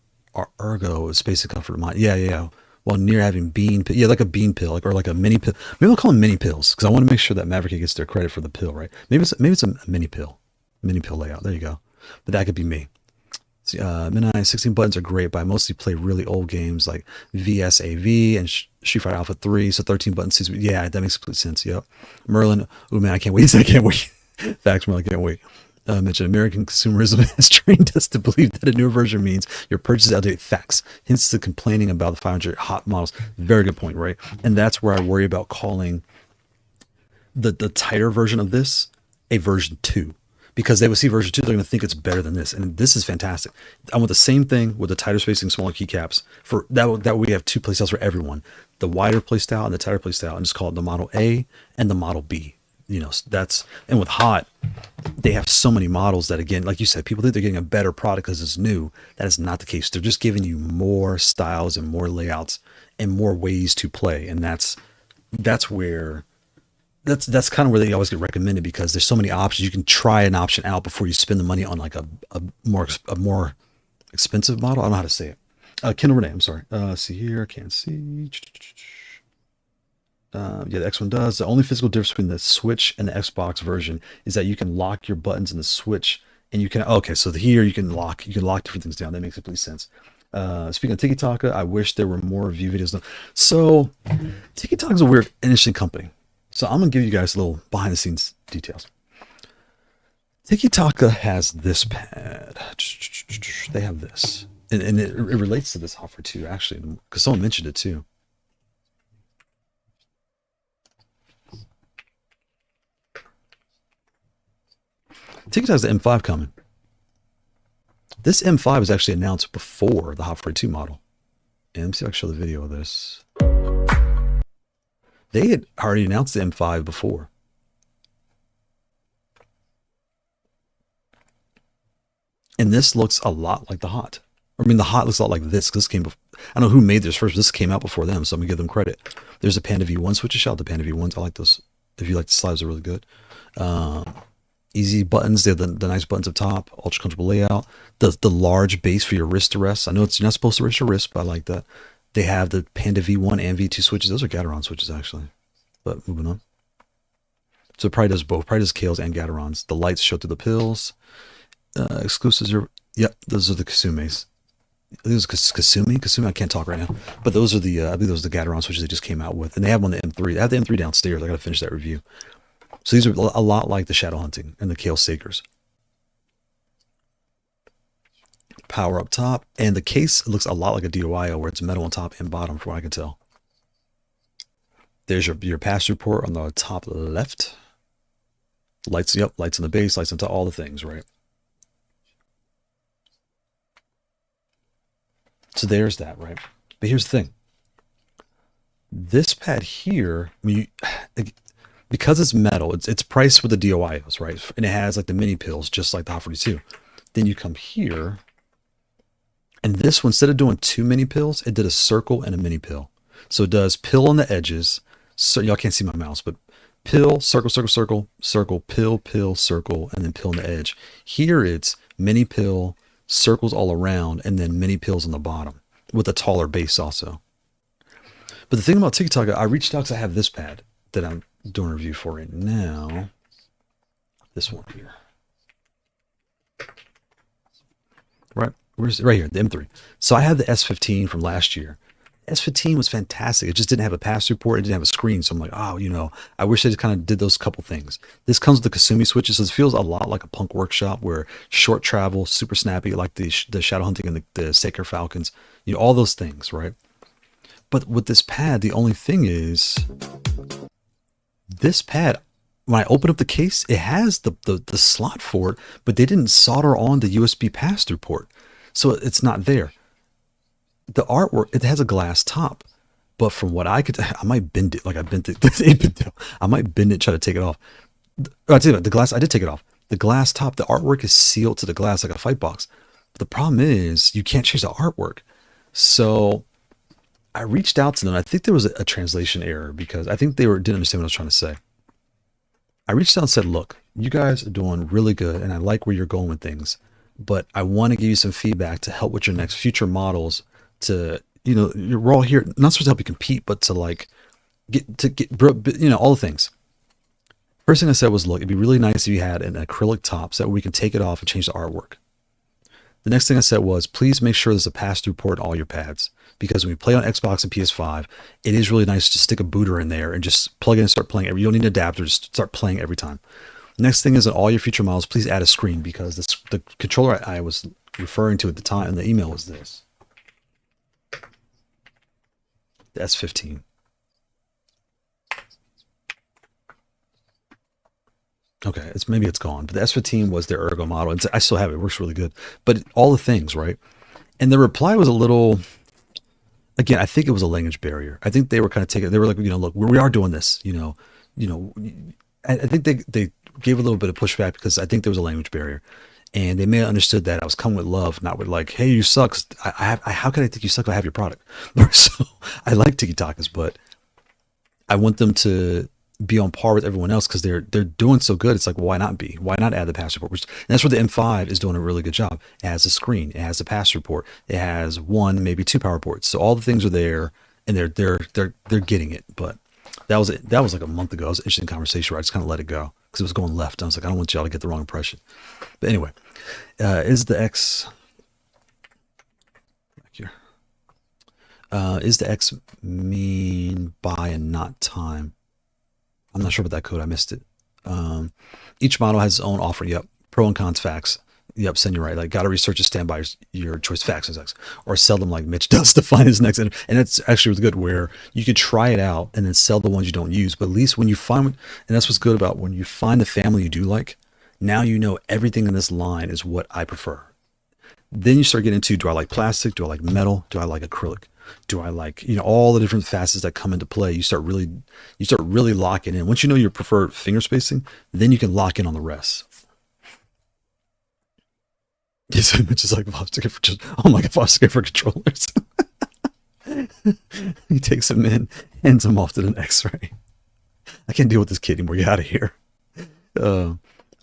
ergo, space and comfort of mind. Yeah. While near having bean pill, like a bean pill, or like a mini pill. Maybe I'll call them mini pills because I want to make sure that Maverick gets their credit for the pill, right? Maybe it's a mini pill layout. There you go. But that could be me. See, Midnight 16 buttons are great, but I mostly play really old games like VSAV and Street Fighter Alpha 3. So 13 buttons. Yeah, that makes complete sense. Yep. Merlin. Oh man, I can't wait. I can't wait. Facts, more, I can't wait. Mention American consumerism has trained us to believe that a newer version means your purchase is outdated. Facts. Hence the complaining about the 500 hot models. Very good point, right? And that's where I worry about calling the tighter version of this a version 2. Because they would see version 2, they're going to think it's better than this. And this is fantastic. I want the same thing with the tighter spacing, smaller keycaps. For that we have 2 playstyles for everyone. The wider playstyle and the tighter playstyle. And just call it the Model A and the Model B. You know, that's, and with hot, they have so many models that, again, like you said, people think they're getting a better product because it's new. That is not the case. They're just giving you more styles and more layouts and more ways to play. And that's where, that's kind of where they always get recommended, because there's so many options. You can try an option out before you spend the money on like a more expensive model. I don't know how to say it. Kendall Renee, I'm sorry. See here, can't see. Yeah, the X1 does. The only physical difference between the Switch and the Xbox version is that you can lock your buttons in the Switch, and you can, okay, so here you can lock different things down. That makes complete sense. Speaking of Tiki I wish there were more review videos. So Tiki is a weird, interesting company. So I'm gonna give you guys a little behind the scenes details. Tiki has this pad. They have this, and it relates to this offer too, actually, because someone mentioned it too. Tiki has the M5 coming. This M5 was actually announced before the Hot 42 model. And let me see if I can show the video of this. They had already announced the M5 before. And this looks a lot like the Hot. I mean, the Hot looks a lot like this. This came before. I don't know who made this first. This came out before them, so I'm gonna give them credit. There's a Panda V1 Switch. Shout out to Panda V1s. I like those. If you like the slides, they're really good. Easy buttons. They have the nice buttons up top. Ultra comfortable layout. The large base for your wrist to rest. I know you're not supposed to rest your wrist, but I like that. They have the Panda V1 and V2 switches. Those are Gateron switches, actually. But moving on. So it probably does both. Probably does Kailh's and Gateron's. The lights show through the pills. Exclusives are, yep, those are the Kasumes. Those Kasumi, I can't talk right now. But those are the, I believe those are the Gateron switches they just came out with. And they have one, the M3. They have the M3 downstairs. I got to finish that review. So these are a lot like the Shadow Hunting and the Kailh Sakers. Power up top. And the case looks a lot like a DOIO, where it's metal on top and bottom, from what I can tell. There's your pass-through port on the top left. Lights, yep, lights on the base, lights on top, all the things, right? So there's that, right? But here's the thing. This pad here, I mean, because it's metal, it's priced with the DOIOs, right? And it has like the mini pills, just like the Hot 42. Then you come here, and this one, instead of doing 2 mini pills, it did a circle and a mini pill. So it does pill on the edges. So y'all can't see my mouse, but pill, circle, circle, circle, circle, pill, pill, circle, and then pill on the edge. Here it's mini pill, circles all around, and then mini pills on the bottom with a taller base also. But the thing about TikTok, I reached out because I have this pad that I'm doing a review for right now. This one here. Right, where's it? Right here, the M3. So I had the S15 from last year. S15 was fantastic. It just didn't have a pass-through port. It didn't have a screen. So I'm like, oh, you know, I wish they just kind of did those couple things. This comes with the Kasumi switches. So it feels a lot like a Punk Workshop, where short travel, super snappy, like the Shadow Hunting and the Saker Falcons. You know, all those things, right? But with this pad, the only thing is, this pad, when I open up the case, it has the slot for it, but they didn't solder on the USB pass-through port. So it's not there. The artwork, it has a glass top, but from what I could, I might bend it like I bent it. 8BitDo. I might bend it, try to take it off. I tell you what, the glass, I did take it off. The glass top, the artwork is sealed to the glass like a fight box. But the problem is you can't change the artwork. So I reached out to them. I think there was a translation error, because I think they didn't understand what I was trying to say. I reached out and said, look, you guys are doing really good, and I like where you're going with things, but I want to give you some feedback to help with your next future models. To, you know, we're all here, not supposed to help you compete, but to like get, you know, all the things. First thing I said was, look, it'd be really nice if you had an acrylic top so that we can take it off and change the artwork. The next thing I said was, please make sure there's a pass-through port in all your pads, because when we play on Xbox and PS5, it is really nice to stick a booter in there and just plug in and start playing. You don't need an adapter, just start playing every time. Next thing is in all your future models, please add a screen, because the controller I was referring to at the time in the email was this. The S15. Okay, maybe it's gone, but the S15 was their ergo model. I still have it. It works really good. But all the things, right? And the reply was a little, again, I think it was a language barrier. I think they were kind of taking, they were like, look, we are doing this, I think they gave a little bit of pushback because I think there was a language barrier. And they may have understood that I was coming with love, not with like, hey, you suck. How can I think you suck if I have your product? So I like tiki-takas, but I want them to be on par with everyone else because they're doing so good. It's like, well, why not be? Why not add the pass report? And that's where the M5 is doing a really good job. It has a screen, it has a pass report, it has one, maybe two power ports. So all the things are there, and they're getting it. But that was like a month ago. It was an interesting conversation where I just kind of let it go because it was going left. I was like, I don't want y'all to get the wrong impression. But anyway, is the X back here? Is the X mean buy and not time? I'm not sure about that code. I missed it. Each model has its own offer. Yep. Pro and cons facts. Yep. Send you right. Like, got to research and stand by your choice facts and sex, or sell them like Mitch does to find his next. And it's actually really good where you could try it out and then sell the ones you don't use. But at least when you find, and that's what's good about when you find the family you do like, now you know everything in this line is what I prefer. Then you start getting into, do I like plastic? Do I like metal? Do I like acrylic? Do I like, all the different facets that come into play? You start really locking in. Once you know your preferred finger spacing, then you can lock in on the rest. Yes, Mitch is like, oh my God, foster care for controllers. He takes them in, hands them off to the next, right? I can't deal with this kid anymore. Get out of here. I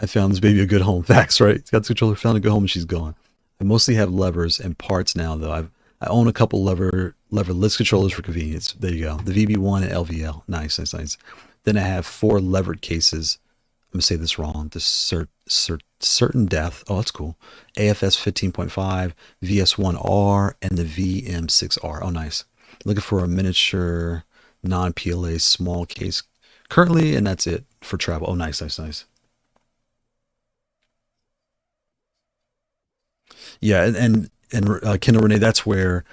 found this baby a good home. Facts, right? Got the controller, found a good home, and she's gone. I mostly have levers and parts now, though. I own a couple leverless controllers for convenience. There you go. The VB1 and LVL. Nice. Then I have 4 levered cases. I'm going to say this wrong. The certain death. Oh, that's cool. AFS 15.5, VS1R, and the VM6R. Oh, nice. Looking for a miniature non-PLA small case currently, and that's it for travel. Oh, nice. Yeah, and Kendall Renee, that's where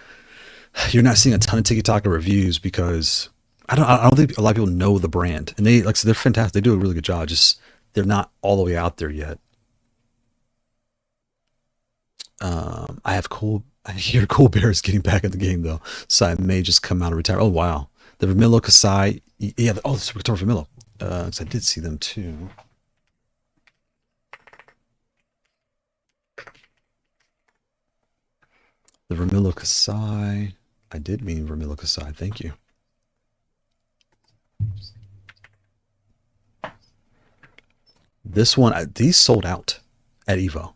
you're not seeing a ton of tiki-taka reviews because I don't think a lot of people know the brand, and they, like I said, they're fantastic. They do a really good job. Just they're not all the way out there yet. I hear Cool Bear is getting back in the game though, so I may just come out and retire. Oh wow, the Vermillo Kasai, yeah. Oh, the Super Guitar Vermillo. 'Cause I did see them too. The Vermillo Kasai. I did mean Vermillo Kasai. Thank you. This one, these sold out at Evo.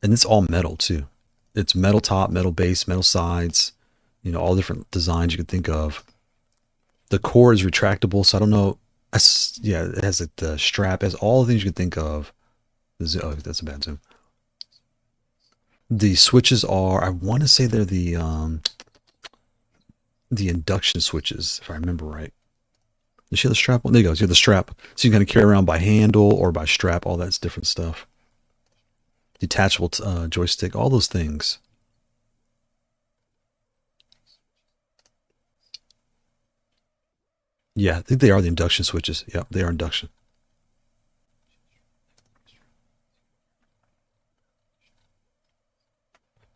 And it's all metal too. It's metal top, metal base, metal sides, all different designs you could think of. The core is retractable, so I don't know. Yeah, it has the strap, it has all the things you could think of. Oh, that's a bad zoom. The switches are, I want to say they're the induction switches, if I remember right. You see the strap? There you go. You have the strap. So you can kind of carry around by handle or by strap. All that's different stuff. Detachable joystick. All those things. Yeah, I think they are the induction switches. Yeah, they are induction.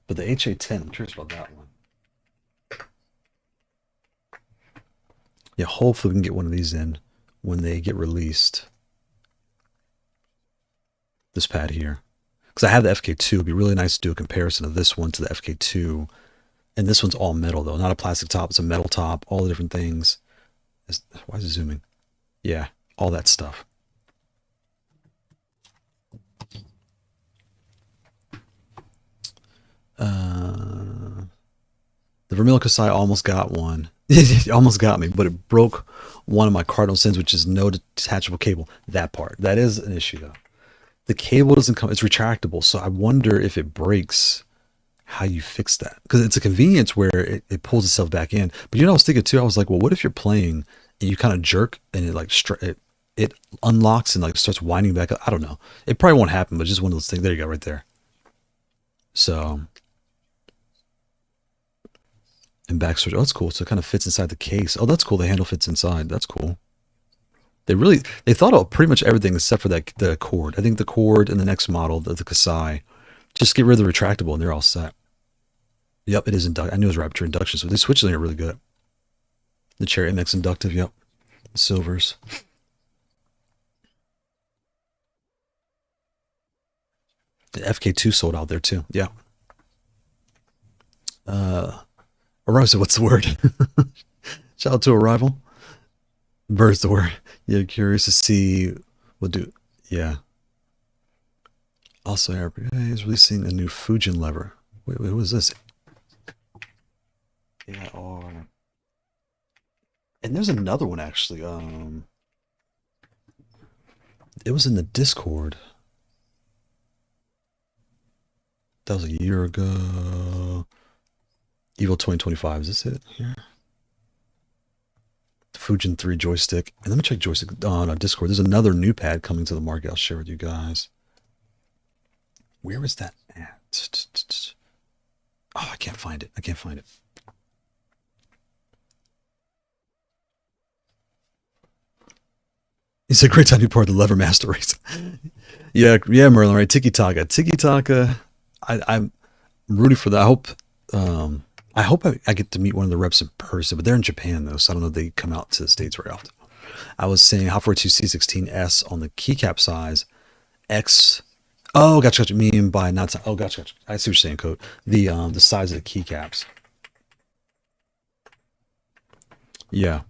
But the HA10, I'm curious about that one. Yeah, hopefully we can get one of these in when they get released. This pad here. Because I have the FK2. It'd be really nice to do a comparison of this one to the FK2. And this one's all metal, though. Not a plastic top. It's a metal top. All the different things. Why is it zooming? Yeah, all that stuff. The Vermillo Kasai almost got one. It almost got me, but it broke one of my cardinal sins, which is no detachable cable. That part. That is an issue, though. The cable doesn't come, it's retractable, so I wonder if it breaks, how you fix that. Because it's a convenience where it pulls itself back in. But I was thinking too, I was like, well, what if you're playing and you kind of jerk and it like, it unlocks and like starts winding back up. I don't know. It probably won't happen, but just one of those things. There you go, right there. So, and back switch. Oh, that's cool. So it kind of fits inside the case. Oh, that's cool. The handle fits inside. That's cool. They thought of pretty much everything except for that the cord. I think the cord in the next model, the Kailh, just get rid of the retractable and they're all set. Yep, it is inductive. I knew it was Raptor induction, so these switches are really good. The Cherry MX inductive, yep. The silvers. The FK2 sold out there too. Yeah. Arrival, what's the word? Shout out to Arrival. Bird's the word. Yeah, curious to see what do. Yeah. Also, RPA is releasing a new Fujin lever. Wait, what is this? Yeah, and there's another one actually. It was in the Discord. That was a year ago. Evil 2025. Is this it here? The Fujin 3 joystick. And let me check joystick on Discord. There's another new pad coming to the market. I'll share with you guys. Where is that at? Oh, I can't find it. I can't find it. It's a great time to be part of the Lever Master race. yeah, Merlin, right? Tiki Taka. I'm rooting for that. I hope I get to meet one of the reps in person, but they're in Japan though, so I don't know if they come out to the States very often. I was saying Half-Ware 2 C16S on the keycap size, X. Oh, gotcha. Mean by not. Oh, gotcha. I see what you're saying, Code. The size of the keycaps. Yeah,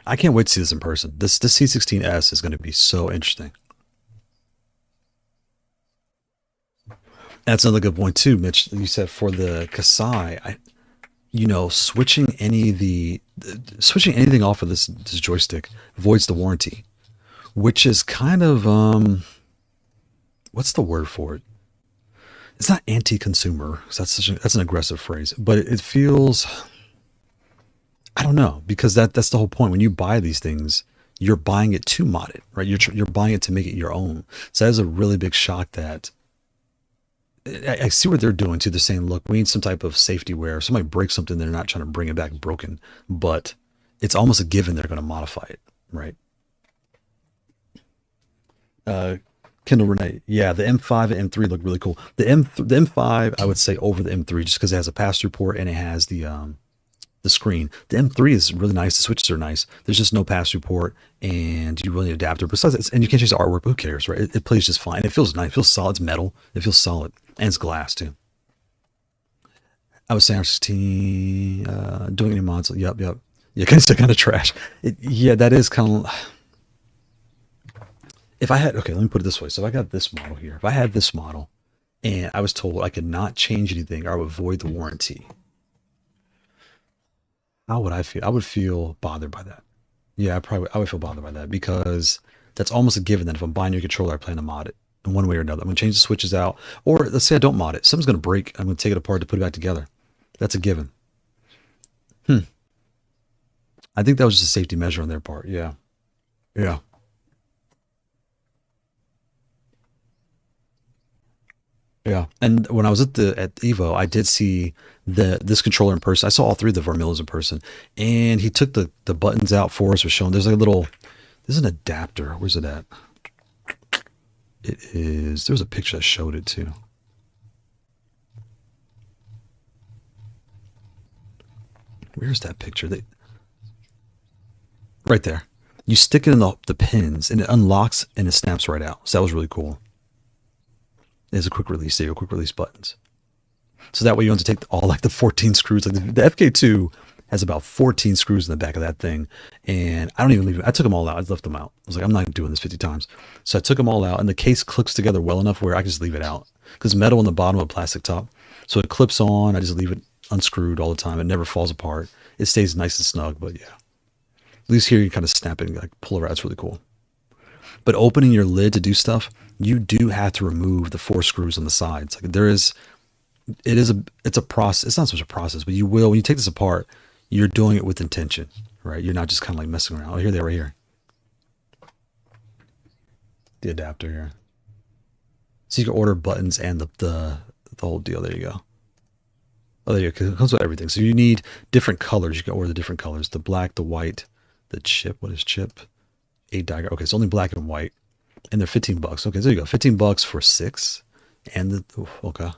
I can't wait to see this in person. The C16S is going to be so interesting. That's another good point too, Mitch. You said for the Kailh, switching switching anything off of this joystick voids the warranty, which is kind of what's the word for it? It's not anti-consumer. That's an aggressive phrase, but it feels, I don't know, because that's the whole point. When you buy these things, you're buying it to mod it, right? You're buying it to make it your own. So that is a really big shock that I see what they're doing too. They're saying, look, we need some type of safety where if somebody breaks something, they're not trying to bring it back broken, but it's almost a given they're going to modify it, right? Kendall Renee, yeah, the M5 and M3 look really cool. The M5, I would say over the M3 just because it has a pass-through port and it has the screen. The M3 is really nice. The switches are nice. There's just no pass-through port, and you really need an adapter. Besides, and you can't change the artwork, but who cares, right? It plays just fine. It feels nice. It feels solid. It's metal. It feels solid, and it's glass too. I was saying R16 doing any mods. Yep. Yeah, kind of trash. Yeah, that is kind of. If I had, okay, let me put it this way. So if I got this model here. If I had this model, and I was told I could not change anything, or I would void the warranty. How would I feel? I would feel bothered by that. Yeah, I would feel bothered by that because that's almost a given that if I'm buying your controller, I plan to mod it in one way or another. I'm going to change the switches out, or let's say I don't mod it. Something's going to break. I'm going to take it apart to put it back together. That's a given. I think that was just a safety measure on their part. Yeah. Yeah. And when I was at Evo, I did see this controller in person. I saw all three of the Vermillas in person, and he took the buttons out for us. Was showing there's an adapter. Where's it at? There's a picture that showed it too. Where's that picture? Right there. You stick it in the pins, and it unlocks and it snaps right out. So that was really cool. There's a quick release. There you go, quick release buttons. So that way you don't have to take all like the 14 screws. Like the FK2 has about 14 screws in the back of that thing. And I don't even leave it. I took them all out. I left them out. I was like, I'm not doing this 50 times. So I took them all out, and the case clicks together well enough where I can just leave it out. Because metal on the bottom of a plastic top. So it clips on. I just leave it unscrewed all the time. It never falls apart. It stays nice and snug, but yeah. At least here you kind of snap it and like pull it out. It's really cool. But opening your lid to do stuff, you do have to remove the 4 screws on the sides. Like it's a process. It's not so much a process, but you will, when you take this apart, you're doing it with intention, right? You're not just kind of like messing around. Oh, here they are right here. the adapter here. So you can order buttons and the whole deal. There you go. Oh, there you go. It comes with everything. So you need different colors. You can order the different colors: the black, the white, the chip. What is chip? 8 diagram. Okay, it's only black and white, and they're $15. Okay, so there you go. $15 for 6, and the okay.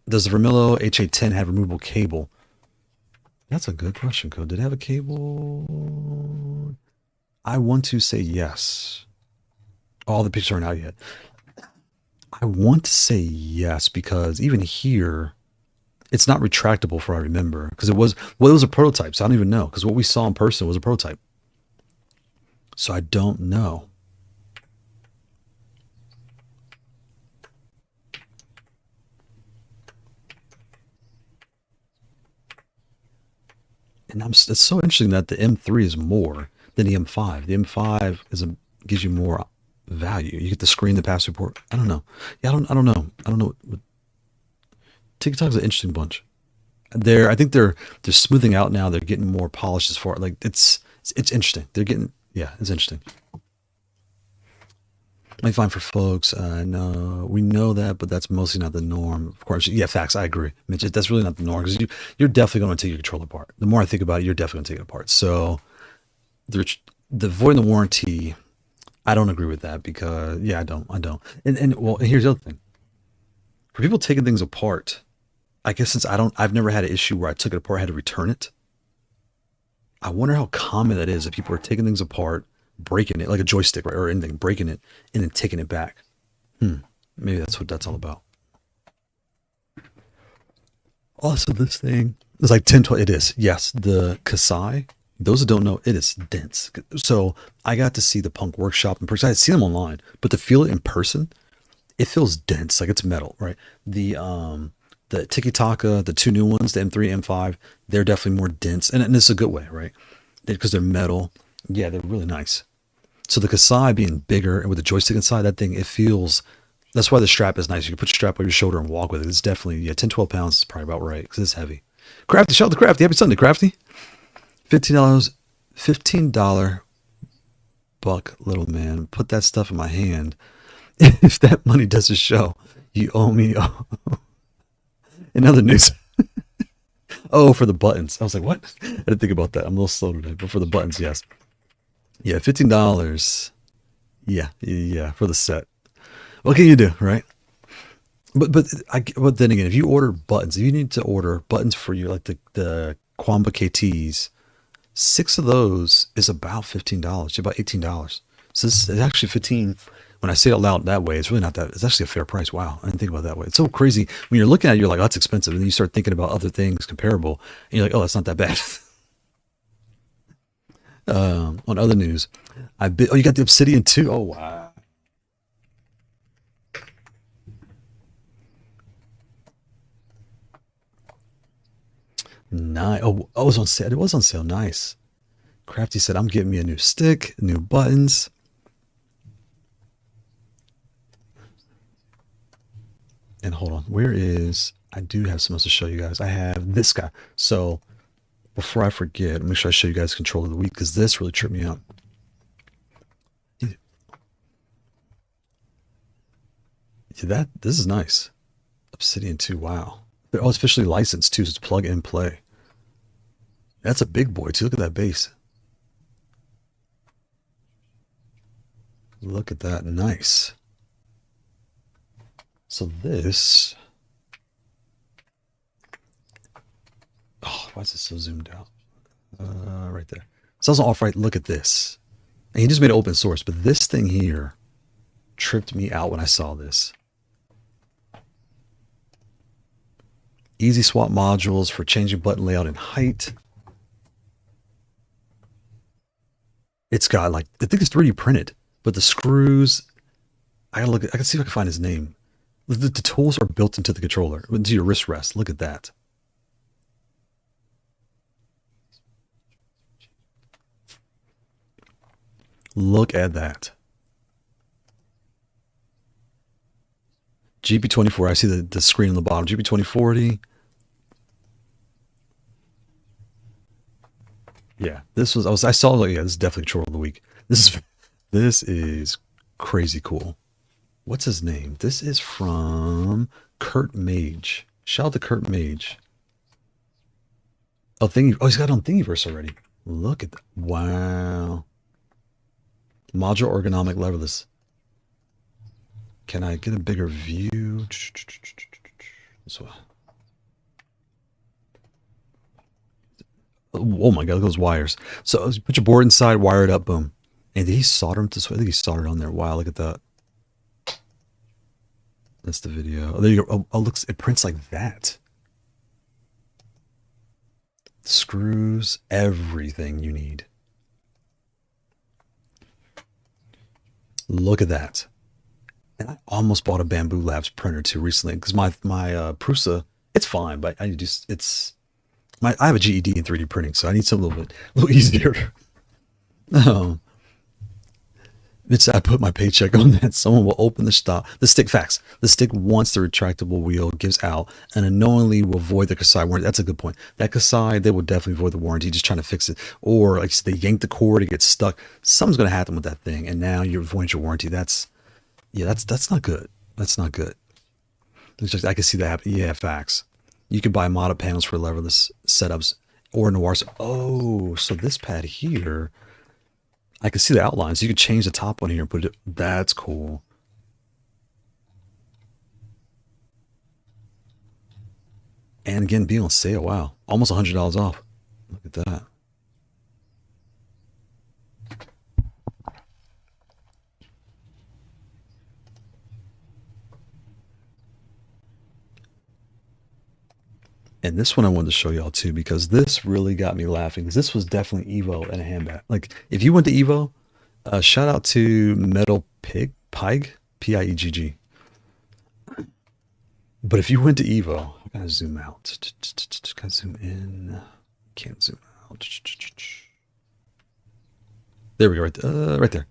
Does the Vermillo HA10 have removable cable? That's a good question, Code. Did it have a cable? I want to say yes. All the pictures aren't out yet. I want to say yes because even here, it's not retractable for I remember because it was a prototype. So I don't even know because what we saw in person was a prototype. So I don't know. And it's so interesting that the M3 is more than the M5. The M5 gives you more value. You get the screen, the pass report. I don't know. Yeah, I don't know. I don't know. TikTok's an interesting bunch. I think they're smoothing out now. They're getting more polished as far like it's interesting. They're getting it's interesting. Might fine for folks. No, we know that, but that's mostly not the norm. Of course, yeah, facts. I agree, Mitch. That's really not the norm because you're definitely going to take your controller apart. The more I think about it, you're definitely going to take it apart. So the void in the warranty, I don't agree with that because I don't. And well, and here's the other thing. For people taking things apart, I guess since I've never had an issue where I took it apart, I had to return it. I wonder how common that is if people are taking things apart, breaking it like a joystick or anything, breaking it and then taking it back. Maybe that's what that's all about. Also, this thing is like 10, 12. It is. Yes. The Kasai, those who don't know, it is dense. So I got to see the Punk Workshop in person. I had seen them online, but to feel it in person, it feels dense. Like it's metal, right? The Tiki Taka, the two new ones, the M3, M5, they're definitely more dense. And it's a good way, right? Because they're metal. Yeah, they're really nice. So the Kasai being bigger and with the joystick inside, that thing, it feels, that's why the strap is nice. You can put your strap on your shoulder and walk with it. It's definitely, 10, 12 pounds is probably about right because it's heavy. Crafty, shout out to Crafty. Happy Sunday, Crafty. $15 buck, little man. Put that stuff in my hand. If that money doesn't show, you owe me. In other news, for the buttons. I was like, what? I didn't think about that. I'm a little slow today, but for the buttons, yes. Yeah, $15. Yeah, for the set. What can you do, right? But then again, if you order buttons, if you need to order buttons for you, like the Quamba KTs, 6 of those is about $15, about $18. So this is actually 15. When I say it out loud that way, it's really not that. It's actually a fair price. Wow, I didn't think about it that way. It's so crazy when you're looking at it. You're like, oh, that's expensive, and then you start thinking about other things comparable, and you're like, oh, that's not that bad. On other news, you got the Obsidian too. Oh wow. Nice. Oh, it was on sale. It was on sale. Nice. Crafty said, I'm getting me a new stick, new buttons. And hold on, I do have something else to show you guys. I have this guy. So before I forget, make sure I show you guys control of the week because this really tripped me out. Yeah, this is nice. Obsidian 2, wow. They're all officially licensed too, so it's plug and play. That's a big boy too. Look at that base. Look at that, nice. So this, why is it so zoomed out? Right there. So it's off right. Look at this. And he just made it open source, but this thing here tripped me out when I saw this. Easy swap modules for changing button layout and height. It's got like, I think it's 3D printed, but the screws, I can see if I can find his name. The tools are built into the controller, into your wrist rest. Look at that. Look at that. GP24, I see the screen on the bottom. GP2040. Yeah, this was I saw like, yeah, this is definitely troll of the week. This is crazy cool. What's his name? This is from Kurt Mage. Shout out to Kurt Mage. Oh, he's got it on Thingiverse already. Look at that. Wow. Module ergonomic leverless. Can I get a bigger view? This one. Oh my god, look at those wires. So put your board inside, wire it up, boom. And did he solder them this way? I think he soldered on there. Wow, look at that. That's the video. Oh, there you go. Oh, looks, it prints like that. Screws, everything you need. Look at that. And I almost bought a Bamboo Labs printer too recently because my Prusa, it's fine, but I just I have a GED in 3D printing, so I need something a little easier. I put my paycheck on that. Someone will open the stick. Facts. The stick, once the retractable wheel gives out, and unknowingly will void the Kasai warranty. That's a good point. That Kasai, they will definitely void the warranty, just trying to fix it. Or like they yank the cord, it gets stuck. Something's going to happen with that thing, and now you're voiding your warranty. That's not good. That's not good. It's just, I can see that happen. Yeah, facts. You can buy modded panels for leverless setups or Noir. Oh, so this pad here, I can see the outlines. You can change the top one here and put it. That's cool. And again, being on sale. Wow, almost $100 off. Look at that. And this one I wanted to show y'all too, because this really got me laughing. Because this was definitely Evo and a handbag. Like, if you went to Evo, shout out to Metal Pig, P-I-E-G-G. But if you went to Evo, I gotta zoom out. Gotta zoom in. Can't zoom out. There we go, right there.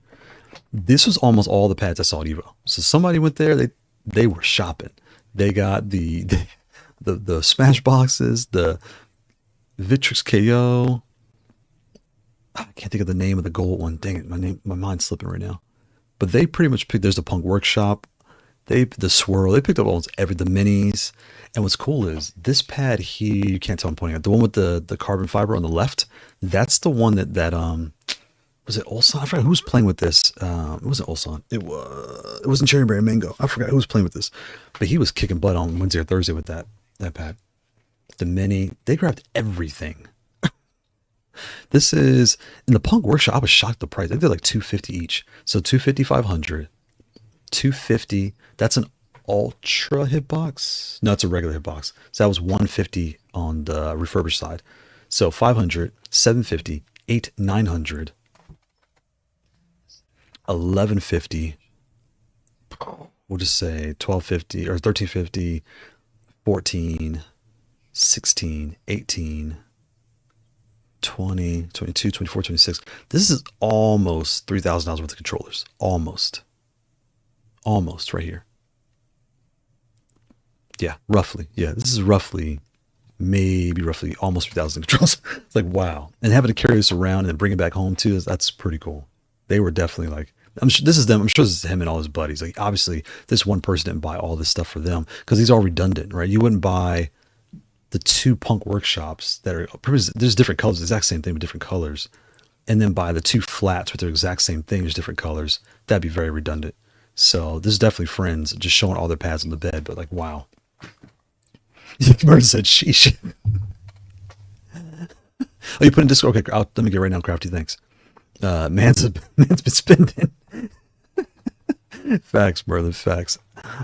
This was almost all the pads I saw at Evo. So somebody went there. They were shopping. They got the Smash boxes, the Vitrix KO. I can't think of the name of the gold one. Dang it, my mind's slipping right now. But they pretty much picked. There's the Punk Workshop. The Swirl. They picked up almost the minis. And what's cool is this pad here. You can't tell I'm pointing at the one with the carbon fiber on the left. That's the one that was it Ulsan? I forgot who was playing with this. It wasn't Ulsan. It wasn't Cherry Berry Mango. I forgot who was playing with this. But he was kicking butt on Wednesday or Thursday with that pad. The mini, they grabbed everything. This is in the Punk Workshop. I was shocked at the price. They did like $250 each. So $250, $500, $250. That's an ultra hitbox. No, it's a regular hitbox. So that was $150 on the refurbished side. So $500, $750, $800, $900, $1150. We'll just say $1250 or $1350. 14, 16, 18, 20, 22, 24, 26. This is almost $3,000 worth of controllers. Almost right here. Yeah, roughly. Yeah, this is roughly almost 3,000 controllers. It's like, wow. And having to carry this around and bring it back home too, that's pretty cool. They were definitely like, I'm sure this is him and all his buddies. Like, obviously, this one person didn't buy all this stuff for them because these are all redundant, right? You wouldn't buy the two Punk Workshops that are, there's different colors, the exact same thing with different colors, and then buy the two flats with the exact same thing, there's different colors. That'd be very redundant. So this is definitely friends just showing all their pads on the bed, but like, wow. Merton said, sheesh. Oh, you put in Discord? Okay, let me get right now, Crafty, thanks. Man's been spending. Facts, brother, facts.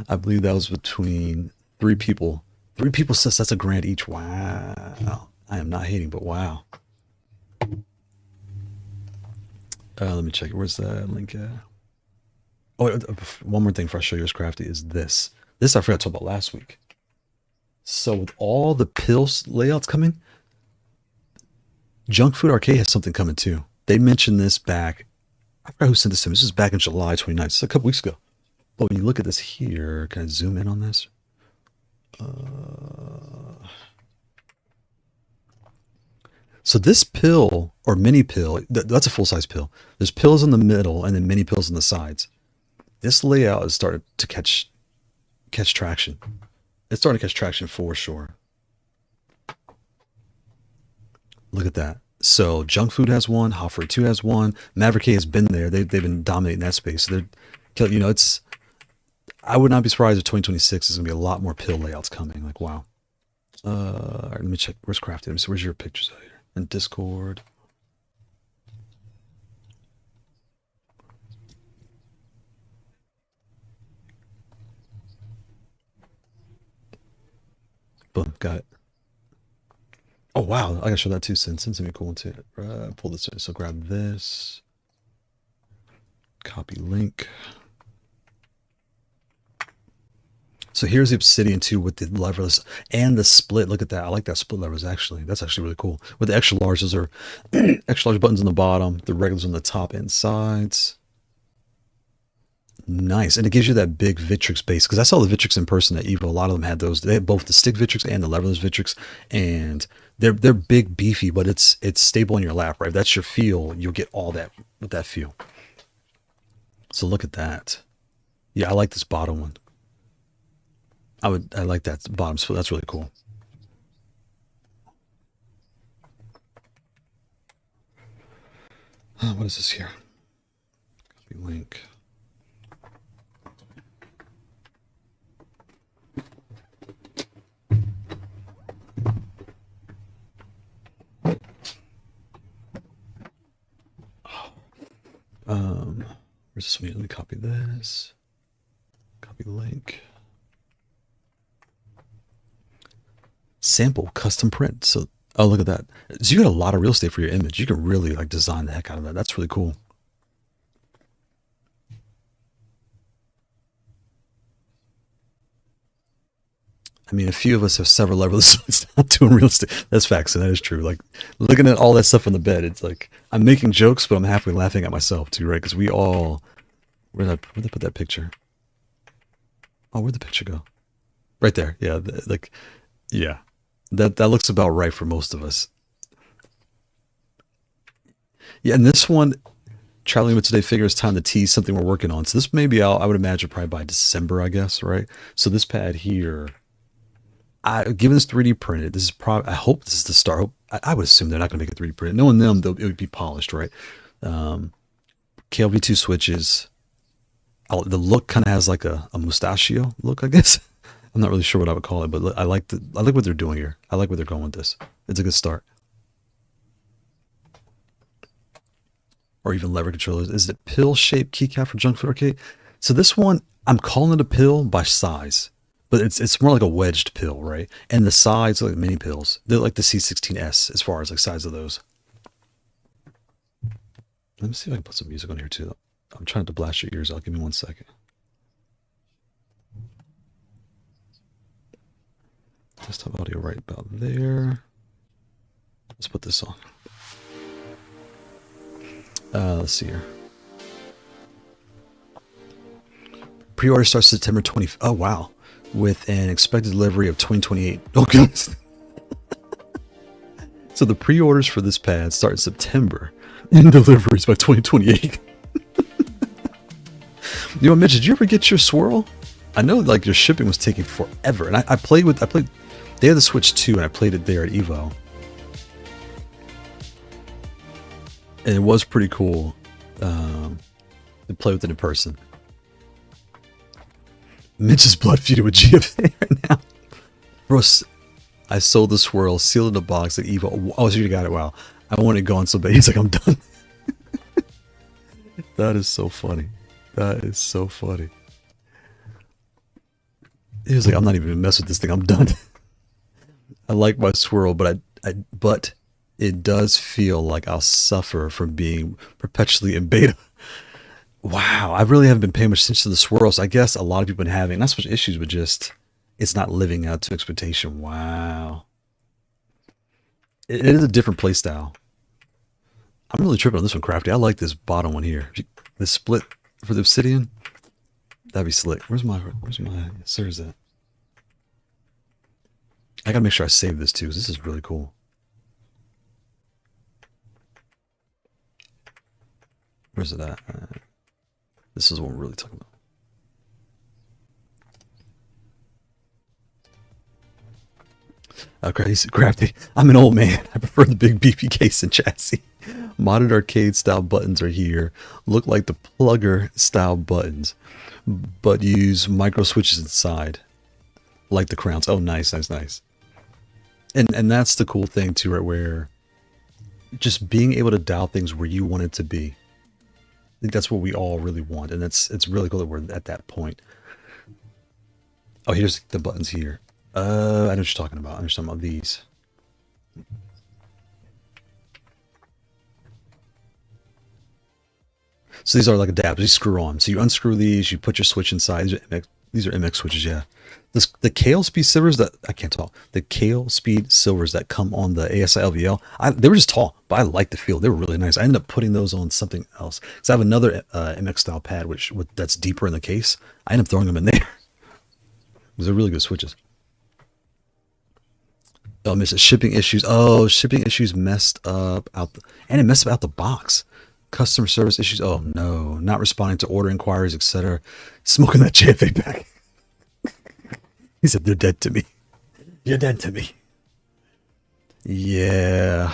I believe that was between 3 people. 3 people says that's $1,000 each. Wow. I am not hating, but wow. Let me check it. Where's that link at? Oh, one more thing before I show you this Crafty is this. This I forgot to talk about last week. So with all the pills layouts coming, Junk Food Arcade has something coming too. They mentioned this back, I forgot who sent this to me. This was back in July 29th. It's a couple weeks ago. But when you look at this here, can I zoom in on this? So this pill or mini pill, that's a full size pill. There's pills in the middle and then mini pills on the sides. This layout is starting to catch traction. It's starting to catch traction for sure. Look at that. So Junk Food has one, Hot for 2 has one, Maverick has been there. They've been dominating that space. So they're, you know, it's. I would not be surprised if 2026 is gonna be a lot more pill layouts coming. Like wow. All right, let me check. Where's Crafty? Let me see. Where's your pictures out here? And Discord. Boom, got it. Oh wow, I gotta show that too. Sin's gonna be cool too. Pull this in. So grab this. Copy link. So here's the Obsidian 2 with the leverless and the split. Look at that. I like that split levers actually. That's actually really cool. With the extra large, those are extra large buttons on the bottom, the regulars on the top and sides. Nice. And it gives you that big Victrix base. Because I saw the Victrix in person at Evo. A lot of them had those. They had both the stick Victrix and the leverless Victrix. And they're big, beefy, but it's stable in your lap, right? If that's your feel, you'll get all that with that feel. So look at that. Yeah, I like this bottom one. I like that bottom split. That's really cool. What is this here? Copy link. Where's this one? Let me copy this. Copy link. Sample custom print. So, oh, look at that. So you got a lot of real estate for your image. You can really like design the heck out of that. That's really cool. I mean, a few of us have several levels. It's not doing real estate. That's facts, and that is true. Like looking at all that stuff on the bed, it's like I'm making jokes, but I'm halfway laughing at myself too, right? Because we all, where'd they put that picture? Oh, where'd the picture go? Right there. Yeah, like, yeah. That looks about right for most of us. Yeah, and this one, traveling with today figure it's time to tease something we're working on. So this maybe I would imagine probably by December, I guess, right? So this pad here, given this 3D printed, this is probably, I hope this is the start. I would assume they're not going to make it 3D printed. Knowing them, it would be polished, right? Kailh V2 switches. The look kind of has like a mustachio look, I guess. I'm not really sure what I would call it, but I like what they're doing here. I like where they're going with this. It's a good start. Or even lever controllers. Is it pill-shaped keycap for Junk Food Arcade? So this one, I'm calling it a pill by size, but it's more like a wedged pill, right? And the sides are like mini pills. They're like the C16S as far as like size of those. Let me see if I can put some music on here too. I'm trying to blast your ears out. Give me 1 second. Desktop audio right about there. Let's put this on. Let's see here. Pre-order starts September 20th. Oh, wow. With an expected delivery of 2028. Oh, goodness. So the pre-orders for this pad start in September and deliveries by 2028. You know, Mitch, did you ever get your swirl? I know like your shipping was taking forever. And I played, they had the Switch 2 and I played it there at Evo. And it was pretty cool to play with it in person. Mitch's blood feuded with GFA right now. Bro, I sold the swirl, sealed in a box at Evo. Oh, so you got it. Wow. I want it gone so bad. He's like, I'm done. That is so funny. That is so funny. He was like, I'm not even gonna mess with this thing. I'm done. I like my swirl, but but it does feel like I'll suffer from being perpetually in beta. Wow, I really haven't been paying much attention to the swirl, so I guess a lot of people have been having not so much issues, but just it's not living up to expectation. Wow. It is a different play style. I'm really tripping on this one, Crafty. I like this bottom one here. This split for the Obsidian. That'd be slick. Where's my sir is that? I gotta make sure I save this too, because this is really cool. Where's it at? This is what we're really talking about. Crafty. I'm an old man. I prefer the big beefy case and chassis. Modded arcade style buttons are here. Look like the plugger style buttons, but use micro switches inside, like the crowns. Oh, nice. And that's the cool thing too, right? Where just being able to dial things where you want it to be. I think that's what we all really want, and it's really cool that we're at that point. Oh, here's the buttons here. I know what you're talking about. I'm talking about these. So these are like adapters. You screw on. So you unscrew these. You put your switch inside. These are MX switches. Yeah. The Kailh speed silvers that I can't talk. The Kailh speed silvers that come on the ASI LVL. They were just tall, but I like the feel. They were really nice. I ended up putting those on something else because I have another MX style pad that's deeper in the case. I ended up throwing them in there. Those are really good switches. Oh, I missed shipping issues. Oh, shipping issues messed up and it messed up out the box. Customer service issues. Oh no, not responding to order inquiries, etc. Smoking that JFA pack. He said, "They're dead to me. You're dead to me." Yeah,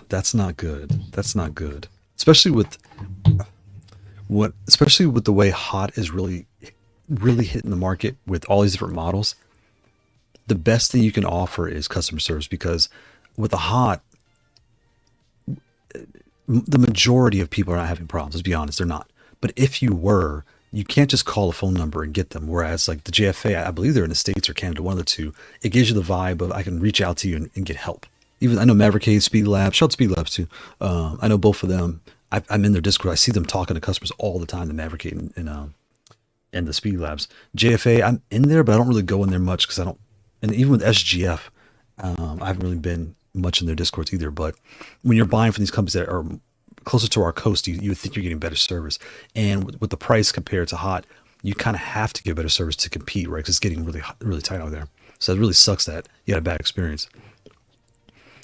that's not good. That's not good. Especially with the way Hot is really hitting the market with all these different models. The best thing you can offer is customer service, because with the Hot, the majority of people are not having problems. Let's be honest, they're not. But if you were, you can't just call a phone number and get them. Whereas like the JFA, I believe they're in the States or Canada, one of the two. It gives you the vibe of I can reach out to you and get help. Even I know Maverick Hades, Speed Labs, shout out Speed Labs too. I know both of them. I'm in their Discord. I see them talking to customers all the time. The Maverick Hades and the Speed Labs. JFA, I'm in there, but I don't really go in there much because I don't. And even with SGF, I haven't really been much in their Discords either. But when you're buying from these companies that are closer to our coast, you would think you're getting better service. And with the price compared to Hot, you kind of have to get better service to compete, right? Because it's getting really tight out there. So it really sucks that you had a bad experience.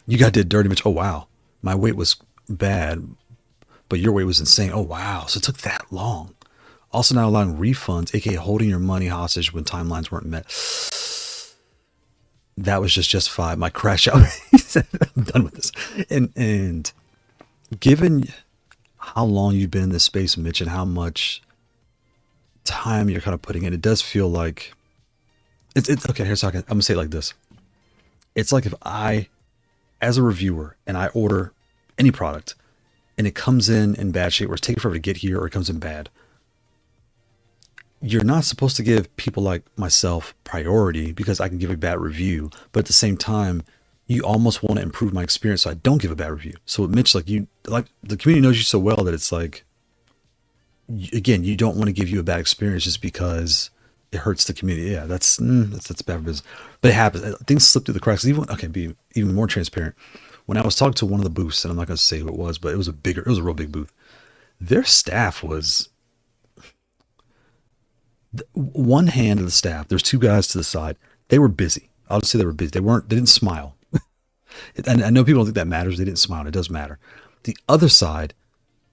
You got did dirty, Mitch. Oh wow, my wait was bad, but your wait was insane. Oh wow, so it took that long. Also not allowing refunds, aka holding your money hostage when timelines weren't met. That was just justified. My crash out. I'm done with this. And given how long you've been in this space, Mitch, and how much time you're kind of putting in, it does feel like it's okay. Here's how I'm gonna say it like this. It's like if I, as a reviewer, and I order any product and it comes in bad shape, or it's taking forever to get here, or it comes in bad. You're not supposed to give people like myself priority because I can give a bad review, but at the same time, you almost want to improve my experience so I don't give a bad review. So Mitch, like the community knows you so well that it's like, again, you don't want to give you a bad experience just because it hurts the community. Yeah, that's bad business, but it happens. Things slip through the cracks. Be even more transparent. When I was talking to one of the booths, and I'm not going to say who it was, but it was a real big booth. Their staff was one hand of the staff. There's two guys to the side. They were busy. I'll just say they were busy. They didn't smile. And I know people don't think that matters. They didn't smile. It does matter. The other side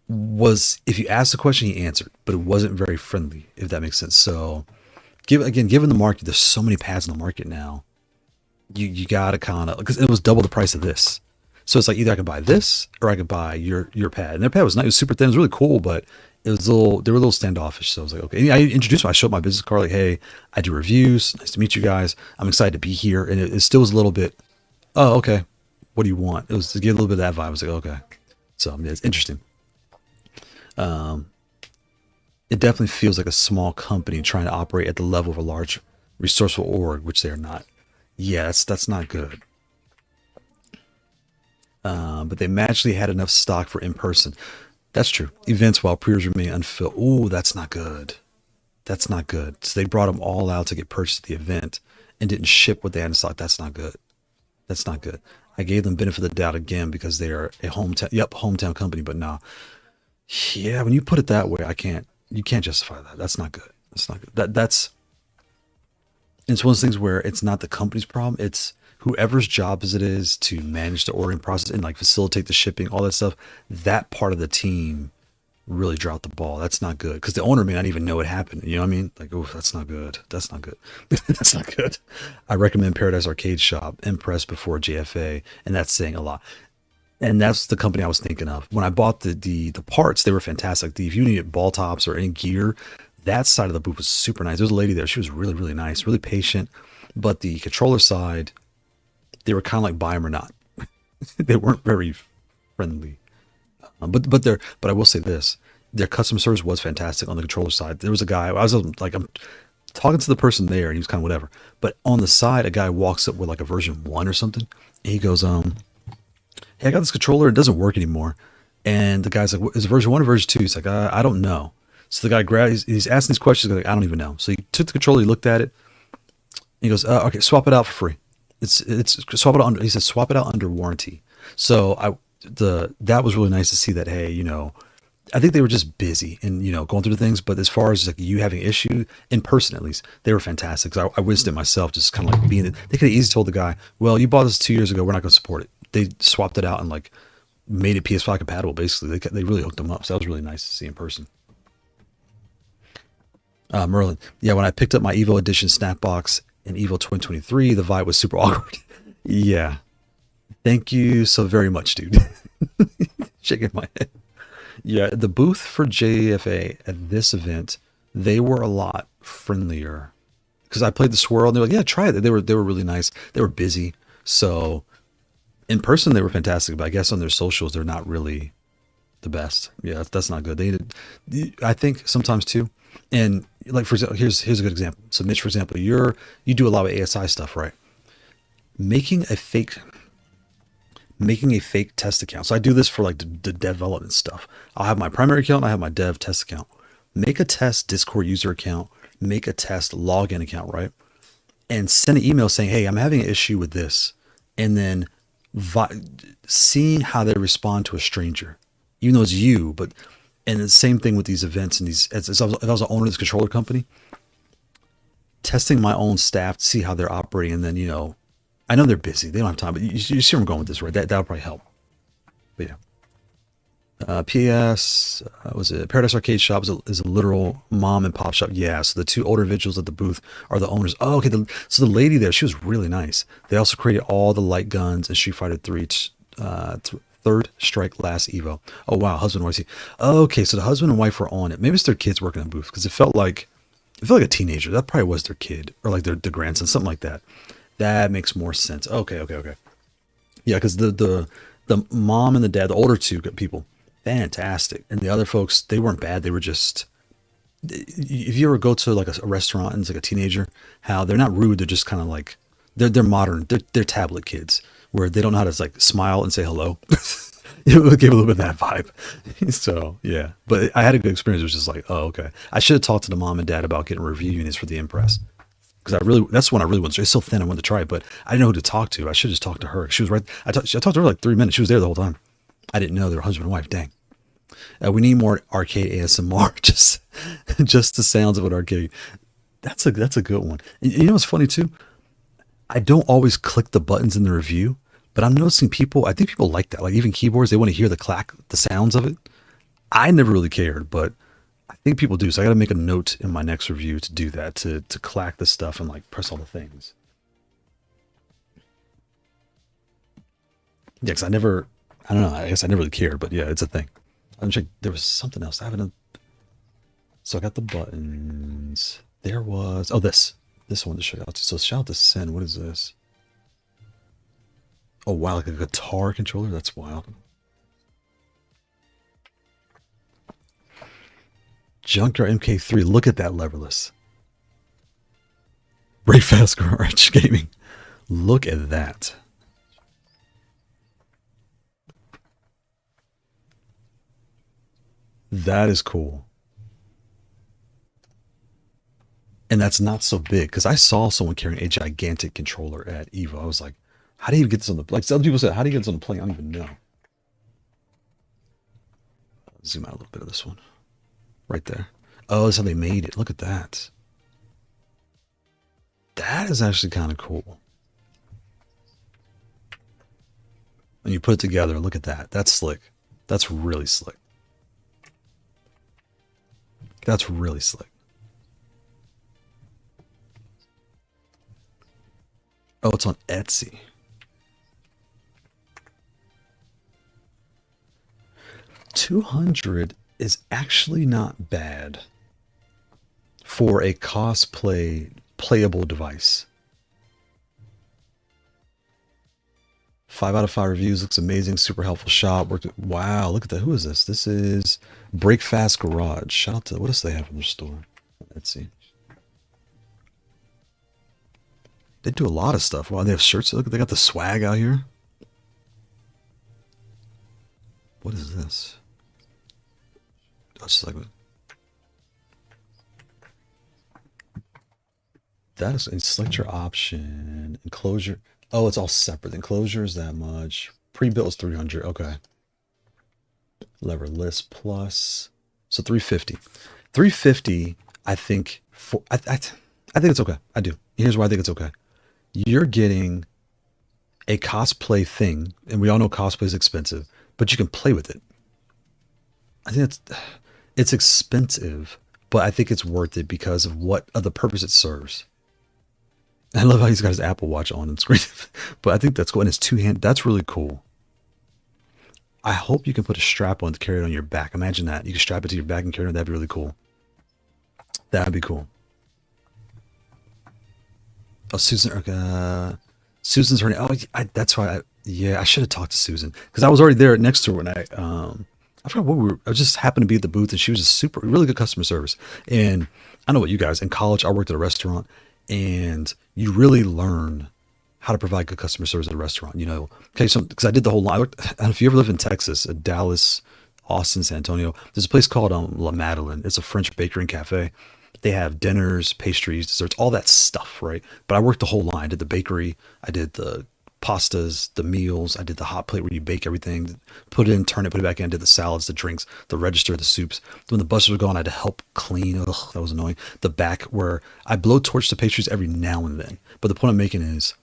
was, if you asked a question, he answered, but it wasn't very friendly, if that makes sense. So given the market, there's so many pads in the market now. You gotta kind of, because it was double the price of this. So it's like either I could buy this or I could buy your pad. And their pad was nice. It was super thin. It was really cool, but it was they were a little standoffish. So I was like, okay. And I introduced them. I showed my business card, like, hey, I do reviews. Nice to meet you guys. I'm excited to be here. And it still was a little bit, oh, okay. What do you want? It was to get a little bit of that vibe. I was like, okay. So yeah, it's interesting. It definitely feels like a small company trying to operate at the level of a large resourceful org, which they are not. Yes, that's not good. But they magically had enough stock for in-person. That's true. Events while pre-orders remain unfilled. Ooh, that's not good. That's not good. So they brought them all out to get purchased at the event and didn't ship what they had in stock. That's not good. That's not good. I gave them benefit of the doubt again because they are a hometown company, but no. Yeah, when you put it that way, you can't justify that. That's not good. That's not good. It's one of those things where it's not the company's problem. It's whoever's job it is to manage the ordering process and like facilitate the shipping, all that stuff, that part of the team really dropped the ball. That's not good because the owner may not even know it happened. You know what I mean? Like, oh, that's not good. That's not good. That's not good. I recommend Paradise Arcade Shop, Impress before JFA, and that's saying a lot. And that's the company I was thinking of. When I bought the parts, they were fantastic. If you needed ball tops or any gear, that side of the booth was super nice. There was a lady there. She was really, really nice, really patient. But the controller side, they were kind of like buy them or not. They weren't very friendly. But I will say this: their customer service was fantastic on the controller side. There was a guy. I'm talking to the person there, and he was kind of whatever. But on the side, a guy walks up with like a version 1 or something, and he goes, "Hey, I got this controller. It doesn't work anymore." And the guy's like, "Is it version 1 or version 2?" He's like, "I don't know." So the guy grabs. He's asking these questions. He's like, "I don't even know." So he took the controller. He looked at it. He goes, "Okay, swap it out for free. It's swap it out under." He says, "Swap it out under warranty." So that was really nice to see that. Hey, I think they were just busy and going through the things. But as far as like you having issue in person, at least they were fantastic. Because I witnessed it myself, just kind of like being. They could have easily told the guy, "Well, you bought this 2 years ago. We're not going to support it." They swapped it out and like made it PS5 compatible. Basically, they really hooked them up. So that was really nice to see in person. Merlin, yeah. When I picked up my Evo Edition Snapbox in Evo 2023, the vibe was super awkward. Yeah. Thank you so very much, dude. Shaking my head. Yeah, the booth for JFA at this event, they were a lot friendlier because I played the swirl and they're like, "Yeah, try it." They were really nice. They were busy, so in person they were fantastic. But I guess on their socials they're not really the best. Yeah, that's not good. I think sometimes too, and like for example, here's a good example. So Mitch, for example, you do a lot of ASI stuff, right? Making a fake test account. So I do this for like the development stuff. I'll have my primary account and I have my dev test account. Make a test Discord user account, make a test login account, right? And send an email saying, "Hey, I'm having an issue with this." And then seeing how they respond to a stranger, even though it's you, and the same thing with these events and these, if I was the owner of this controller company, testing my own staff to see how they're operating. And then, I know they're busy. They don't have time, but you see where I'm going with this, right? That'll probably help. But yeah. PS, was it Paradise Arcade Shop is a literal mom and pop shop. Yeah, so the two older individuals at the booth are the owners. Oh, okay. So the lady there, she was really nice. They also created all the light guns and Street Fighter 3 Third Strike Last Evo. Oh, wow. Husband and wife. Okay, so the husband and wife were on it. Maybe it's their kids working in the booth because it felt like a teenager. That probably was their kid or like their grandson, something like that. That makes more sense. Okay. Yeah, because the mom and the dad, the older two people, fantastic. And the other folks, they weren't bad. They were just, if you ever go to like a restaurant and it's like a teenager, how they're not rude. They're just kind of like, they're modern. They're tablet kids where they don't know how to like smile and say hello. It gave a little bit of that vibe. So yeah, but I had a good experience. It was just like, oh, okay. I should have talked to the mom and dad about getting review units for the Impress. Because that's one I really wanted to. It's so thin, I wanted to try it, but I didn't know who to talk to. I should just talk to her. She was right. I talked to her like 3 minutes. She was there the whole time. I didn't know they were husband and wife. Dang. We need more arcade ASMR. Just the sounds of an arcade. That's a good one. And you know what's funny too? I don't always click the buttons in the review, but I'm noticing I think people like that. Like even keyboards, they want to hear the sounds of it. I never really cared, but I think people do. So I got to make a note in my next review to do that, to clack the stuff and like press all the things. Yeah, because I don't know. I guess I never really cared, but yeah, it's a thing. I'm check. There was something else. So I got the buttons. There was, this one to show out to. So shout out to Sin. What is this? Oh wow, like a guitar controller. That's wild. Junkyard MK3, look at that leverless. Break Fast Garage Gaming. Look at that. That is cool. And that's not so big because I saw someone carrying a gigantic controller at Evo. I was like, how do you get this on the, like some people said, how do you get this on the plane? I don't even know. Zoom out a little bit of this one. Right there. Oh, that's how they made it. Look at that. That is actually kind of cool. And you put it together, look at that. That's slick. That's really slick. That's really slick. Oh, it's on Etsy. $200 is actually not bad for a cosplay playable device. 5 out of 5 reviews. Looks amazing. Super helpful shop. Wow, look at that. Who is this? This is Breakfast Garage. Shout out to, what else do they have in their store? Let's see. They do a lot of stuff. Wow, they have shirts. Look, they got the swag out here. What is this? Oh, it's like that is, and select your option. Enclosure. Oh, it's all separate. The enclosure is that much. Pre-built is 300. Okay. Leverless plus. So 350. 350, I think for I think it's okay. I do. Here's why I think it's okay. You're getting a cosplay thing, and we all know cosplay is expensive, but you can play with it. I think it's expensive, but I think it's worth it because of the purpose it serves. I love how he's got his Apple Watch on screen, but I think that's cool. And it's two-hand. That's really cool. I hope you can put a strap on to carry it on your back. Imagine that. You can strap it to your back and carry it on. That'd be really cool. That'd be cool. Oh, Susan's her name. Oh, that's why. Yeah, I should have talked to Susan because I was already there next to her when I forgot what we were. I just happened to be at the booth, and she was just really good customer service. And I know what you guys in college. I worked at a restaurant, and you really learn how to provide good customer service at a restaurant. You know, okay, so because I did the whole line. And if you ever live in Texas, Dallas, Austin, San Antonio, there's a place called La Madeleine. It's a French bakery and cafe. They have dinners, pastries, desserts, all that stuff, right? But I worked the whole line. I did the bakery, I did the pastas, the meals, I did the hot plate where you bake everything, put it in, turn it, put it back in, did the salads, the drinks, the register, the soups. When the buses were gone, I had to help clean. Ugh, that was annoying. The back where I blow torch the pastries every now and then. But the point I'm making is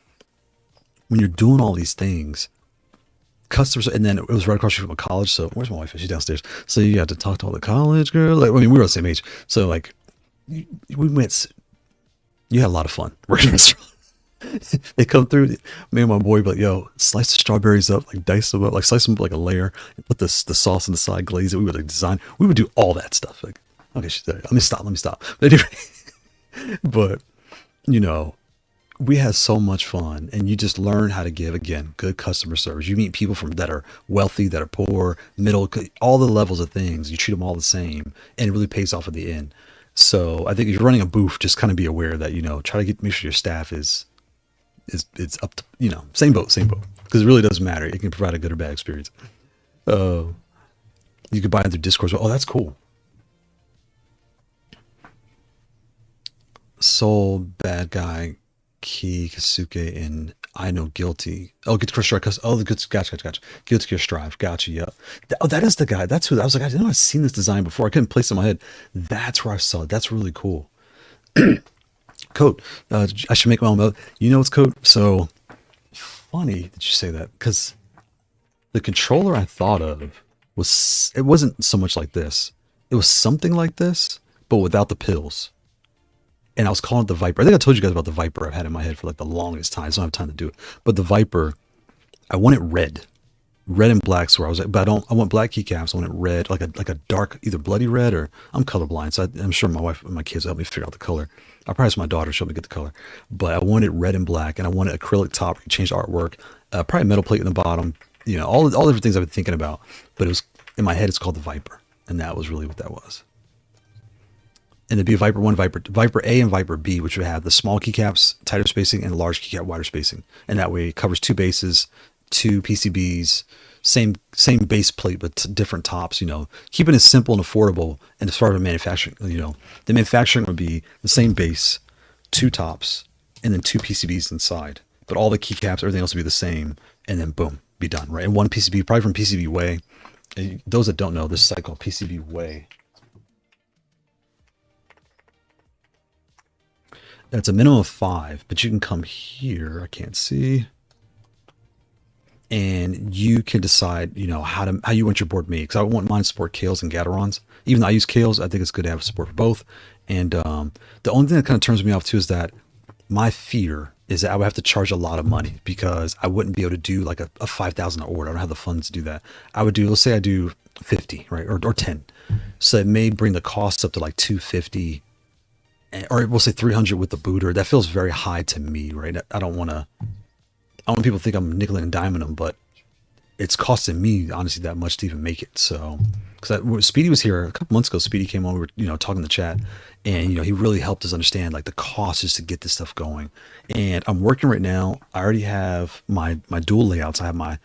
when you're doing all these things, customers, and then it was right across from a college. So where's my wife? She's downstairs. So you had to talk to all the college girls. Like, I mean, we were the same age. So like, we went. You had a lot of fun working in a restaurant. They come through. Me and my boy, but yo, slice the strawberries up, like dice them up, like slice them up like a layer, and put the sauce on the side, glaze it. We would like design. We would do all that stuff. Like, okay, she's there. Let me stop. But anyway, but you know, we had so much fun, and you just learn how to give again good customer service. You meet people from that are wealthy, that are poor, middle, all the levels of things. You treat them all the same, and it really pays off at the end. So I think if you're running a booth, just kind of be aware that, you know, try to make sure your staff is it's up to, you know, same boat, because it really doesn't matter. It can provide a good or bad experience. You could buy it through Discord. Oh, that's cool. Soul, Bad Guy, Key, Kasuke, and I Know Guilty. Oh, Guilty Gear Strive. Oh, the good. Gotcha. Guilty Gear Strive. Gotcha. Yeah. Oh, that is the guy. That's who. I was like, I didn't know I'd seen this design before. I couldn't place it in my head. That's where I saw it. That's really cool. Code. I should make my own. You know what's code? So funny that you say that, because the controller I thought of it wasn't so much like this. It was something like this, but without the pills. And I was calling it the Viper. I think I told you guys about the Viper I've had in my head for like the longest time. So I don't have time to do it. But the Viper, I want it red and black's where I was at. But I want black keycaps. I want it red, like a dark, either bloody red, or I'm colorblind. So I'm sure my wife and my kids will help me figure out the color. I'll probably ask my daughter, she'll help me get the color. But I want it red and black, and I want an acrylic top. Change the artwork. Probably a metal plate in the bottom. You know, all the different things I've been thinking about. But it was in my head. It's called the Viper, and that was really what that was. And it'd be a Viper 1, Viper A, and Viper B, which would have the small keycaps, tighter spacing, and large keycap, wider spacing. And that way it covers 2 bases, 2 PCBs, same base plate, but different tops, you know, keeping it simple and affordable. And as far as manufacturing, you know, the manufacturing would be the same base, 2 tops, and then 2 PCBs inside. But all the keycaps, everything else would be the same, and then boom, be done, right? And 1 PCB, probably from PCB Way. And those that don't know, this site called PCB Way. That's a minimum of 5, but you can come here. I can't see. and you can decide, how you want your board made. Because I want mine to support Kailhs and Gaterons. Even though I use Kailhs, I think it's good to have support for both. And the only thing that kind of turns me off too is that my fear is that I would have to charge a lot of money because I wouldn't be able to do like a 5,000 order. I don't have the funds to do that. I would do, let's say I do 50, right, or 10. So it may bring the cost up to like 250, or we'll say 300 with the booter. That feels very high to me, right? I don't want people to think I'm nickel and diming them, but it's costing me honestly that much to even make it. So, because Speedy was here a couple months ago, Speedy came over, talking in the chat, and he really helped us understand like the cost just to get this stuff going. And I'm working right now. I already have my dual layouts. I have my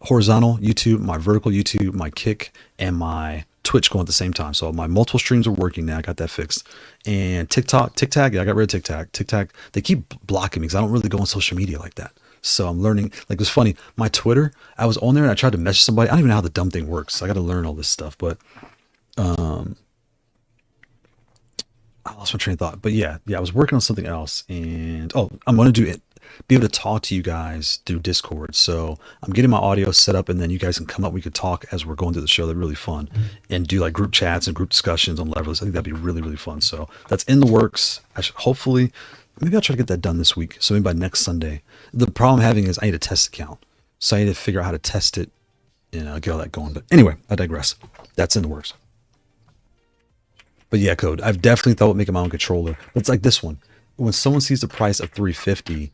horizontal YouTube, my vertical YouTube, my Kick, and my Twitch going at the same time. So my multiple streams are working now. I got that fixed. And TikTok, yeah, I got rid of TikTok. TikTok, they keep blocking me because I don't really go on social media like that. So I'm learning. Like, it was funny. My Twitter, I was on there and I tried to message somebody. I don't even know how the dumb thing works. So I got to learn all this stuff. But I lost my train of thought. But yeah, I was working on something else. And I'm going to do it. Be able to talk to you guys through Discord. So I'm getting my audio set up, and then you guys can come up. We could talk as we're going through the show. They're really fun, and do like group chats and group discussions on Leverless. I think that'd be really, really fun. So that's in the works. Hopefully, maybe I'll try to get that done this week. So maybe by next Sunday. The problem I'm having is I need a test account, so I need to figure out how to test it and get all that going. But anyway, I digress. That's in the works. But yeah, Code. I've definitely thought about making my own controller. But it's like this one. When someone sees the price of $350,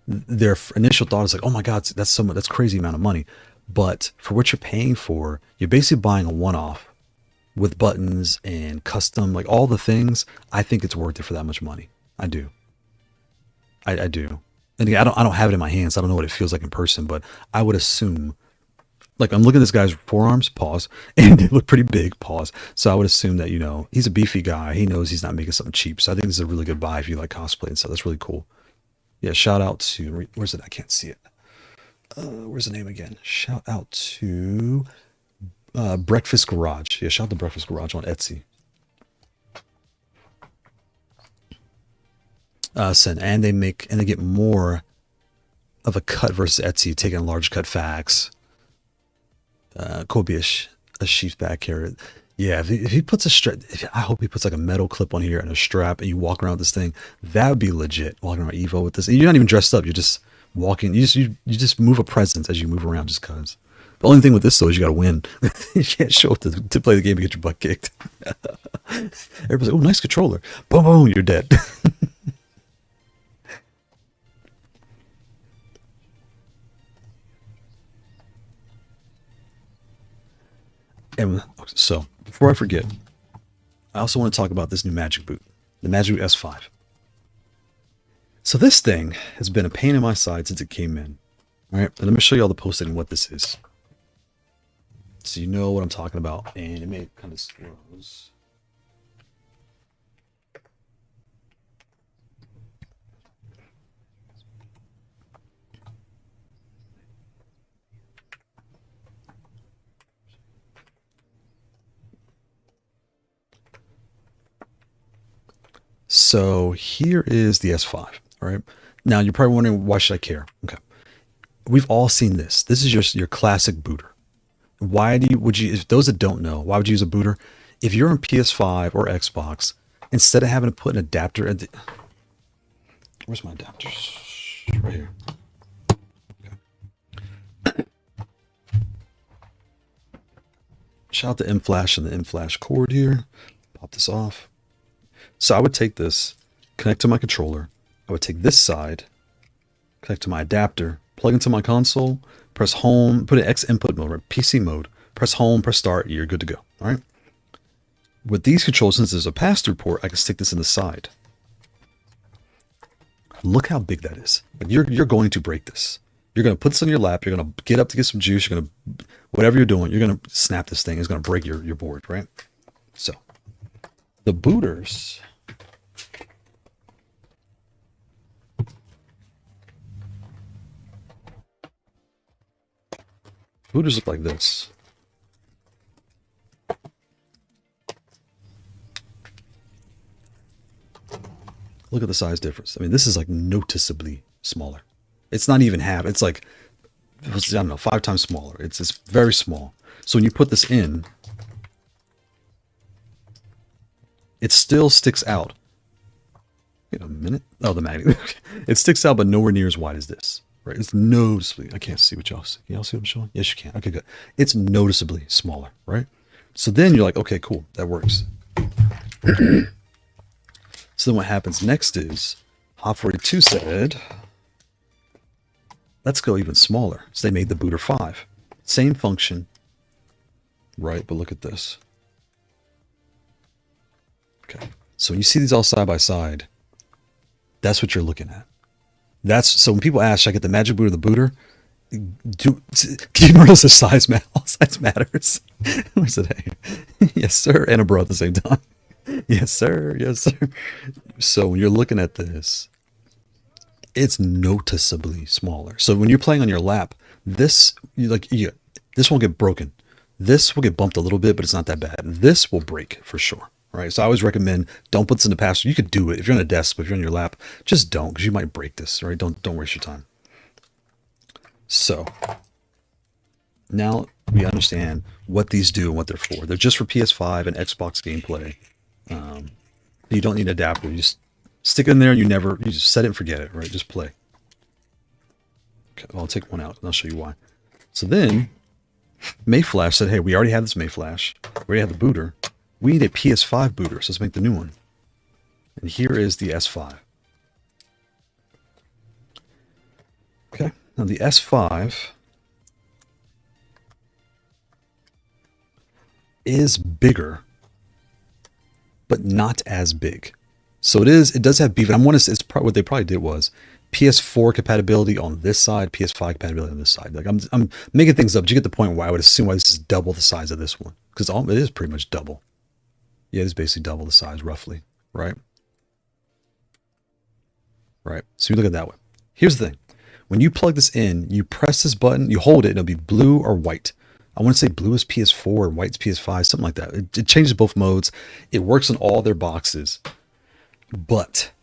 their initial thought is like, oh my God, that's crazy amount of money. But for what you're paying for, you're basically buying a one-off with buttons and custom, like all the things. I think it's worth it for that much money. I do. I do. And again, I don't have it in my hands. I don't know what it feels like in person, but I would assume, like, I'm looking at this guy's forearms, pause, and they look pretty big, pause. So I would assume that, he's a beefy guy. He knows he's not making something cheap. So I think this is a really good buy if you like cosplay and stuff. That's really cool. Yeah, shout out to, where's it? I can't see it. Where's the name again? Shout out to Breakfast Garage. Yeah, shout out to Breakfast Garage on Etsy. And they get more of a cut versus Etsy, taking a large cut fax. Could be a sheath back here. Yeah, if he puts a strap, I hope he puts like a metal clip on here and a strap, and you walk around with this thing. That would be legit. Walking around Evo with this, and you're not even dressed up. You're just walking. You just move a presence as you move around, just cause. The only thing with this though is you got to win. You can't show up to play the game and get your butt kicked. Everybody's like, "Oh, nice controller." Boom, boom, you're dead. And so, before I forget, I also want to talk about this new Magic Boot, the Magic Boot S5. So this thing has been a pain in my side since it came in. All right, and let me show you all the posting and what this is, so you know what I'm talking about. And it may kind of slows. So here is the S5. All right. Now you're probably wondering, why should I care? Okay. We've all seen this. This is your classic booter. If those that don't know, why would you use a booter? If you're on PS5 or Xbox, instead of having to put an adapter at where's my adapters? Right here. Okay. Shout out to Mayflash and the Mayflash cord here. Pop this off. So I would take this, connect to my controller. I would take this side, connect to my adapter, plug into my console, press home, put an X input mode, right? PC mode, press home, press start, you're good to go. All right. With these controls, since there's a pass-through port, I can stick this in the side. Look how big that is. You're going to break this. You're going to put this on your lap. You're going to get up to get some juice. You're going to, whatever you're doing, you're going to snap this thing. It's going to break your board, right? So the booters. Booters look like this. Look at the size difference. I mean, this is like noticeably smaller. It's not even half. It's like I don't know, 5 times smaller. It's very small. So when you put this in, it still sticks out. Wait a minute. Oh, the magnet. It sticks out, but nowhere near as wide as this. Right? It's noticeably. I can't see what y'all see. Can y'all see what I'm showing? Yes, you can. Okay, good. It's noticeably smaller, right? So then you're like, okay, cool, that works. So then what happens next is Hot42 said, let's go even smaller. So they made the Booter 5. Same function, right? But look at this. Okay. So when you see these all side by side, that's what you're looking at. So when people ask, should I get the Magic Boot or the Booter? Remember the size matters. Where's it? Hey? Yes, sir. And a bro at the same time. Yes, sir. Yes, sir. So when you're looking at this, it's noticeably smaller. So when you're playing on your lap, this won't get broken. This will get bumped a little bit, but it's not that bad. This will break for sure. Right. So I always recommend don't put this in the passenger. You could do it if you're on a desk, but if you're on your lap, just don't, because you might break this. Right. Don't waste your time. So now we understand what these do and what they're for. They're just for PS5 and Xbox gameplay. You don't need an adapter. You just stick it in there and you just set it and forget it, right? Just play. Okay, well, I'll take one out and I'll show you why. So then Mayflash said, hey, we already have this Mayflash. We already have the booter. We need a PS5 booter, so let's make the new one. And here is the S5. Okay, now the S5 is bigger, but not as big. So it does have beef. And what they probably did was PS4 compatibility on this side, PS5 compatibility on this side. Like I'm making things up. Did you get the point where I would assume why this is double the size of this one? Because it is pretty much double. Yeah, it is basically double the size, roughly, right? Right. So you look at it that way. Here's the thing. When you plug this in, you press this button, you hold it, and it'll be blue or white. I want to say blue is PS4 or white is PS5, something like that. It changes both modes. It works on all their boxes. But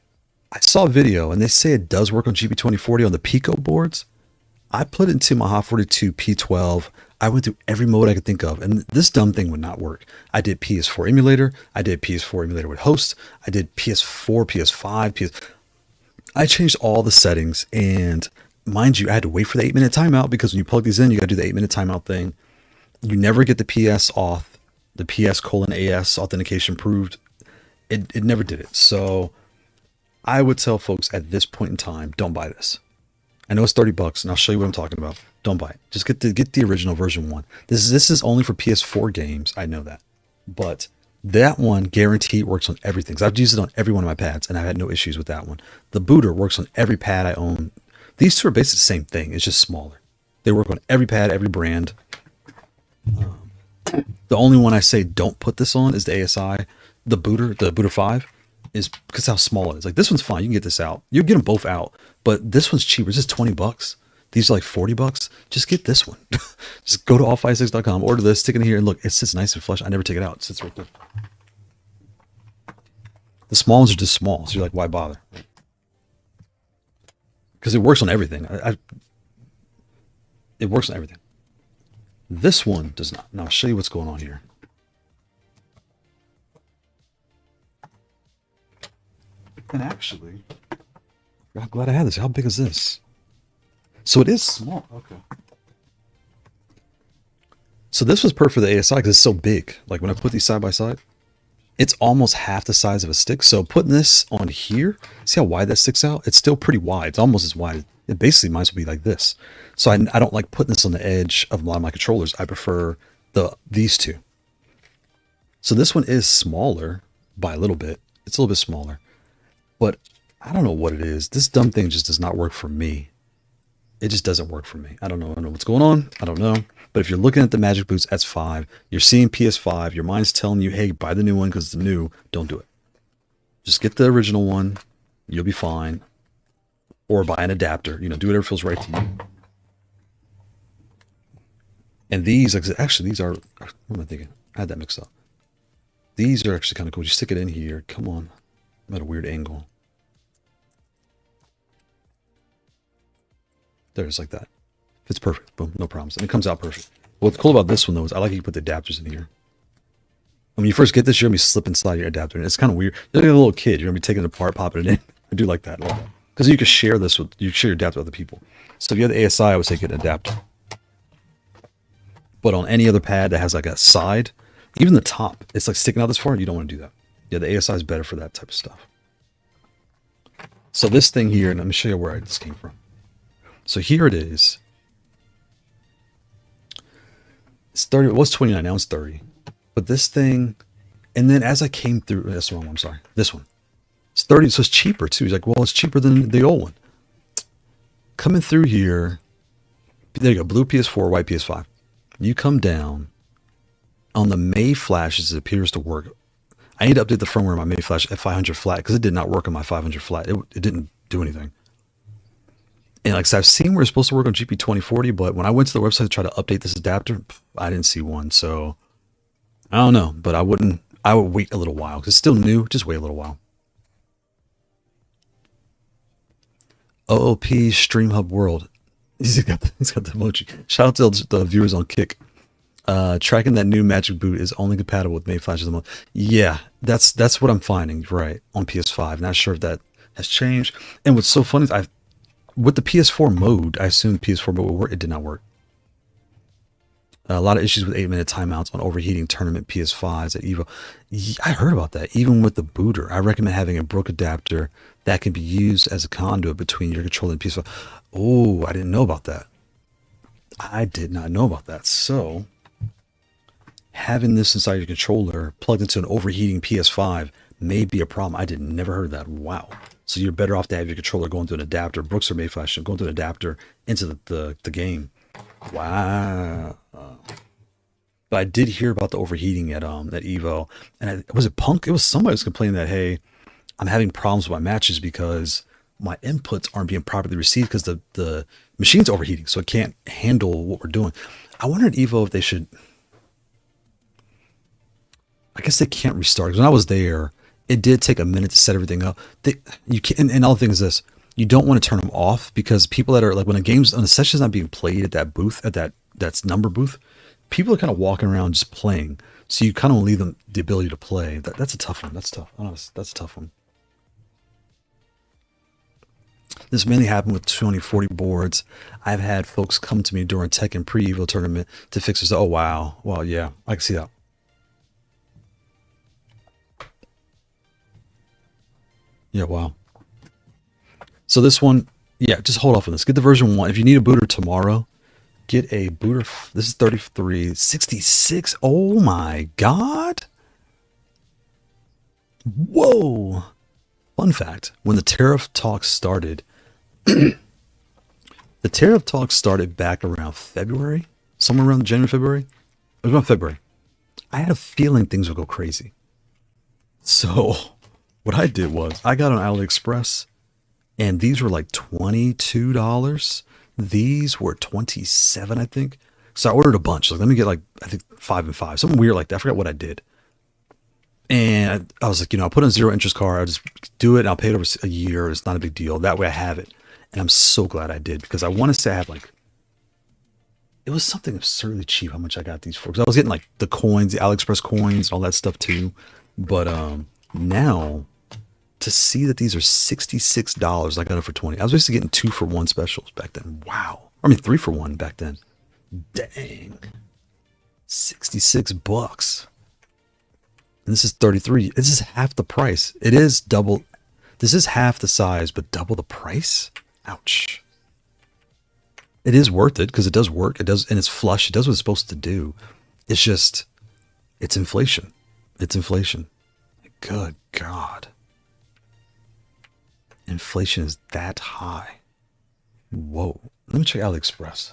I saw a video, and they say it does work on GB2040 on the Pico boards. I put it into my Hot42 P12. I went through every mode I could think of, and this dumb thing would not work. I did PS4 emulator. I did PS4 emulator with host. I did PS4, PS5, I changed all the settings, and mind you, I had to wait for the 8-minute timeout, because when you plug these in, you got to do the 8-minute timeout thing. You never get the PS auth, the PS:AS authentication proved. It never did it. So I would tell folks at this point in time, don't buy this. I know it's $30, and I'll show you what I'm talking about. Don't buy it. Just get the original version 1. This is only for PS4 games. I know that, but that one guaranteed works on everything. So I've used it on every one of my pads, and I've had no issues with that one. The booter works on every pad I own. These two are basically the same thing. It's just smaller. They work on every pad, every brand. The only one I say don't put this on is the ASI, the Booter 5, is because how small it is. Like, this one's fine. You can get this out. You get them both out, but this one's cheaper. It's just $20. These are like $40. Just get this one. Just go to all56.com, order this, stick it in here, and look, it sits nice and flush. I never take it out. It sits right there. The small ones are just small, so you're like, why bother? Because it works on everything. It works on everything. This one does not. Now I'll show you what's going on here. And actually, I'm glad I had this. How big is this? So it is small. Okay. So this was perfect for the ASI because it's so big. Like when I put these side by side, it's almost half the size of a stick. So putting this on here, see how wide that sticks out? It's still pretty wide. It's almost as wide. It basically might as well be like this. So I don't like putting this on the edge of a lot of my controllers. I prefer these two. So this one is smaller by a little bit. It's a little bit smaller. But I don't know what it is. This dumb thing just does not work for me. It just doesn't work for me. I don't know what's going on. I don't know. But if you're looking at the Magic Boots S5, you're seeing PS5, your mind's telling you, hey, buy the new one because it's new. Don't do it. Just get the original one. You'll be fine. Or buy an adapter. Do whatever feels right to you. And these, actually, these are, what am I thinking? I had that mixed up. These are actually kind of cool. You stick it in here. Come on. I'm at a weird angle. There's like that. It's perfect. Boom, no problems. And it comes out perfect. What's cool about this one, though, is I like you put the adapters in here. When you first get this, you're going to be slipping slide your adapter. And it's kind of weird. You're like a little kid. You're going to be taking it apart, popping it in. I do like that. Because you can share this with, you share your adapter with other people. So if you have the ASI, I would say get an adapter. But on any other pad that has like a side, even the top, it's like sticking out this far, you don't want to do that. Yeah, the ASI is better for that type of stuff. So this thing here, and let me show you where this came from. So here it is. It's 30, it was 29, now it's 30. But this thing, and then as I came through, that's the wrong one, I'm sorry. This one. It's 30, so it's cheaper too. He's like, well, it's cheaper than the old one. Coming through here, there you go, blue PS4, white PS5. You come down, on the Mayflash, it appears to work. I need to update the firmware on my Mayflash at 500 flat, because it did not work on my 500 flat. It didn't do anything. And like I said, I've seen where it's supposed to work on GP2040, but when I went to the website to try to update this adapter, I didn't see one. So I don't know, but I would wait a little while because it's still new. Just wait a little while. OOP Stream Hub World. He's got the emoji. Shout out to the viewers on Kick. Tracking that new Magic Boot is only compatible with Mayflash. Yeah, that's what I'm finding, right, on PS5. Not sure if that has changed. And what's so funny is with the PS4 mode, I assumed PS4 mode would work. It did not work. A lot of issues with 8-minute timeouts on overheating tournament PS5s at Evo. I heard about that. Even with the booter, I recommend having a brook adapter that can be used as a conduit between your controller and PS5. Oh, I didn't know about that. I did not know about that. So having this inside your controller plugged into an overheating PS5 may be a problem. I never heard that. Wow. So you're better off to have your controller going to an adapter, Brooks or Mayflash, going to an adapter into the game. Wow. But I did hear about the overheating at Evo, and was it Punk? It was somebody was complaining that, hey, I'm having problems with my matches because my inputs aren't being properly received because the machine's overheating, so it can't handle what we're doing. I wonder at Evo if they should. I guess they can't restart. Because when I was there, it did take a minute to set everything up. You can, and all the thing is this: you don't want to turn them off because people that are like when a session's not being played at that booth, that's number booth, people are kind of walking around just playing. So you kind of leave them the ability to play. That's a tough one. That's tough. That's a tough one. This mainly happened with 2040 boards. I've had folks come to me during Tekken pre-Evo tournament to fix this. Oh wow, well yeah, I can see that. Yeah, wow. So this one, yeah, just hold off on this. Get the version 1. If you need a booter tomorrow, get a booter. This is 33, 66. Oh my God. Whoa. Fun fact, when the tariff talks started, the tariff talks started back around February, somewhere around January, February. It was around February. I had a feeling things would go crazy. So what I did was I got on AliExpress and these were like $22. These were $27, I think. So I ordered a bunch. Like, let me get like, I think 5 and 5, something weird like that. I forgot what I did. And I was like, I'll put in a 0 interest card. I'll just do it. And I'll pay it over a year. It's not a big deal. That way I have it. And I'm so glad I did because I want to say I have like, it was something absurdly cheap how much I got these for. Because I was getting like the coins, the AliExpress coins, and all that stuff too. But now to see that these are $66, I got it for 20. I was basically getting 2 for 1 specials back then. Wow. I mean 3 for 1 back then. Dang. $66. And this is 33. This is half the price. It is double. This is half the size, but double the price? Ouch. It is worth it because it does work. It does, and it's flush. It does what it's supposed to do. It's just, it's inflation. It's inflation. Good God. Inflation is that high. Whoa. Let me check AliExpress.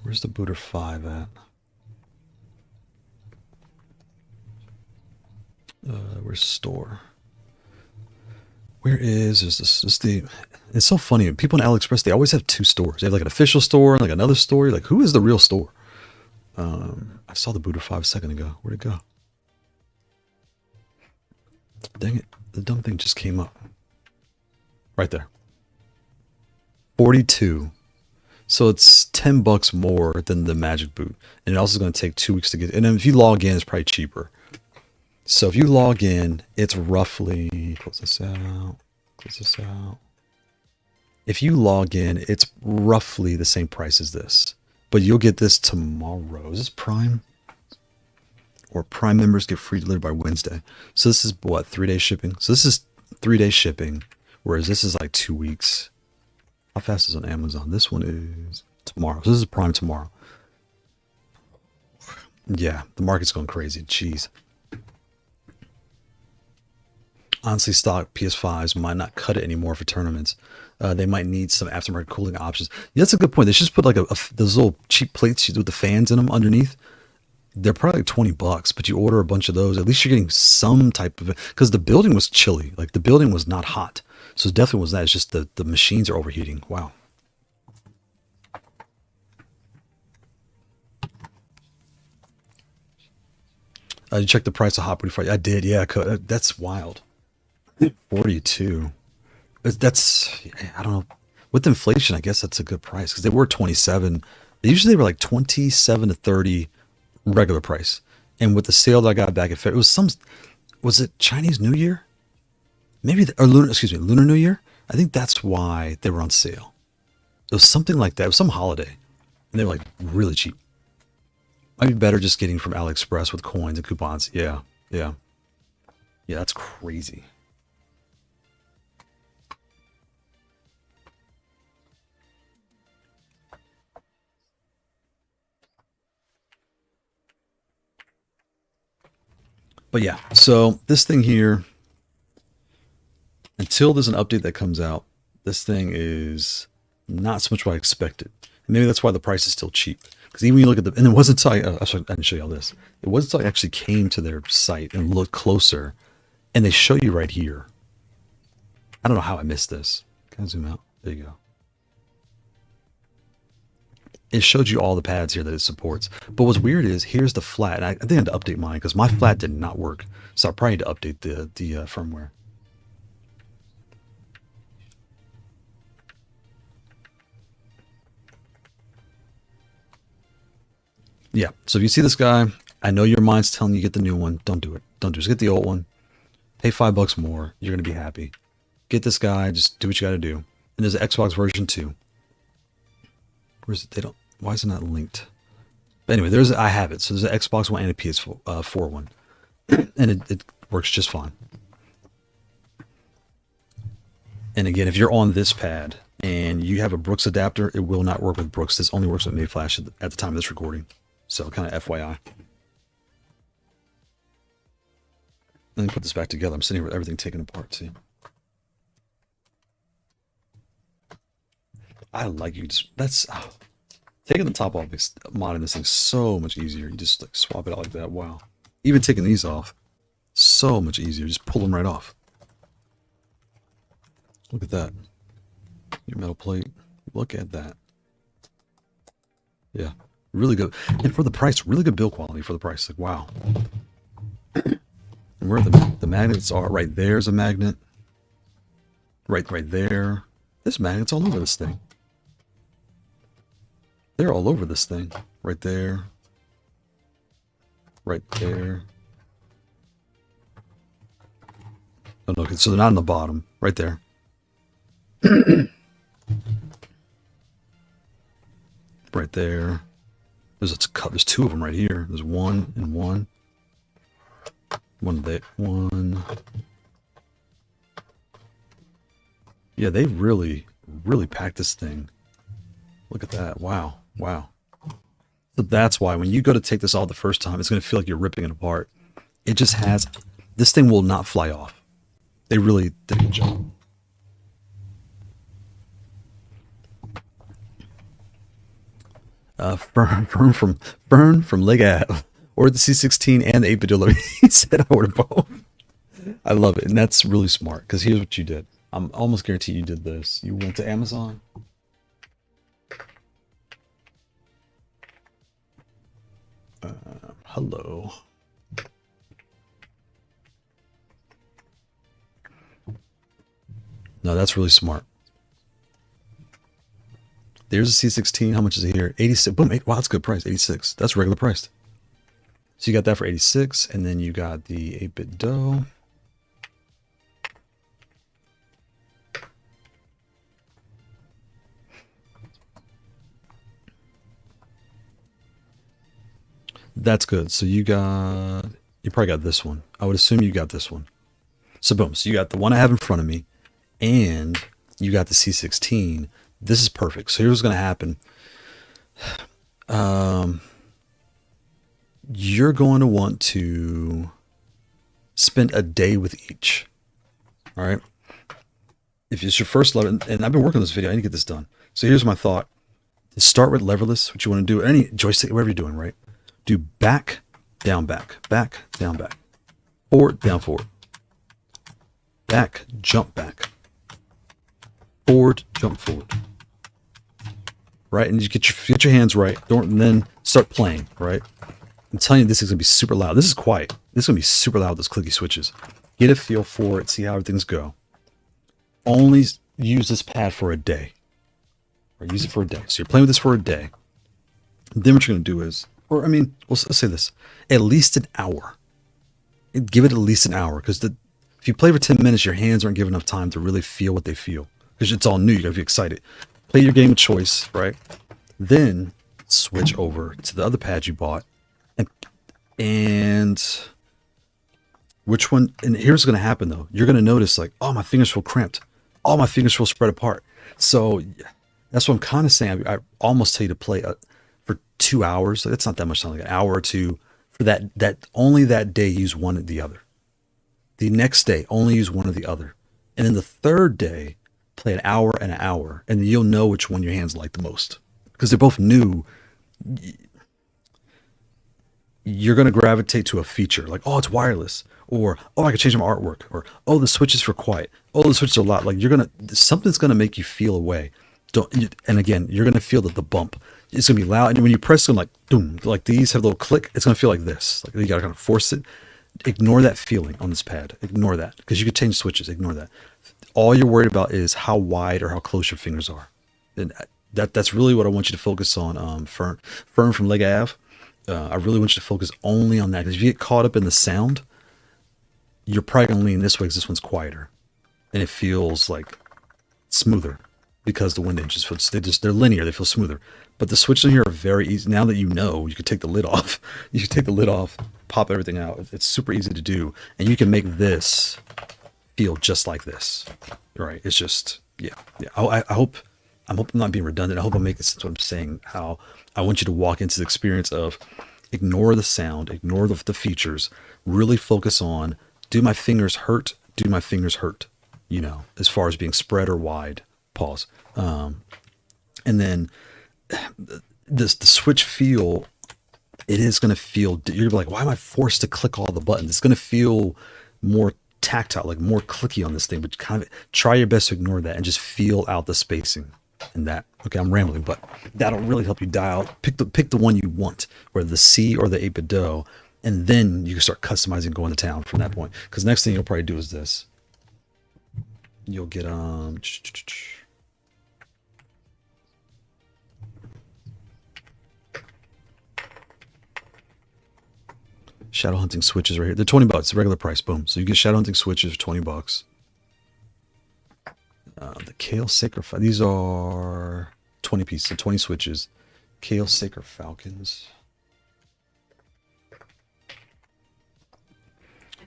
Where's the Booter 5 at? Where's store? Where is this the? It's so funny. People on AliExpress, they always have 2 stores. They have like an official store and like another store. Like, who is the real store? I saw the booter 5 a second ago. Where'd it go? Dang it. The dumb thing just came up. Right there. 42. So it's $10 more than the Magic Boot. And it also is going to take 2 weeks to get. And then if you log in, it's probably cheaper. So if you log in, it's roughly, close this out. If you log in, it's roughly the same price as this. But you'll get this tomorrow. Is this Prime? Or Prime members get free delivery by Wednesday. So this is what, 3-day shipping? So this is 3-day shipping, whereas this is like 2 weeks. How fast is it on Amazon? This one is tomorrow. So this is Prime tomorrow. Yeah, the market's going crazy. Jeez. Honestly, stock PS5s might not cut it anymore for tournaments. They might need some aftermarket cooling options. Yeah, that's a good point. They should just put like those little cheap plates with the fans in them underneath. They're probably like $20, but you order a bunch of those. At least you're getting some type of it. Because the building was chilly. Like the building was not hot. So it definitely was that. It's just the machines are overheating. Wow. You checked the price of hot booty fry. I did, yeah. That's wild. 42. That's, I don't know. With inflation, I guess that's a good price because they were 27. Usually they were like 27 to 30 regular price. And with the sale that I got back in February, was it Chinese New Year? Maybe, or Lunar New Year? I think that's why they were on sale. It was something like that. It was some holiday. And they were like really cheap. Might be better just getting from AliExpress with coins and coupons. Yeah, yeah. Yeah, that's crazy. But yeah, so this thing here, until there's an update that comes out, this thing is not so much what I expected. Maybe that's why the price is still cheap. Because even when you look at the, and it wasn't until I didn't show you all this. It wasn't until I actually came to their site and looked closer, and they show you right here. I don't know how I missed this. Can I zoom out? There you go. It showed you all the pads here that it supports. But what's weird is here's the flat. And I think I had to update mine because my flat did not work. So I probably need to update the firmware. Yeah. So if you see this guy, I know your mind's telling you get the new one. Don't do it. Don't do it. Just get the old one. Pay $5 more. You're going to be happy. Get this guy. Just do what you got to do. And there's an Xbox version 2. Where's it? They don't. Why isn't that linked? But anyway, I have it. So there's an Xbox One and a PS4 one. And it works just fine. And again, if you're on this pad and you have a Brooks adapter, it will not work with Brooks. This only works with Mayflash at the time of this recording. So kind of FYI. Let me put this back together. I'm sitting here with everything taken apart too. I like you. That's taking the top off makes modding this thing so much easier. You just like swap it out like that. Wow. Even taking these off, so much easier. Just pull them right off. Look at that. Your metal plate. Look at that. Yeah, really good. And for the price, really good build quality for the price. Like, wow. And where the magnets are, right there's a magnet. Right there. There's magnets all over this thing. They're all over this thing. Right there. Right there. Oh, no, so they're not on the bottom. Right there. Right there. There's two of them right here. There's one and one. One there. One. Yeah, they really packed this thing. Look at that. Wow. Wow. So that's why when you go to take this off the first time, it's going to feel like you're ripping it apart. It just has, this thing will not fly off. They really did a good job. Fern from Leg Ave ordered the C16 and the 8BitDo. He said I ordered both. I love it. And that's really smart because here's what you did. I'm almost guaranteed you did this. You went to Amazon. Hello. No, that's really smart. There's a C16. How much is it here? 86. Boom. Wow, that's a good price. 86. That's regular priced. So you got that for 86, and then you got the 8BitDo. That's good. So you probably got this one. I would assume you got this one. So boom. So you got the one I have in front of me, and you got the C16. This is perfect. So here's what's going to happen. You're going to want to spend a day with each. All right. If it's your first level, and I've been working on this video, I need to get this done. So here's my thought. To start with Leverless, what you want to do, any joystick, whatever you're doing, right? Do back, down, back, down, back, forward, down, forward, back, jump back, forward, jump forward. Right, and you get your hands right. And then start playing. Right, I'm telling you, this is gonna be super loud. This is quiet. This is gonna be super loud. Those clicky switches. Get a feel for it. See how things go. Only use this pad for a day. Or use it for a day. So you're playing with this for a day. Then what you're gonna do is, or I mean, let's say this: at least an hour. Give it at least an hour, because if you play for 10 minutes, your hands aren't given enough time to really feel what they feel, because it's all new. You gotta be excited. Play your game of choice, right? Then switch over to the other pad you bought, and which one? And here's what's gonna happen though. You're gonna notice like, oh, my fingers feel cramped. Oh, my fingers feel spread apart. So that's what I'm kind of saying. I almost tell you to play for 2 hours. That's not that much time, like an hour or two. For that only that day use one or the other. The next day only use one or the other, and then the third day play an hour and an hour, and you'll know which one your hands like the most, because they're both new. You're going to gravitate to a feature like, oh, it's wireless, or oh, I can change my artwork, or oh, the switches for quiet, oh, the switches are a lot. Like something's going to make you feel a way. And again, you're going to feel that the bump. It's going to be loud, and when you press them, like boom, like these have a little click, it's going to feel like this. Like you got to kind of force it. Ignore that feeling on this pad. Ignore that, because you could change switches. Ignore that. All you're worried about is how wide or how close your fingers are. And that's really what I want you to focus on. Firm from Leg Ave. I really want you to focus only on that, because if you get caught up in the sound, you're probably going to lean this way because this one's quieter. And it feels like smoother because the wind edges, they're linear, they feel smoother. But the switches in here are very easy. Now that you know, you can take the lid off. You can take the lid off, pop everything out. It's super easy to do. And you can make this feel just like this, right? It's just, yeah. I hope I'm not being redundant. I hope I'm making sense what I'm saying. How I want you to walk into the experience of ignore the sound, ignore the features, really focus on, do my fingers hurt? Do my fingers hurt? You know, as far as being spread or wide. Pause. And then the switch feel, it is going to feel, you're like, why am I forced to click all the buttons? It's going to feel more tactile, like more clicky on this thing, but kind of try your best to ignore that and just feel out the spacing and that. Okay, I'm rambling, but that'll really help you dial. Pick the one you want, whether the C or the 8BitDo, and then you can start customizing, going to town from that point. Because next thing you'll probably do is this. You'll get shadow hunting switches right here. They're $20, regular price. Boom. So you get shadow hunting switches for $20. The Kailh Sacred, these are 20 pieces, so 20 switches. Kailh Sacred Falcons.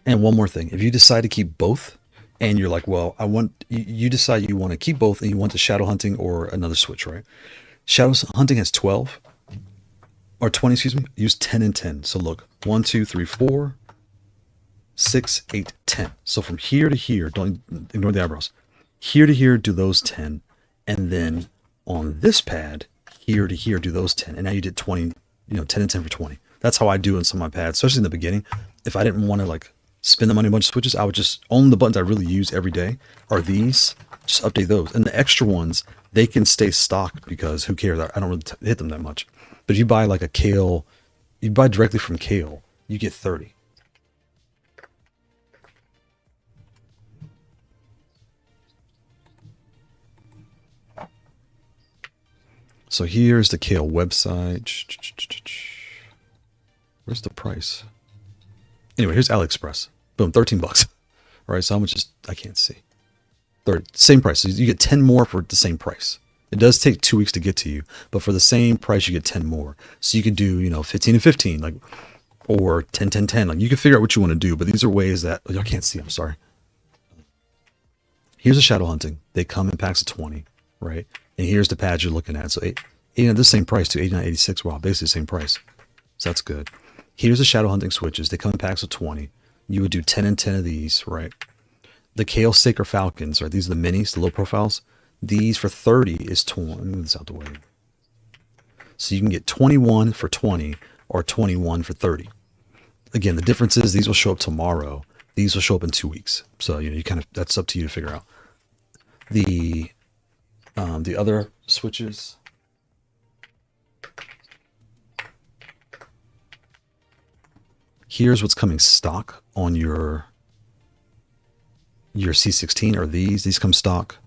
And one more thing, if you decide to keep both, and you're like, well, you decide you want to keep both, and you want the shadow hunting or another switch, right? Shadow hunting has 12 or 20, excuse me. Use 10 and 10. So look, 1, 2, 3, 4, 6, 8, 10. So from here to here, don't ignore the eyebrows. Here to here, do those 10, and then on this pad, here to here, do those 10, and now you did 20. 10 and 10 for 20. That's how I do on some of my pads, especially in the beginning. If I didn't want to like spend the money on a bunch of switches, I would just only the buttons I really use every day are these. Just update those, and the extra ones, they can stay stock because who cares? I don't really hit them that much. But if you buy like a Kailh You buy directly from Kailh, you get 30. So here's the Kailh website. Where's the price? Anyway, here's AliExpress. Boom, 13 bucks. All right, so how much is, I can't see. Same price. So you get 10 more for the same price. It does take 2 weeks to get to you, but for the same price, you get 10 more. So you can do, 15 and 15, like, or 10, 10, 10. Like, you can figure out what you want to do, but these are ways that, y'all can't see, I'm sorry. Here's a shadow hunting. They come in packs of 20, right? And here's the pads you're looking at. So, the same price too, 89.86. Wow, basically the same price. So that's good. Here's the shadow hunting switches. They come in packs of 20. You would do 10 and 10 of these, right? The Kailh Sacred Falcons, right? These are the minis, the low profiles. These for 30 is 20. Let me move this out the way. So you can get 21 for 20 or 21 for 30. Again, the difference is these will show up tomorrow. These will show up in 2 weeks. So, you kind of, that's up to you to figure out. The other switches. Here's what's coming stock on your C16 or these come stock.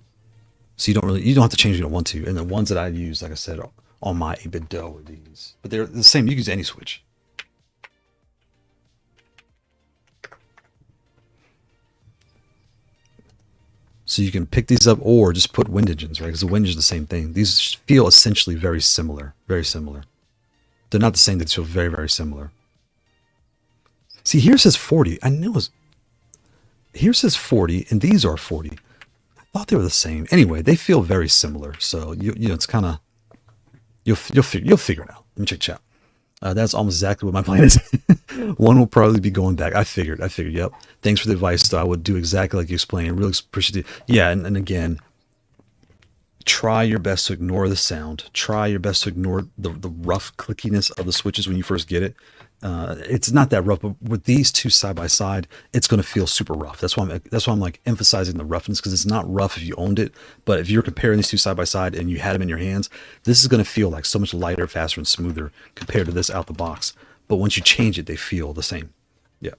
So you don't have to change if you don't want to. And the ones that I use, like I said, on my 8BitDo are these. But they're the same. You can use any switch. So you can pick these up or just put wind engines, right? Because the wind engine is the same thing. These feel essentially very similar. Very similar. They're not the same. They feel very, very similar. See, here says 40. I knew it was... Here says 40, and these are 40. I thought they were the same. Anyway, they feel very similar. So, it's kind of... You'll figure it out. Let me check chat. That's almost exactly what my plan is. One will probably be going back. I figured, yep. Thanks for the advice, though. I would do exactly like you explained. I really appreciate it. Yeah, and again, try your best to ignore the sound. Try your best to ignore the rough clickiness of the switches when you first get it. It's not that rough, but with these two side by side, it's going to feel super rough. That's why I'm like emphasizing the roughness, because it's not rough if you owned it, but if you're comparing these two side by side and you had them in your hands, this is going to feel like so much lighter, faster, and smoother compared to this out the box. But once you change it, they feel the same. Yeah.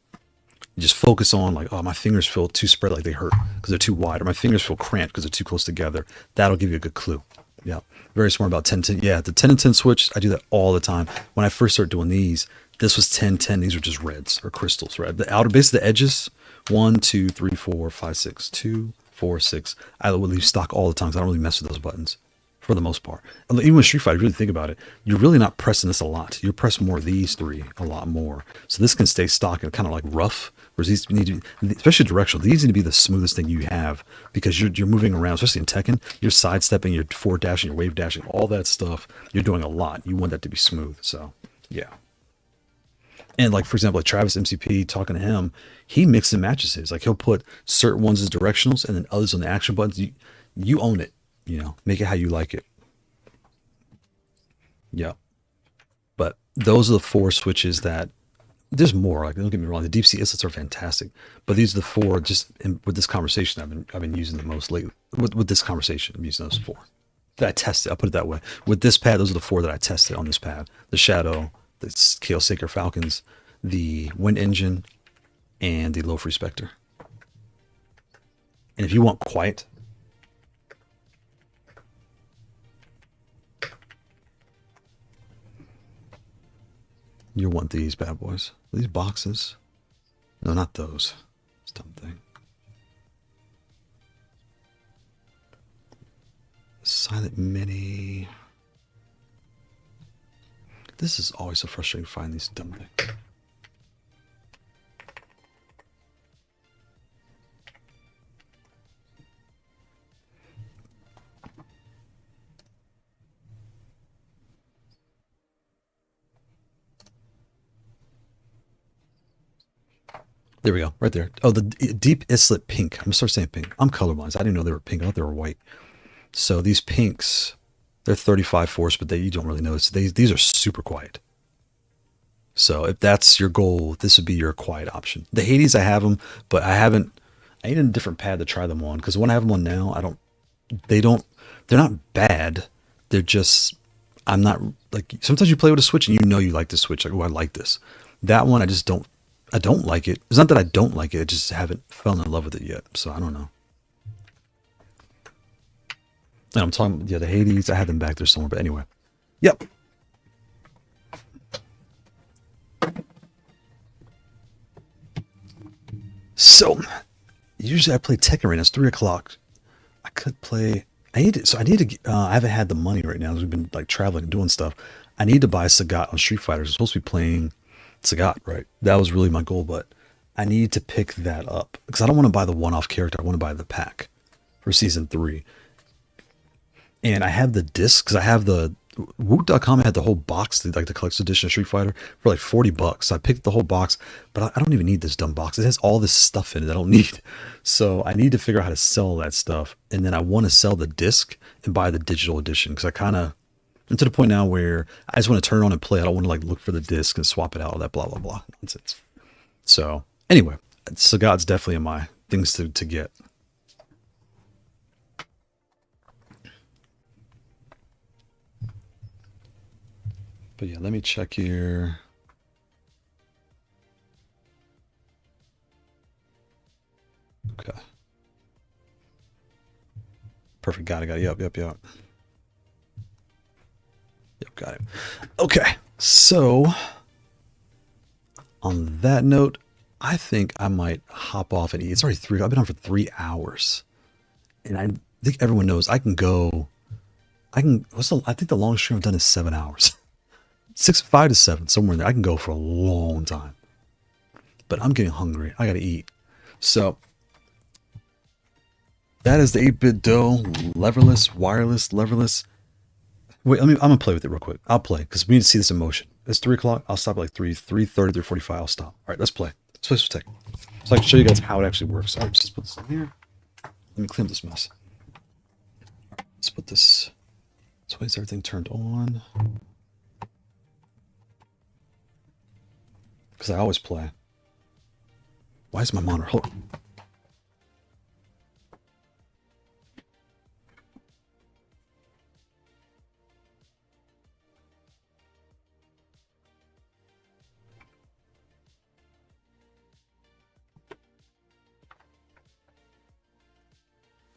You just focus on like, oh, my fingers feel too spread, like they hurt because they're too wide, or my fingers feel cramped because they're too close together. That'll give you a good clue. Yeah. Very smart about 10-10. Yeah, the 10 and 10 switch, I do that all the time. When I first started doing these, this was 10-10. These were just reds or crystals, right? The outer base of the edges, 1, 2, 3, 4, 5, 6, 2, 4, 6. I would leave stock all the time because I don't really mess with those buttons for the most part. Even with Street Fighter, if you really think about it, you're really not pressing this a lot. You press more of these three a lot more. So this can stay stock and kind of like rough. Whereas these need to be, especially directional, these need to be the smoothest thing you have, because you're moving around, especially in Tekken. You're sidestepping, you're forward dashing, you're wave dashing, all that stuff. You're doing a lot. You want that to be smooth. So yeah. And like, for example, like Travis MCP, talking to him, he mixes and matches his. Like, he'll put certain ones as directionals and then others on the action buttons. You own it, make it how you like it. Yeah. But those are the 4 switches that, there's more. Like, don't get me wrong, the deep sea islets are fantastic, but these are the 4 just with this conversation I've been using the most lately. With this conversation, I'm using those 4 that I tested. I'll put it that way. With this pad, those are the 4 that I tested on this pad: the Shadow, the Kailh Sacred Falcons, the Wind Engine, and the LoFree Specter. And if you want quiet, you'll want these bad boys. These boxes. No, not those. It's a dumb thing. Silent Mini. This is always so frustrating to find these dumb things. There we go, right there. Oh, the deep Islet pink. I'm gonna start saying pink. I'm colorblind. I didn't know they were pink. I thought they were white. So these pinks, they're 35 force, but you don't really notice. These are super quiet. So if that's your goal, this would be your quiet option. The Hades, I have them, but I need a different pad to try them on, because when I have them on now, they're not bad. They're just, I'm not like, sometimes you play with a Switch and you know you like the Switch. Like, oh, I like this. That one, I don't like it. It's not that I don't like it. I just haven't fallen in love with it yet. So I don't know. And I'm talking, yeah, the Hades. I had them back there somewhere. But anyway, yep. So usually I play Tekken right now. It's 3 o'clock. I could play. I need to. I haven't had the money right now because we've been like traveling and doing stuff. I need to buy Sagat on Street Fighter. I'm supposed to be playing Sagat, right? That was really my goal, but I need to pick that up because I don't want to buy the one-off character. I want to buy the pack for season 3. And I have the disc because I have the Woot.com had the whole box, like the collector's edition of Street Fighter, for like $40. So I picked the whole box, but I don't even need this dumb box. It has all this stuff in it I don't need. So I need to figure out how to sell that stuff. And then I want to sell the disc and buy the digital edition because I'm to the point now where I just want to turn it on and play. I don't want to like look for the disc and swap it out, all that blah, blah, blah nonsense. So anyway, Sagat's definitely in my things to get. But yeah, let me check here. Okay. Perfect. Got it. Yep. Yep, got it. Okay. So on that note, I think I might hop off and eat. It's already 3. I've been on for 3 hours. And I think everyone knows I think the longest stream I've done is 7 hours. 5 to 7, somewhere in there. I can go for a long time. But I'm getting hungry. I gotta eat. So that is the 8BitDo leverless, wireless, leverless. Wait, I'm gonna play with it real quick. I'll play because we need to see this in motion. It's 3 o'clock. I'll stop at like 3:30, 3:45. I'll stop. All right, let's play. Let's play some tech. So I can show you guys how it actually works. All right, let's just put this in here. Let me clean up this mess. All right, let's put this. So why is everything turned on? Because I always play. Why is my monitor? Hold on.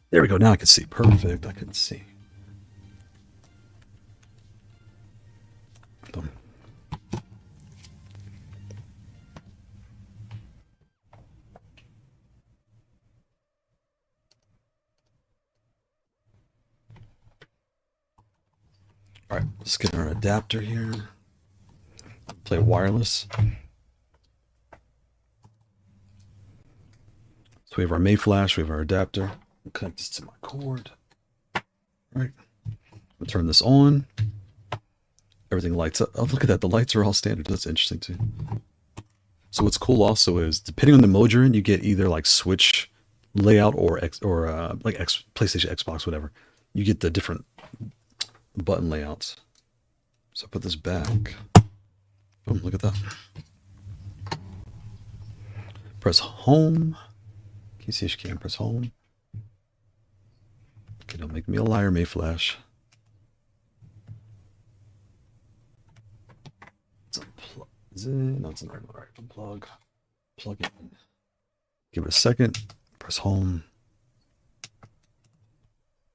There we go. Now I can see. Perfect. I can see. Boom. All right, let's get our adapter here. Play wireless. So we have our Mayflash, we have our adapter. I'll connect this to my cord. All right, we'll turn this on. Everything lights up. Oh, look at that. The lights are all standard. That's interesting too. So what's cool also is depending on the mode you're in, you get either like Switch layout or PlayStation, Xbox, whatever. You get the different button layouts. So put this back. Boom, look at that. Press home. Can you see if you can press home? Okay, don't make me a liar, Mayflash. Let's unplug. Is it? No, it's in the right one. All right, unplug. Plug it in. Give it a second. Press home.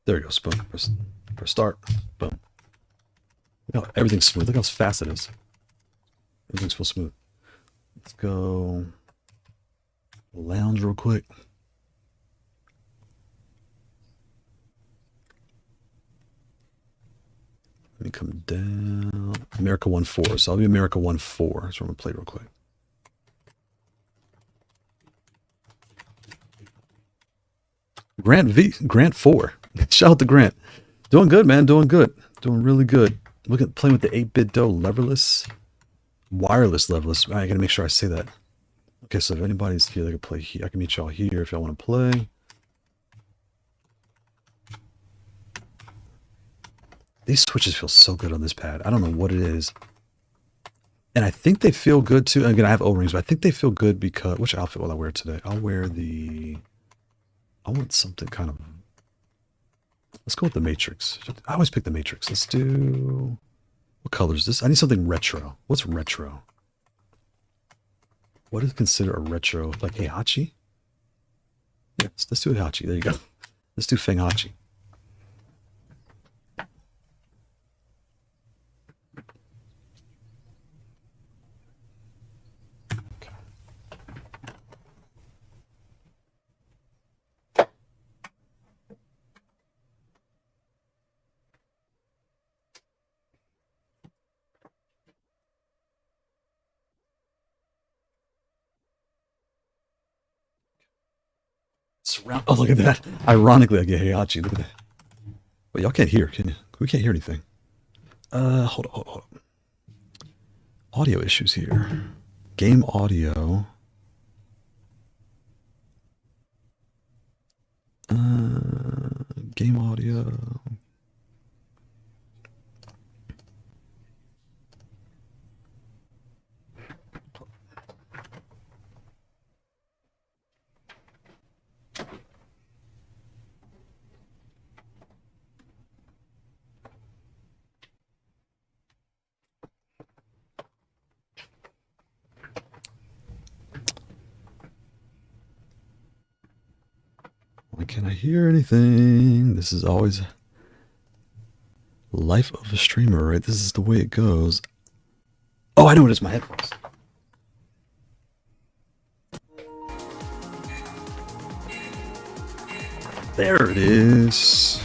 There you go. Boom. Press start. Boom. Look how everything's smooth. Look how fast it is. Everything's so smooth. Let's go lounge real quick. Let me come down. America 1.4. So I'll be America 1.4. So I'm going to play real quick. Grant 4. Shout out to Grant. Doing good, man. Doing good. Doing really good. Look at playing with the 8BitDo leverless. Wireless leverless. I gotta make sure I say that. Okay, so if anybody's here, they can play here. I can meet y'all here if y'all want to play. These switches feel so good on this pad. I don't know what it is. And I think they feel good too. Again, I have O-rings, but I think they feel good because... Which outfit will I wear today? I'll wear the... I want something kind of... Let's go with the Matrix. I always pick the Matrix. Let's do... What color is this? I need something retro. What's retro? What is considered a retro? Like Heihachi? Yeah, let's do Heihachi. There you go. Let's do Fenghachi. Surround. Oh, look at that. Ironically, I get Heihachi. Look at that. But y'all can't hear, can you? We can't hear anything. Hold on. Audio issues here. Game audio. Game audio. Why can't I hear anything? This is always life of a streamer, right? This is the way it goes. Oh, I know it is. My headphones. There it is.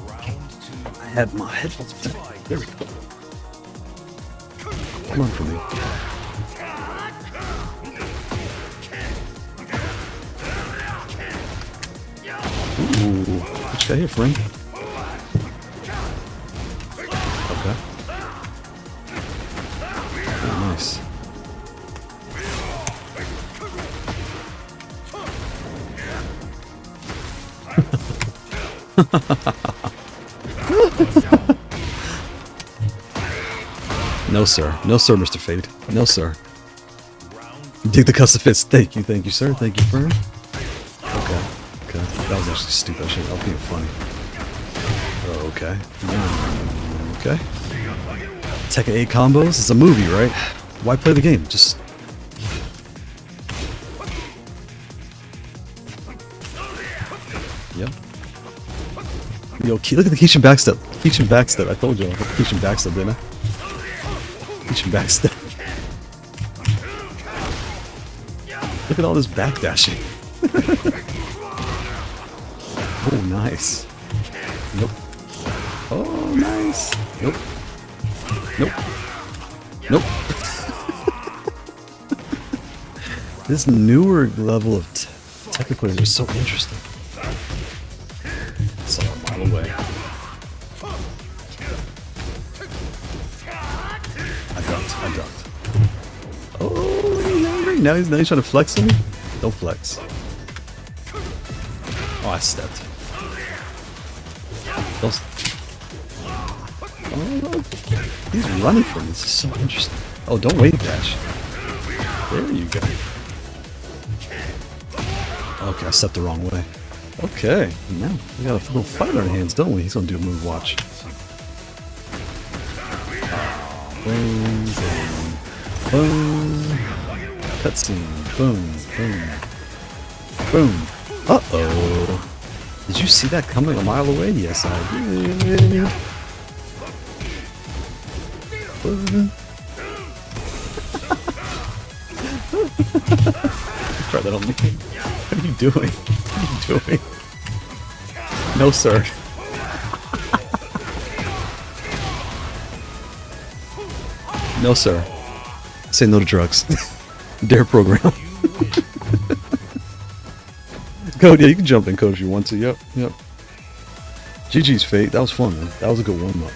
I had my headphones. There we go. Come on for me. Ooh, what you got here, friend? Okay. Oh, nice. No, sir. No, sir, Mr. Fade. No, sir. Dig the custom fits. Thank you, sir. Thank you, friend. Okay. Okay. That was actually stupid. I should have been funny. Oh, okay. Okay. Tekken 8 combos? It's a movie, right? Why play the game? Just... Yep. Yo, look at the Keishin backstep. Keishin backstep. I told you. I Keishin backstep, didn't I? Keishin backstep. Look at all this backdashing. Oh, nice. Nope. Oh, nice. Nope. Nope. Nope. This newer level of Tekken players are so interesting. It's all a mile away. I ducked. Oh, he's angry. Now he's trying to flex on me? Don't flex. Oh, I stepped. Those... Oh, he's running from me. This is so interesting. Oh, don't wave dash. There you go. Okay, I stepped the wrong way. Okay, now we got a little fight on our hands, don't we? He's gonna do a move watch. Boom, boom, boom. Cutscene. Boom, boom, boom. Uh-oh. Did you see that coming a mile away? Yes, I did. Try that on me. What are you doing? What are you doing? No, sir. No, sir. Say no to drugs. Dare program. Code, yeah, you can jump in, Code, if you want to. Yep. GG's Fate. That was fun, man. That was a good warm-up.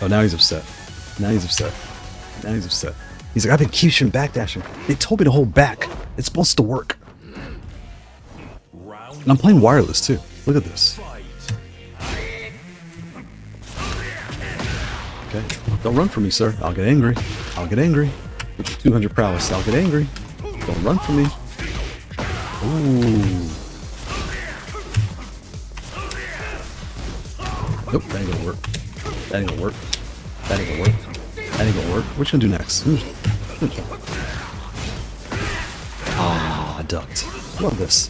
Oh, now he's upset. He's like, I've been Keishin backdashing. They told me to hold back. It's supposed to work. And I'm playing wireless, too. Look at this. Okay. Don't run from me, sir. I'll get angry. With your 200 prowess, I'll get angry. Don't run from me. Ooh. Nope, that ain't gonna work. That ain't gonna work. That ain't gonna work. That ain't gonna work. What you gonna do next? Ah, I ducked. Love this.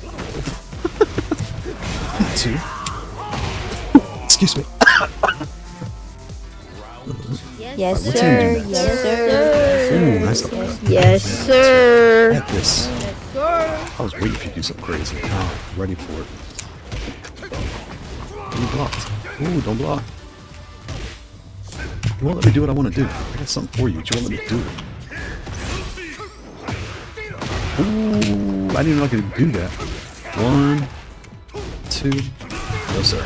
2. Excuse me. Yes, What's sir. he gonna do next? Yes, sir. Ooh, nice uppercut. Yes, sir. At this. I was waiting for you to do something crazy. Oh, ready for it. You blocked. Ooh, don't block. You won't let me do what I want to do. I got something for you, but you won't let me do it. Ooh, I didn't even know I could do that. 1, 2. No, sir.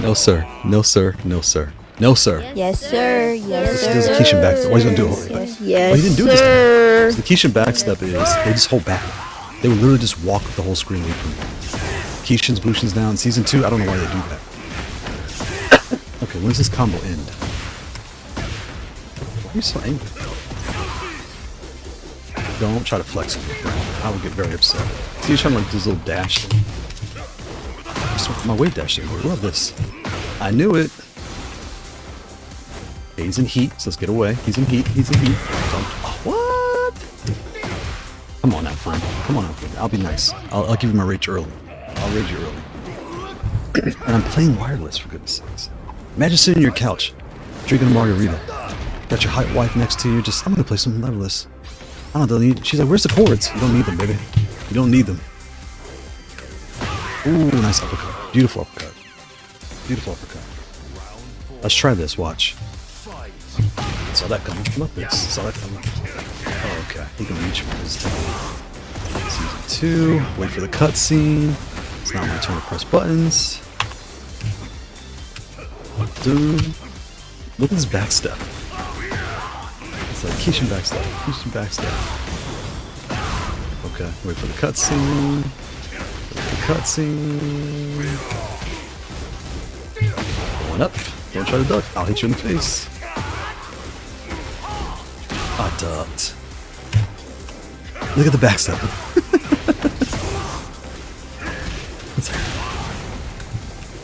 No, sir. No, sir. No, sir. No, sir. Yes, sir. Yes, sir. This is a Keishan backstep. What are you going to do? Yes, Well, he didn't do this sir. time. So the Keishan backstep is they just hold back. They would literally just walk the whole screen away from you. Keishan's Bushin's down. Season 2, I don't know why they do that. Okay, when does this combo end? Why are you so angry? Don't try to flex on me, friend. I would get very upset. See, you're trying to like do this little dash thing. My wave dash thing. Love this. I knew it. Okay, he's in heat, so let's get away. He's in heat. He's in heat. What? Come on now, friend. Come on now, friend. I'll be nice. I'll give you my rage early. I'll rage you early. And I'm playing wireless, for goodness sakes. Imagine sitting on your couch, drinking a margarita. Got your hot wife next to you. Just, I'm gonna play some Leverless. I don't need. She's like, where's the cords? You don't need them, baby. You don't need them. Ooh, nice uppercut. Beautiful uppercut. Beautiful uppercut. Let's try this. Watch. Saw that coming. Look this. Saw that coming. Oh, okay. He can reach for his time. Season 2. Wait for the cutscene. It's not my turn to press buttons. Dude. Look at this backstep. It's like Keishan backstep. Keishan backstep. Okay. Wait for the cutscene. Cutscene. Going up. Don't try to duck. I'll hit you in the face. I ducked. Look at the backstep.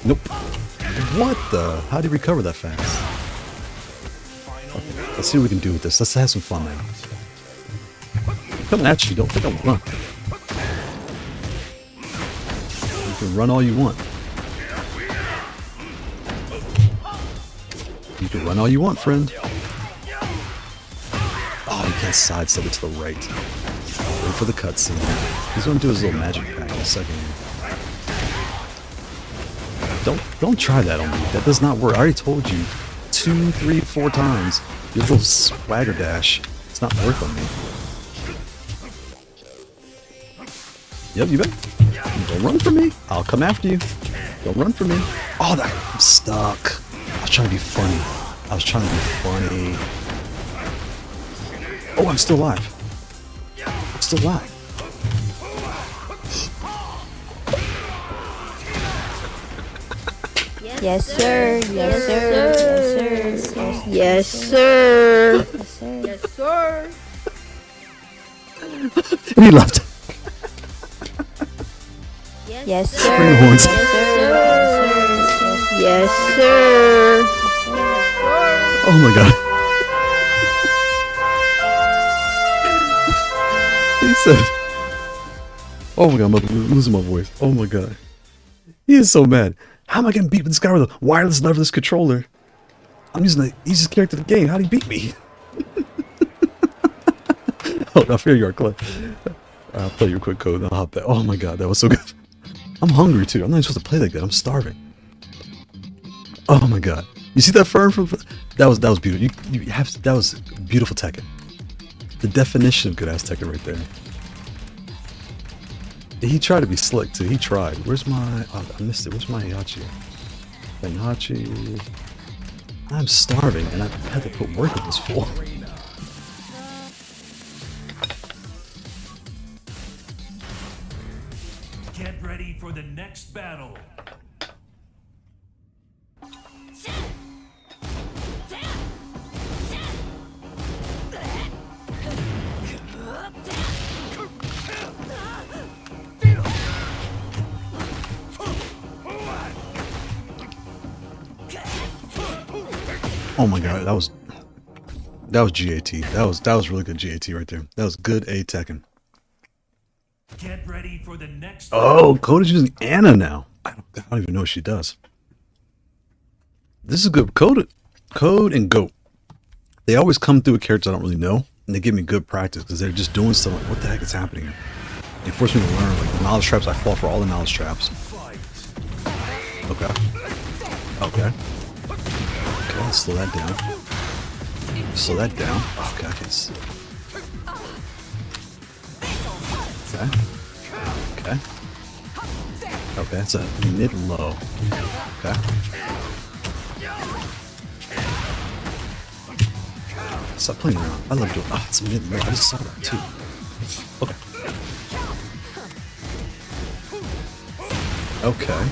Nope. What the? How did he recover that fast? Okay, let's see what we can do with this. Let's have some fun now. I'm coming at you. Don't think I'll run. You can run all you want. You can run all you want, friend. Oh, you can't sidestep it to the right. Wait for the cutscene. He's going to do his little magic pack in a second. Don't try that on me. That does not work. I already told you 2, 3, 4 times. Your little swagger dash. It's not work on me. Yep, you bet. Don't run from me. I'll come after you. Don't run from me. Oh, I'm stuck. I was trying to be funny. I was trying to be funny. Oh, I'm still alive. I'm still alive. Yes, sir. Yes, sir. Yes, sir. Yes, sir. Yes, sir. And he left. Yes, sir. Bring the horns. Yes, sir. Oh my god. He said, oh my god, I'm losing my voice. Oh my god. He is so mad. How am I getting beat with this guy with a wireless Leverless controller? I'm using the easiest character in the game. How did he beat me? Oh, I fear you are, Clay. I'll play your quick code and I'll hop back. Oh my god, that was so good. I'm hungry too. I'm not even supposed to play like that. I'm starving. Oh my god. You see that fern from that was beautiful. You have that was beautiful Tekken. The definition of good ass Tekken right there. He tried to be slick too. He tried. Where's my oh, I missed it. Where's my Hachi? Hachi. I'm starving and I had to put work in this fool. Get ready for the next battle. Oh my god, that was GAT. That was really good GAT right there. That was good A Tekken. Get ready for the next. Oh, Code is using Anna now. I don't even know what she does. This is good. Code and Goat. They always come through with characters I don't really know, and they give me good practice because they're just doing stuff like, what the heck is happening here? They force me to learn. Like the knowledge traps, I fall for all the knowledge traps. Okay. Okay. Okay, slow that down. Slow that down. Okay, okay. Okay. Okay. Okay, that's a mid-low. Okay. Stop playing around. I love doing. Oh, it's a mid-low. I just saw that too. Okay. Okay.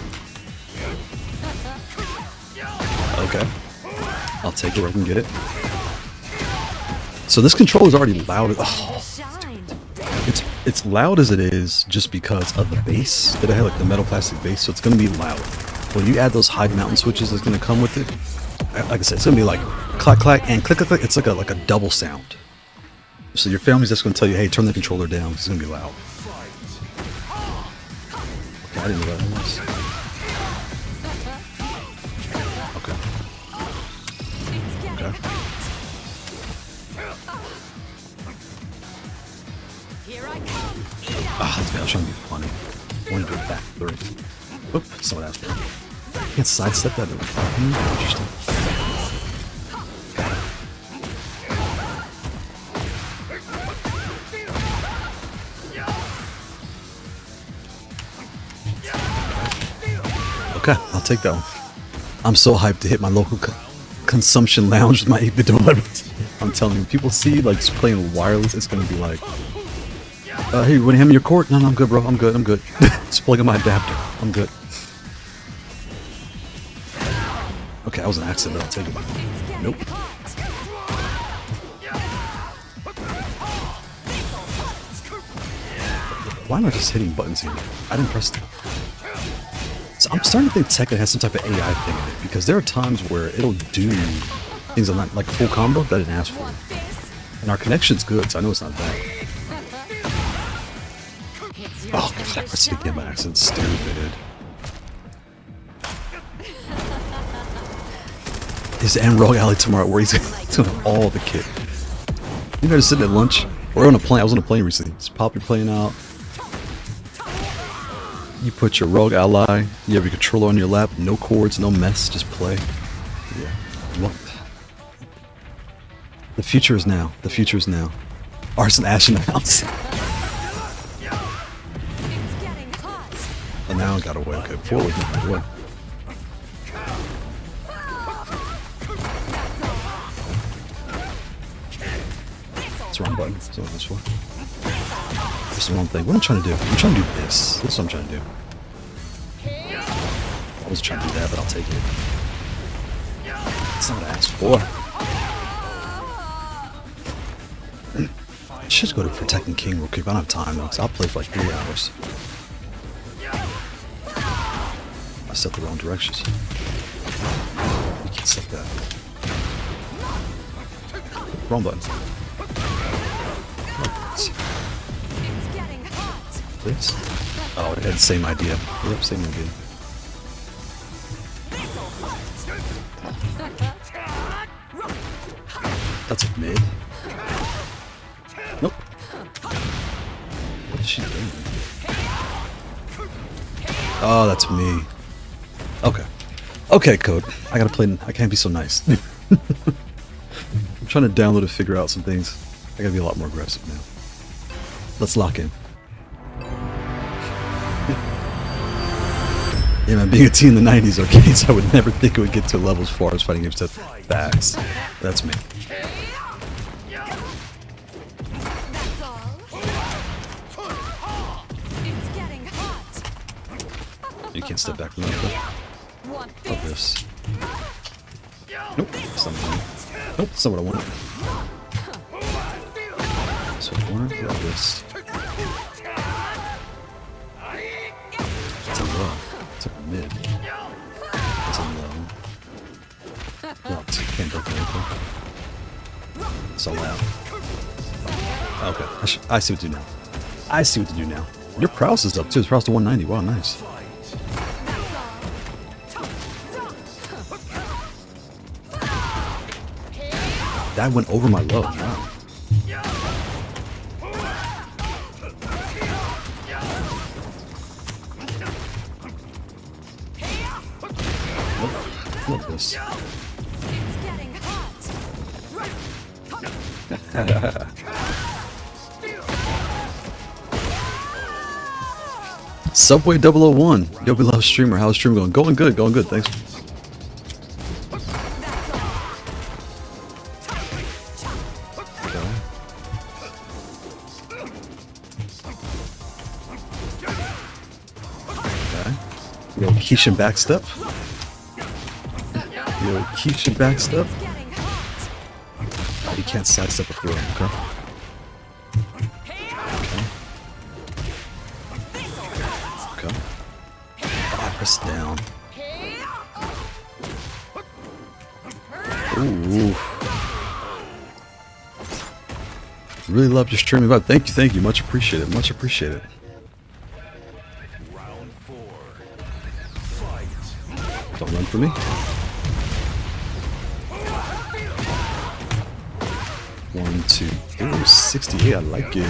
Okay. I'll take it where I can get it. So this controller is already loud. Oh, it's loud as it is just because of the bass that I have, like the metal plastic bass. So it's gonna be loud. When you add those high mountain switches that's gonna come with it, like I said, it's gonna be like clack clack and click click click. It's like a double sound. So your family's just gonna tell you, hey, turn the controller down. It's gonna be loud. Okay, I didn't know that was. Okay. Okay. Ah, that's bad. I was trying to be funny. I wanted to do it back three. Oop, someone asked me. I can't sidestep that. Interesting. Okay, I'll take that one. I'm so hyped to hit my local consumption lounge with my 8BitDo Leverless. I'm telling you, people see like just playing wireless, it's gonna be like, hey, you want to hand me your cord? No, I'm good, bro. I'm good. Just plug in my adapter. I'm good. Okay, that was an accident, but I'll take it. Nope. Why am I just hitting buttons here? I didn't press them. So I'm starting to think Tekken has some type of AI thing in it, because there are times where it'll do things I'm not, like a full combo that I didn't ask for. And our connection's good, so I know it's not bad. Oh god, I pressed it again by accident. Stupid. His and Rogue Alley tomorrow where he's doing all the kit. You know, just sitting at lunch. We're on a plane. I was on a plane recently. Just pop your plane out. You put your Rogue Ally. You have your controller on your lap. No cords, no mess. Just play. Yeah. Well, the future is now. The future is now. Arson Ash in the house. And now I got away. Okay, forward. Away. It's the wrong button. That's what this for. This is the wrong thing. What am I trying to do? I'm trying to do this. This is what I'm trying to do. I was trying to do that, but I'll take it. That's not what I asked for. I should go to Protecting King real quick. I don't have time though, because I'll play for like 3 hours. I set the wrong directions. You can't set that. Wrong button. This? Oh, it had the same idea. Yep, same idea. That's a mid. Nope. What is she doing? Oh, that's me. Okay. Okay, Code. I gotta play. I can't be so nice. I'm trying to download and figure out some things. I gotta be a lot more aggressive now. Let's lock in. Yeah, man, being a teen in the 90s arcades, I would never think it would get to a level as far as fighting games to facts. That's me. You can't step back from that. Love this. Nope, that's not what I want. Nope, that's not what I want. So corner, love this. It's a low. It's a mid. It's a low. Well, it's okay. can't break anything. It's all out. Okay, I see what to do now. I see what to do now. Your prowess is up too. It's prowess to 190. Wow, nice. That went over my low. Wow. Love this. Subway 001. Yo, we love streamer. How's stream going? Going good, thanks. Okay. Yo, Keisha backstep. Yo, Keisha backstep. Oh, you can't sidestep a throw, okay. Press down. Ooh. Really love your streaming vibe. Thank you. Much appreciated. Much appreciated. Round 4. Fight. Don't run for me. 1, 2, 3, 68. I like it.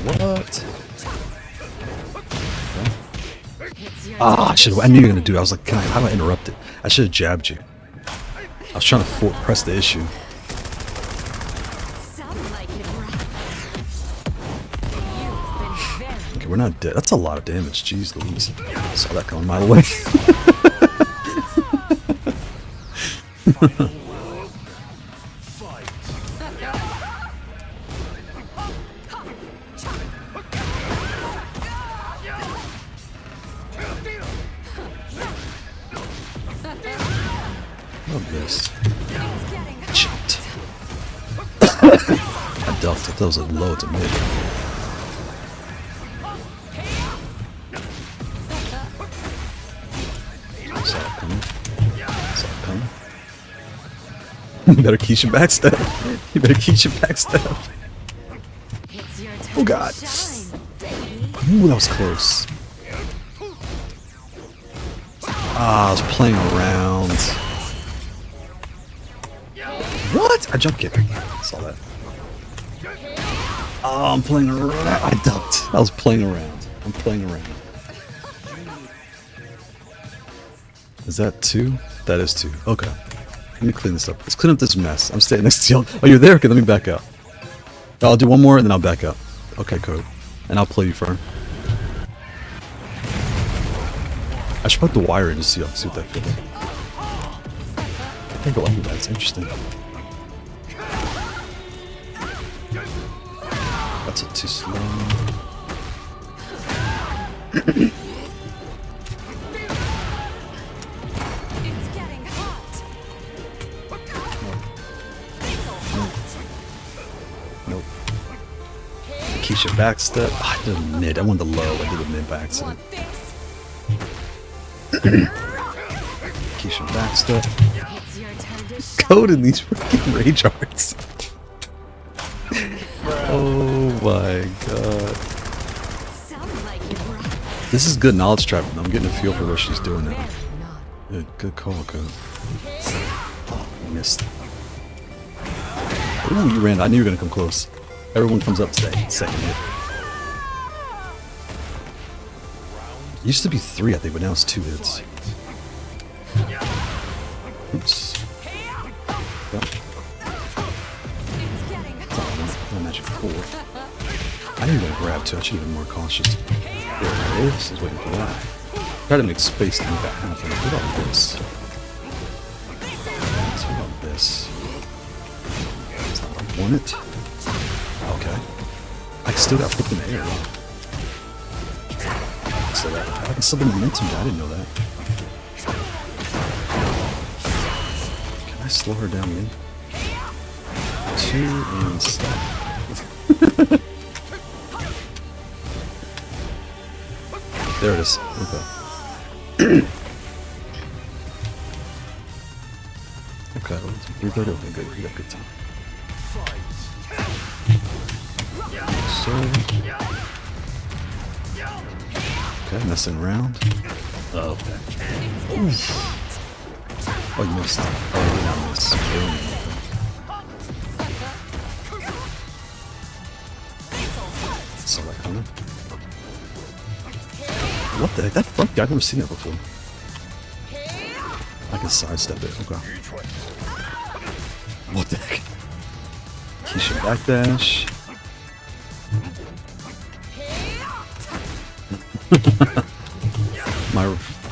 What? Ah, I knew you were gonna do it. I was like, how do I interrupt it? I should have jabbed you. I was trying to press the issue. Okay, we're not dead. That's a lot of damage. Jeez Louise. Saw that coming my way. Love this. Chipped. I ducked. I thought it was a low to mid. Saw it coming. Saw it coming. You better Keisha backstep. You better Keisha backstep. Oh god. Ooh, that was close. Ah, I was playing around. What? I jump kicked. Saw that. Oh, I'm playing around. I ducked. I was playing around. I'm playing around. Is that 2? That is 2. Okay. Let me clean this up. Let's clean up this mess. I'm staying next to you. Oh, you're there? Okay, let me back out. I'll do one more and then I'll back out. Okay, Code. And I'll play you firm. I should put the wire in to see what that feels like. I think I like that. It's interesting. That's it too slow. Nope. Keisha backstep. Oh, I did a mid. I went the low. I did a mid by accident. Keisha backstep. Code in these freaking rage arts. Oh my god. This is good knowledge trapping. I'm getting a feel for what she's doing now. Good call, Code. Oh, I missed. Ooh, you ran. I knew you were gonna come close. Everyone comes up today. Second hit. It used to be 3, I think, but now it's 2 hits. Oops. Oh. Oh, magic 4. I didn't even grab 2. I should have been more cautious. There it is. Is waiting for that. Try to make space to make that happen. What about this? What about this? It's not like I want it. Okay. I still got flipped in the air. So that I can still be momentum. I didn't know that. Can I slow her down, me? 2 and stop. There it is. Okay. Okay, 330. Okay, good. We got good time. So. Okay, messing around. Oh, okay. Oof. Oh, you missed. Oh, you did not miss. Boom. Saw that coming. What the heck? That front guy, I've never seen that before. I can sidestep it. Okay. What the heck? Keisha backdash.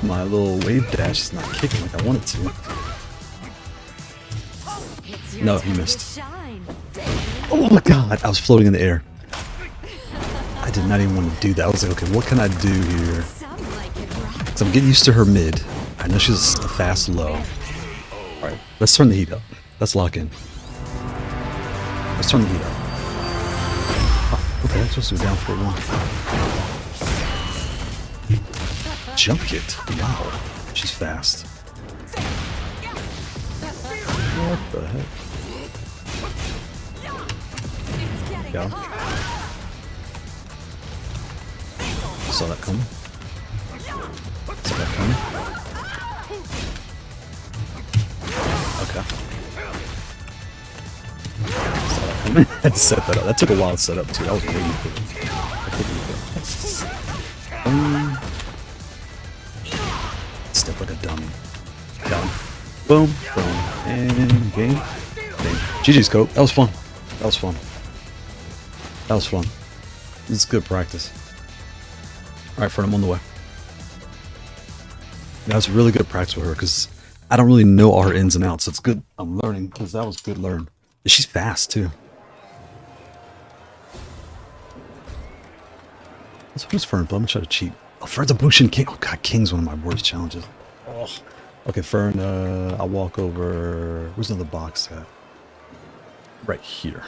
my little wave dash is not kicking like I want it to. No, he missed. Oh my god, I was floating in the air. I did not even want to do that. I was like, okay, what can I do here? So I'm getting used to her mid. I know she's a fast low. Alright, let's turn the heat up. Let's lock in. Let's turn the heat up. Oh, okay, that's supposed to go down for one. Jump kit. Wow. She's fast. What the heck? Go. Saw that coming. Saw that coming. Okay. Saw that coming. I had to set that up. That took a while to set up too. That was waiting for it. Step like a dummy. Down. Boom. Boom. And game. GG's, Cope. That was fun. That was fun. That was fun. This is good practice. Alright, friend, I'm on the way. That was really good practice with her because I don't really know all her ins and outs. So it's good. I'm learning because that was good learn. And she's fast too. Who's Fern? I'm gonna try to cheat. Oh, Fern's a Bushin King. Oh god, King's one of my worst challenges. Oh. Okay, Fern, I'll walk over. Where's another box at? Right here.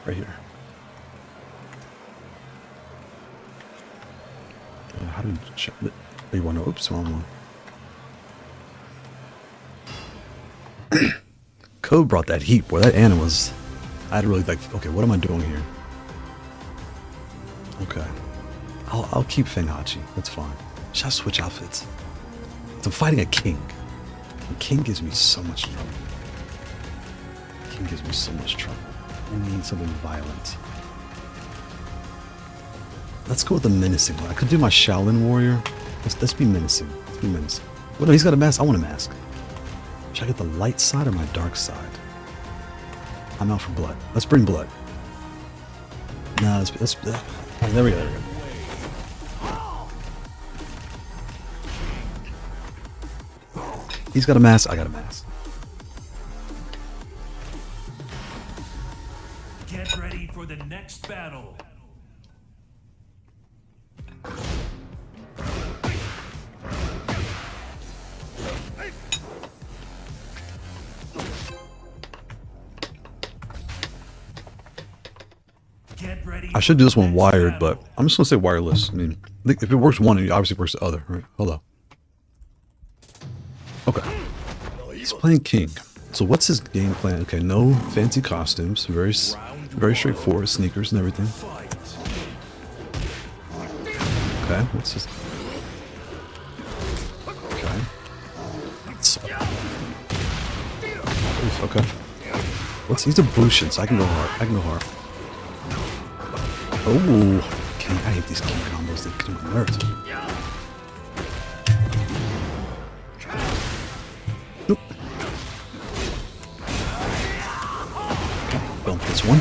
Right here. How do you check it? Oh, you want to? Oops, wrong one. Code brought that heat. Boy, that Anna was. I had to really like. Okay, what am I doing here? Okay, I'll keep Fenghachi. That's fine. Should I switch outfits? I'm fighting a king. And king gives me so much trouble. King gives me so much trouble. I need something violent. Let's go with the menacing one. I could do my Shaolin warrior. Let's be menacing. Let's be menacing. Well, no, he's got a mask. I want a mask. Should I get the light side or my dark side? I'm out for blood. Let's bring blood. No, let's oh, there we go. There we go. He's got a mask. I got a mask. Get ready for the next battle. I should do this one wired, but I'm just gonna say wireless. I mean, if it works one, it obviously works the other, right? Hello. Okay. He's playing King. So what's his game plan? Okay, no fancy costumes. Very straightforward. Sneakers and everything. Okay, what's his... Okay. Oof, okay. He's a Bushin, so I can go hard. I can go hard. Oh, King, I hate these King combos. They can hurt. Nope. Well, this one.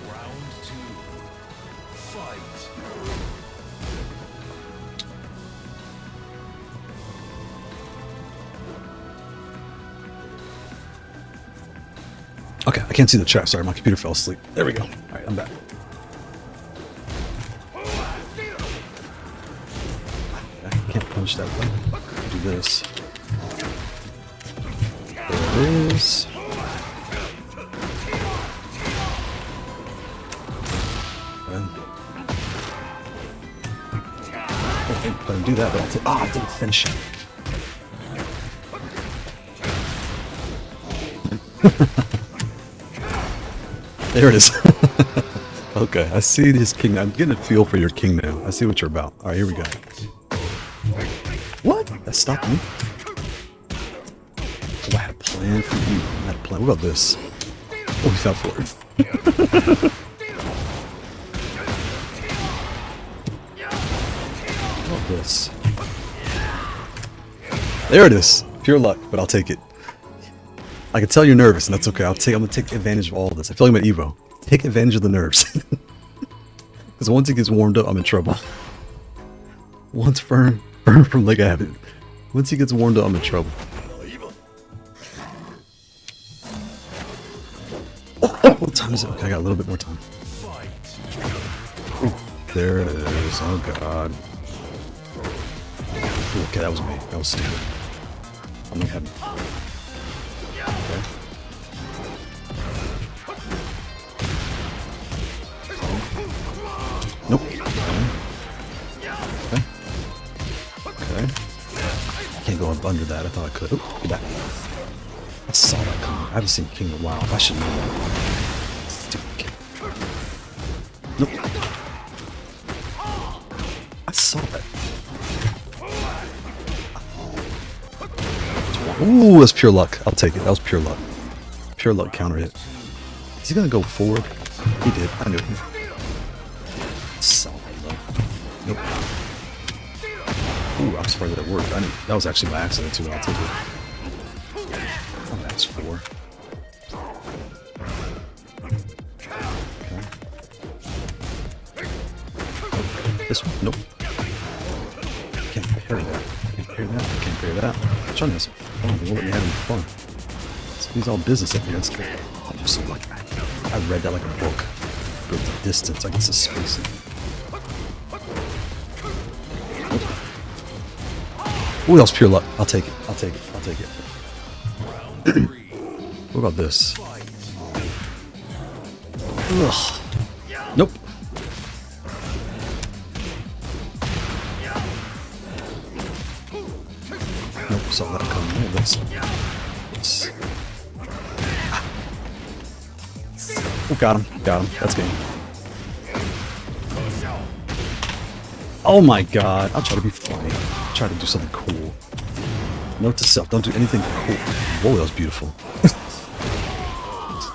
Round 2. Fight. Okay, I can't see the chat. Sorry, my computer fell asleep. There we go. All right, I'm back. I can't punch that way. Do this. There it is. Let him do that, but I'll take. Ah, I didn't finish it. There it is. Okay, I see his king. I'm getting a feel for your king now. I see what you're about. All right, here we go. What? That stopped me. Oh, I had a plan for you. I had a plan. What about this? Oh, he fell for it. What about this? There it is. Pure luck, but I'll take it. I can tell you're nervous, and that's okay. I'm gonna take advantage of all of this. I feel like I'm at Evo. Take advantage of the nerves. Because once it gets warmed up, I'm in trouble. Once Fern from Lake Abbott. Once he gets warmed up, I'm in trouble. What time is it? Okay, I got a little bit more time. Ooh, there it is. Oh god. Ooh, okay, that was me. That was stupid. I'm gonna have. Okay. Nope. Okay. Okay. Can't go up under that. I thought I could. Oop, get back. I saw that coming. I haven't seen King in a while. I should know that. Stupid kid. Nope. I saw that. Ooh, that's pure luck. I'll take it. That was pure luck. Pure luck counter hit. Is he gonna go forward? He did. I knew it. Saw that though. Nope. Ooh, I'm surprised that worked. I knew that was actually by accident too. I'll take it. Oh, that's 4. Okay. This one? Nope. Can't parry that. Can't parry that. Can't parry that. I'm trying to have some fun. They won't let me have any fun. He's all business at me. That's good. Oh, I'm so lucky. I read that like a book. Built the distance. I guess the spacing. Ooh, that was pure luck. I'll take it. I'll take it. I'll take it. What about this? Ugh. Nope. Nope, saw that coming. Oh, this. Oh, got him. Got him. That's game. Oh my god. I'll try to be funny. I'll try to do something cool. Note to self, don't do anything cool. Whoa, that was beautiful.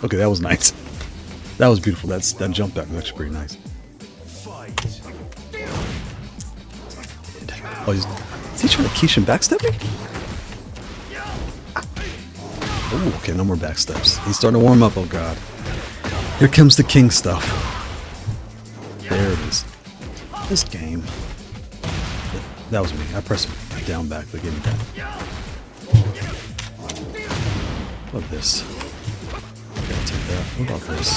Okay, that was nice. That was beautiful. That jump back was actually pretty nice. Oh, is he trying to Kishin backstep me? Oh, okay, no more backsteps. He's starting to warm up, oh god. Here comes the king stuff. There it is. This game. That was me. I pressed down back, but gave me that. What about this? Okay, I'll take that. What about this?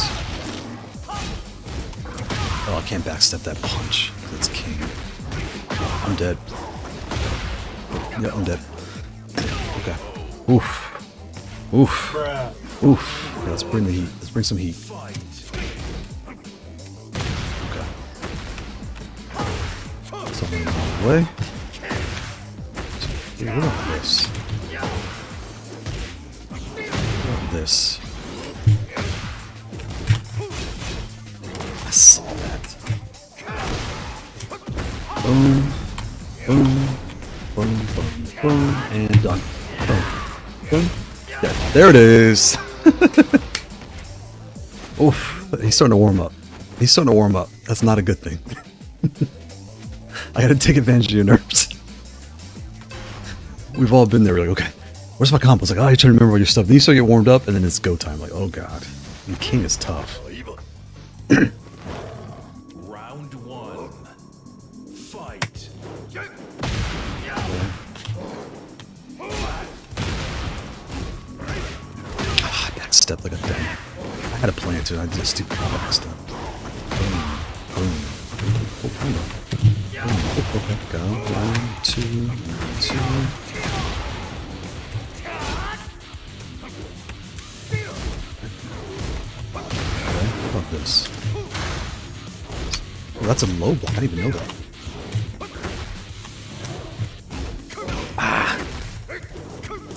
Oh, I can't backstep that punch. That's king. I'm dead. Yeah, I'm dead. Okay. Oof. Oof. Oof. Okay, let's bring the heat. Let's bring some heat. Okay. Something the wrong way. Dude, what about this? What about this? I saw that. Boom. Boom. Boom. Boom. Boom. And done. Boom. Boom. Yeah, there it is. Oof. He's starting to warm up. He's starting to warm up. That's not a good thing. I gotta take advantage of your nerves. We've all been there. We're like, okay, where's my combo? It's like, oh, you're trying to remember all your stuff. Then you start to get warmed up, and then it's go time. Like, oh god. And king is tough. Round 1. Fight. Ah, backstep like a thing. I had a plan too. I did a stupid backstep. Boom. Boom. Oh, hold on. Boom. Oh, okay. Go. 1, 2, 2. What about this? Oh, that's a low block. I didn't even know that.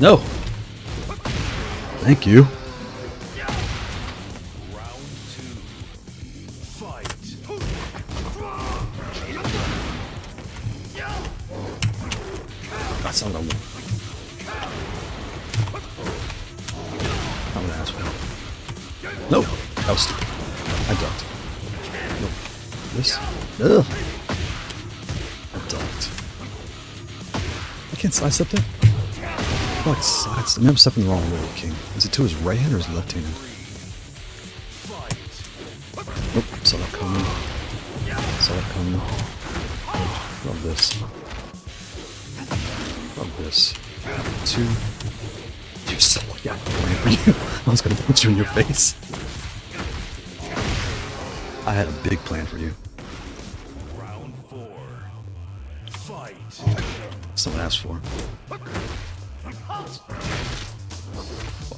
No. Thank you. Round 2. Fight. That's not what I want. I'm gonna ask for it. No, that was stupid. I ducked. No, this. Ugh. I ducked. I can't sidestep that. I feel like sidestep. Maybe I'm stepping the wrong way, King. Is it to his right hand or his left hand? Nope. Saw that coming. Saw that coming. Love this. Love this. 2. You're so lucky I had a plan for you. I was gonna punch you in your face. I had a big plan for you. Round 4. Fight. Someone asked for.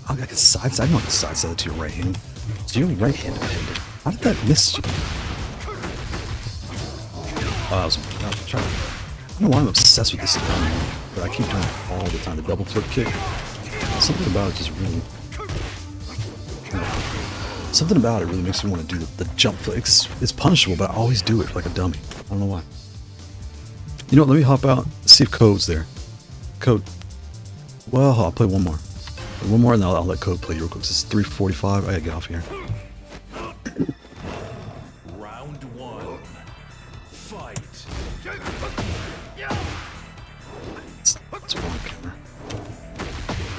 I can side. I know I can sidestep it to your right hand. So you're right-handed. How did that miss you? Oh, I was trying. I don't know why I'm obsessed with this thing, but I keep doing it all the time. The double flip kick. Something about it just really. Something about it really makes me want to do the jump flip. It's punishable, but I always do it like a dummy. I don't know why. You know what? Let me hop out. See if Code's there. Code. Well, I'll play one more. One more, and I'll let Code play real quick. This is 3:45. I gotta get off here. Round 1. Fight. It's wrong camera.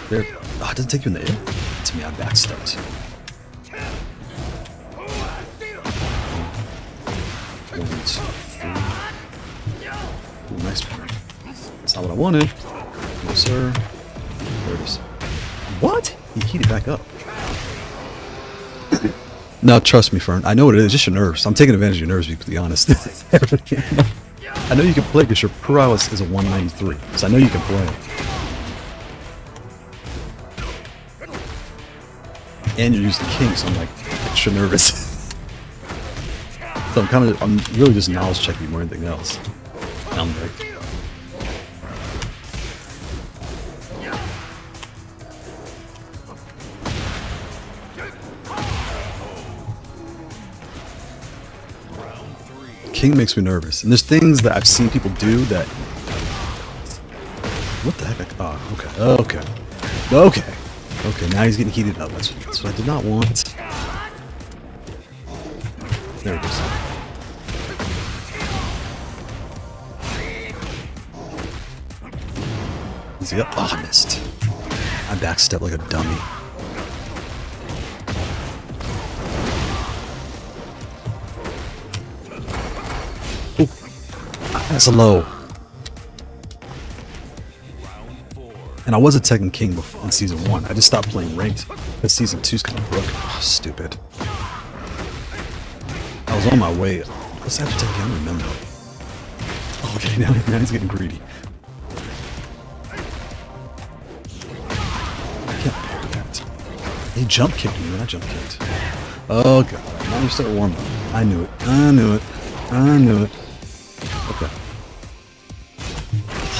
There. Oh, it doesn't take you in the air. To me, I backstepped. One, 2, 3. Ooh, nice pattern. That's not what I wanted. No, sir. There it is. What? He heated back up. No, trust me, Fern. I know what it is. Just your nerves. I'm taking advantage of your nerves, to be honest. I know you can play because your prowess is a 193. So I know you can play. And you're using King, so I'm like extra nervous. So I'm really just knowledge checking more than anything else. And I'm like, King makes me nervous. And there's things that I've seen people do that. What the heck? Oh, okay. Okay, now he's getting heated up. That's what I did not want. There it is. Is he up? Oh, I missed. I backstepped like a dummy. Ooh. That's a low. And I was a Tekken King before in Season 1. I just stopped playing Ranked because Season 2's kind of broken. Oh, stupid. I was on my way. What's that Tekken? I don't remember. Oh, okay, now he's getting greedy. I can't parry that. He jump kicked me when I jump kicked. Oh, God. Now you start warming up. I knew it. Okay.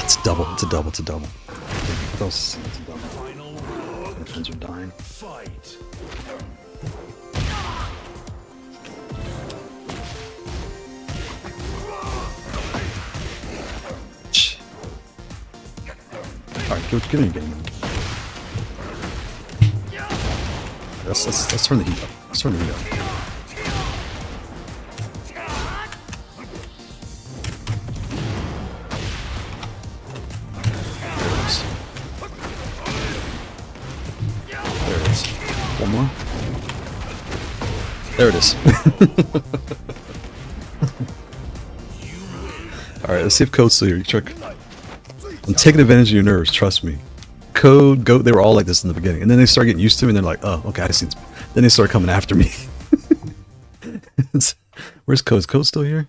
It's double. It's a double. It's a double. My friends are dying. Fight. Alright, give me a game. Let's turn the heat up. There it is. One more. There it is. Alright, let's see if Code's still here. Check. I'm taking advantage of your nerves, trust me. Code, Goat, they were all like this in the beginning. And then they start getting used to me and they're like, oh, okay, I see. Then they start coming after me. Where's Code? Is Code still here?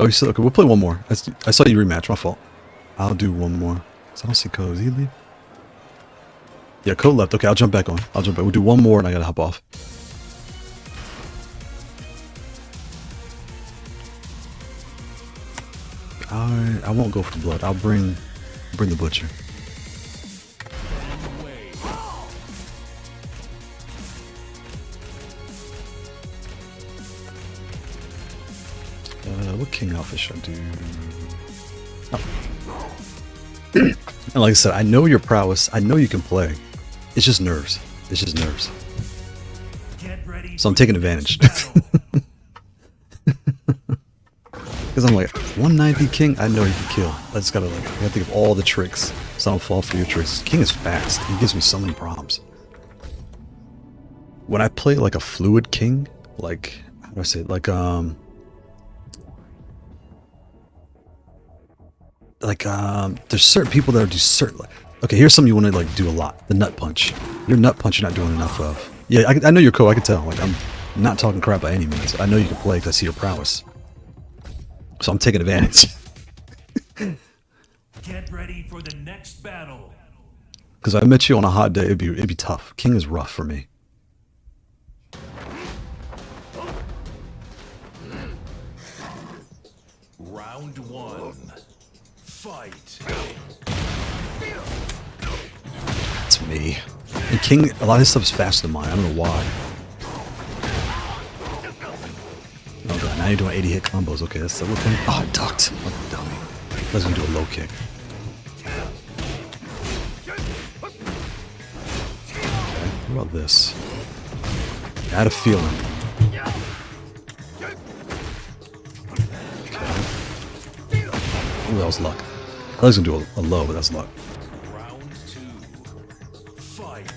Oh, he's still, okay, we'll play one more. I saw you rematch, my fault. I'll do one more. So I don't see Code. Is he leave? Yeah, Code left. Okay, I'll jump back on. We'll do one more and I gotta hop off. I won't go for the blood. I'll bring Bring the butcher. What king outfit should I do? Oh. And like I said, I know your prowess. I know you can play. It's just nerves. It's just nerves. So I'm taking advantage. Because I'm like, 190 king, I know you can kill. I just gotta like, I gotta think of all the tricks so I don't fall for your tricks. King is fast. He gives me so many problems. When I play like a fluid king, like, how do I say it? Like, there's certain people that do certain, like, okay, here's something you want to like do a lot. The nut punch. Your nut punch you're not doing enough of. Yeah, I know you're cool, I can tell. Like, I'm not talking crap by any means. I know you can play because I see your prowess. So I'm taking advantage. Get ready for the next battle. Because if I met you on a hot day, it'd be tough. King is rough for me. Round one. Fight. It's me. And King, a lot of his stuff is faster than mine. I don't know why. Oh god, now you're doing 80 hit combos. Okay, that's the little thing. Oh, I ducked. What a dummy. I was gonna do a low kick. Okay, what about this? I had a feeling. Okay. Ooh, that was luck. I was gonna do a low, but that's luck. Round two. Fight.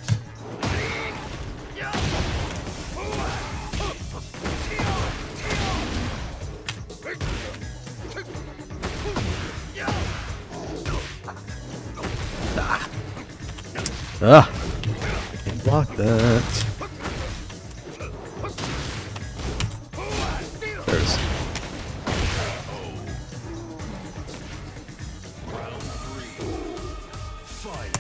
Ah! I can't block that. There it is. Round three. Fight.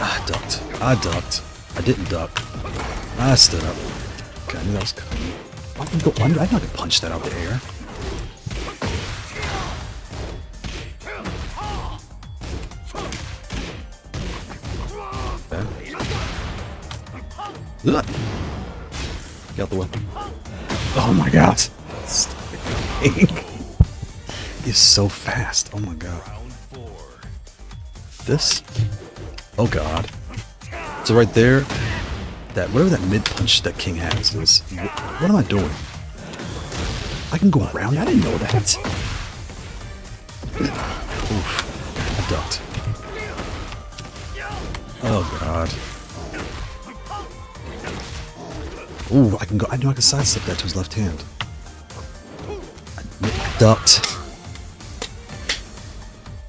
I ducked. I ducked. I didn't duck. I stood up. Okay, I knew that was coming. I know I could punch that out the air. Ugh. Get out the way. Oh my god. He's so fast. Oh my god. Round four. This? Oh god. So right there, that whatever that mid punch that King has is. What am I doing? I can go around? I didn't know that. Oof. I ducked. Oh god. Ooh, I can go. I know I can sidestep that to his left hand. I ducked.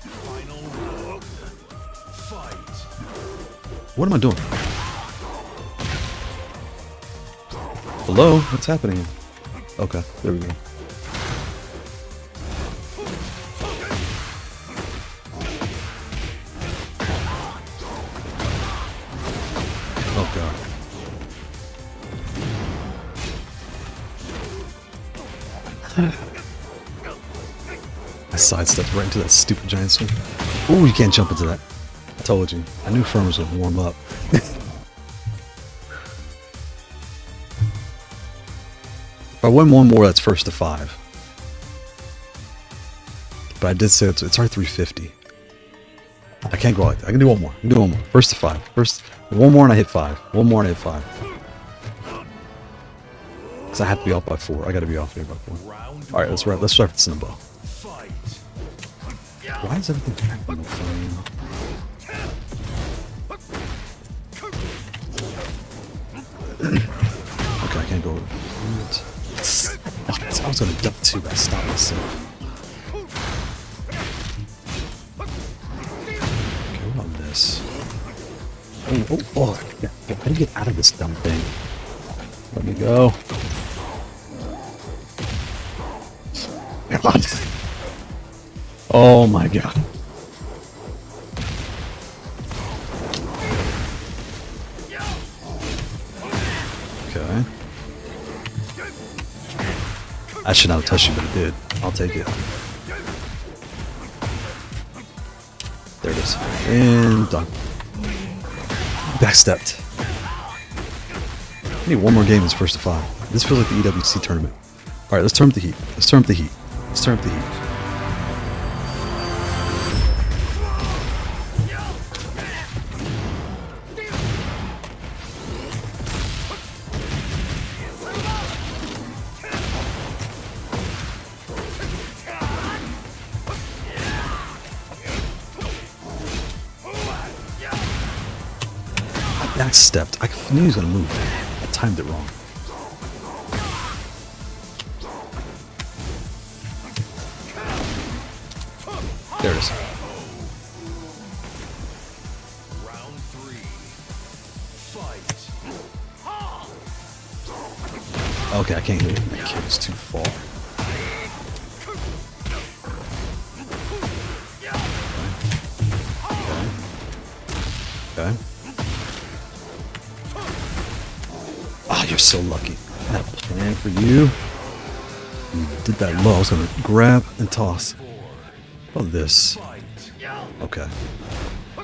Final round. Fight. What am I doing? Hello? What's happening? Okay, there we go. Oh god. I sidestepped right into that stupid giant swing. Ooh, you can't jump into that. I told you. I knew Firmware would warm up. If I win one more, that's first to 5. But I did say it's our 350. I can't go like that. I can do one more. I can do one more. First to 5. First, one more and I hit 5. One more and I hit 5. Because I have to be off by 4. I got to be off here by 4. All right, let's start with Snowball. Fight. Why is everything happening for me now? Okay, I can't go. I was gonna duck too, but I stopped myself. Okay, what about this? Oh, yeah. How do you get out of this dumb thing? Let me go. God. Oh my god. Okay. I should not have touched you, but it did. I'll take it. There it is. And done. Backstepped. I need one more game in this first to 5. This feels like the EWC tournament. Alright, let's turn up the heat. Let's turn up the heat. Let's turn up the heat. I backstepped. I knew he was going to move. I timed it wrong. There it is. Round 3. Fight. Okay, I can't hit it. My kick is too far. Okay. Oh, you're so lucky. I had a plan for you. You did that low. I was going to grab and toss. Oh, this. Okay. I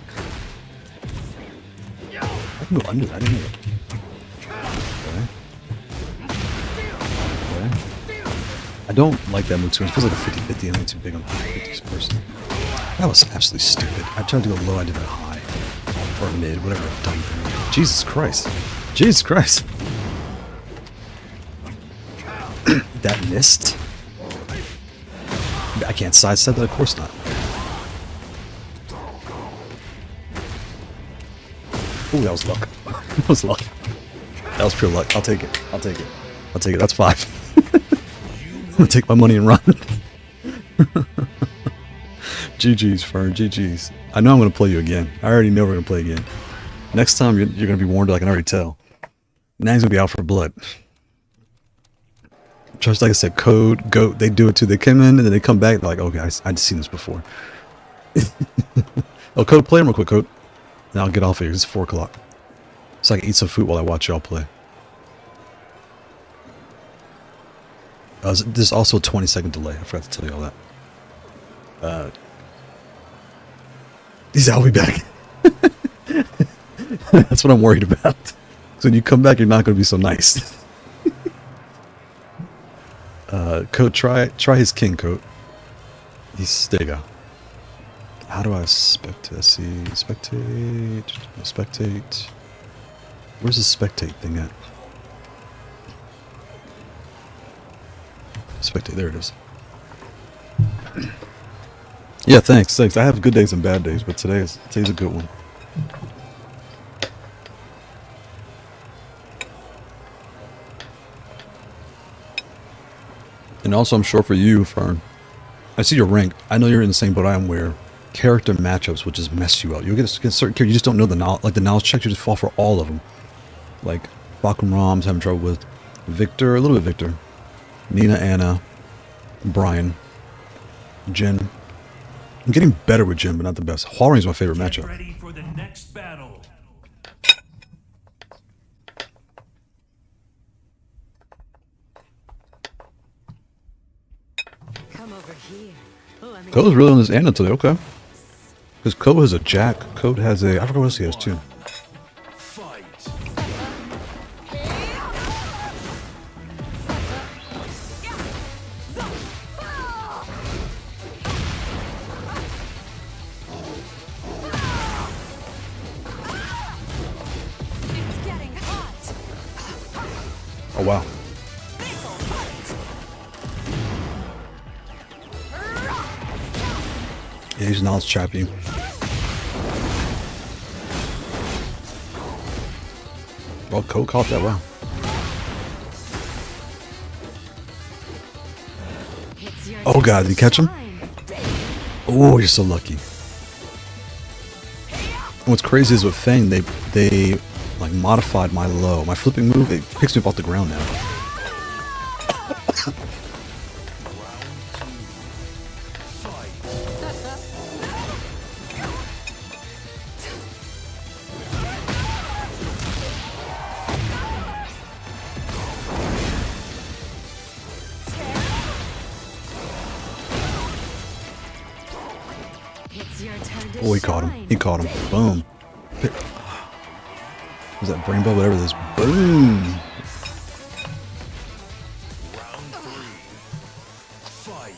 can go under that. I didn't know that. Okay. I don't like that move too much. It feels like a 50-50. I'm not too big on 50-50 person. That was absolutely stupid. I tried to go low. I did it high. Or mid. Whatever I've done there. Jesus Christ. Jesus Christ. That missed. I can't sidestep that, of course not. Ooh, that was luck. That was luck. That was pure luck. I'll take it. I'll take it. I'll take it. That's 5. I'm gonna take my money and run. GG's, Fern. GG's. I know I'm gonna play you again. I already know we're gonna play again. Next time you're gonna be warned. I can already tell. Nang's gonna be out for blood. Just like I said, Code, Goat, they do it too. They come in and then they come back. They're like, okay, I'd seen this before. Oh, Code, play him real quick, Code. Now I'll get off here. It's 4 o'clock. So I can eat some food while I watch y'all play. There's also a 20-second delay. I forgot to tell you all that. I'll be back. That's what I'm worried about. So when you come back, you're not going to be so nice. Coat, try his king coat. There you go. How do I spectate? Let's see. Spectate. Spectate. Where's the spectate thing at? Spectate. There it is. Yeah, thanks. I have good days and bad days, but today's a good one. And also, I'm sure for you, Fern, I see your rank. I know you're in the same boat I am, where character matchups will just mess you up. You'll get certain character, you just don't know the knowledge. Like the knowledge checks, you just fall for all of them. Like Falcon Rom's having trouble with Victor, a little bit Victor, Nina, Anna, Brian, Jin. I'm getting better with Jin, but not the best. Huarang's my favorite matchup. Ready for the next battle. Code's really on this Anna today, okay. Because Code has a Jack. Code has a... I forgot what else he has too. Fight. Oh wow. Yeah, he's knowledge trapping you. Well, Code caught that well. Oh god, did he catch him? Oh, you're so lucky. And what's crazy is with Fang, they like modified my low. My flipping move, it picks me up off the ground now. It's your turn to Oh, he caught him. shine. He caught him. Boom. Was that brain bug? Whatever it is. Boom. Round 3. Fight.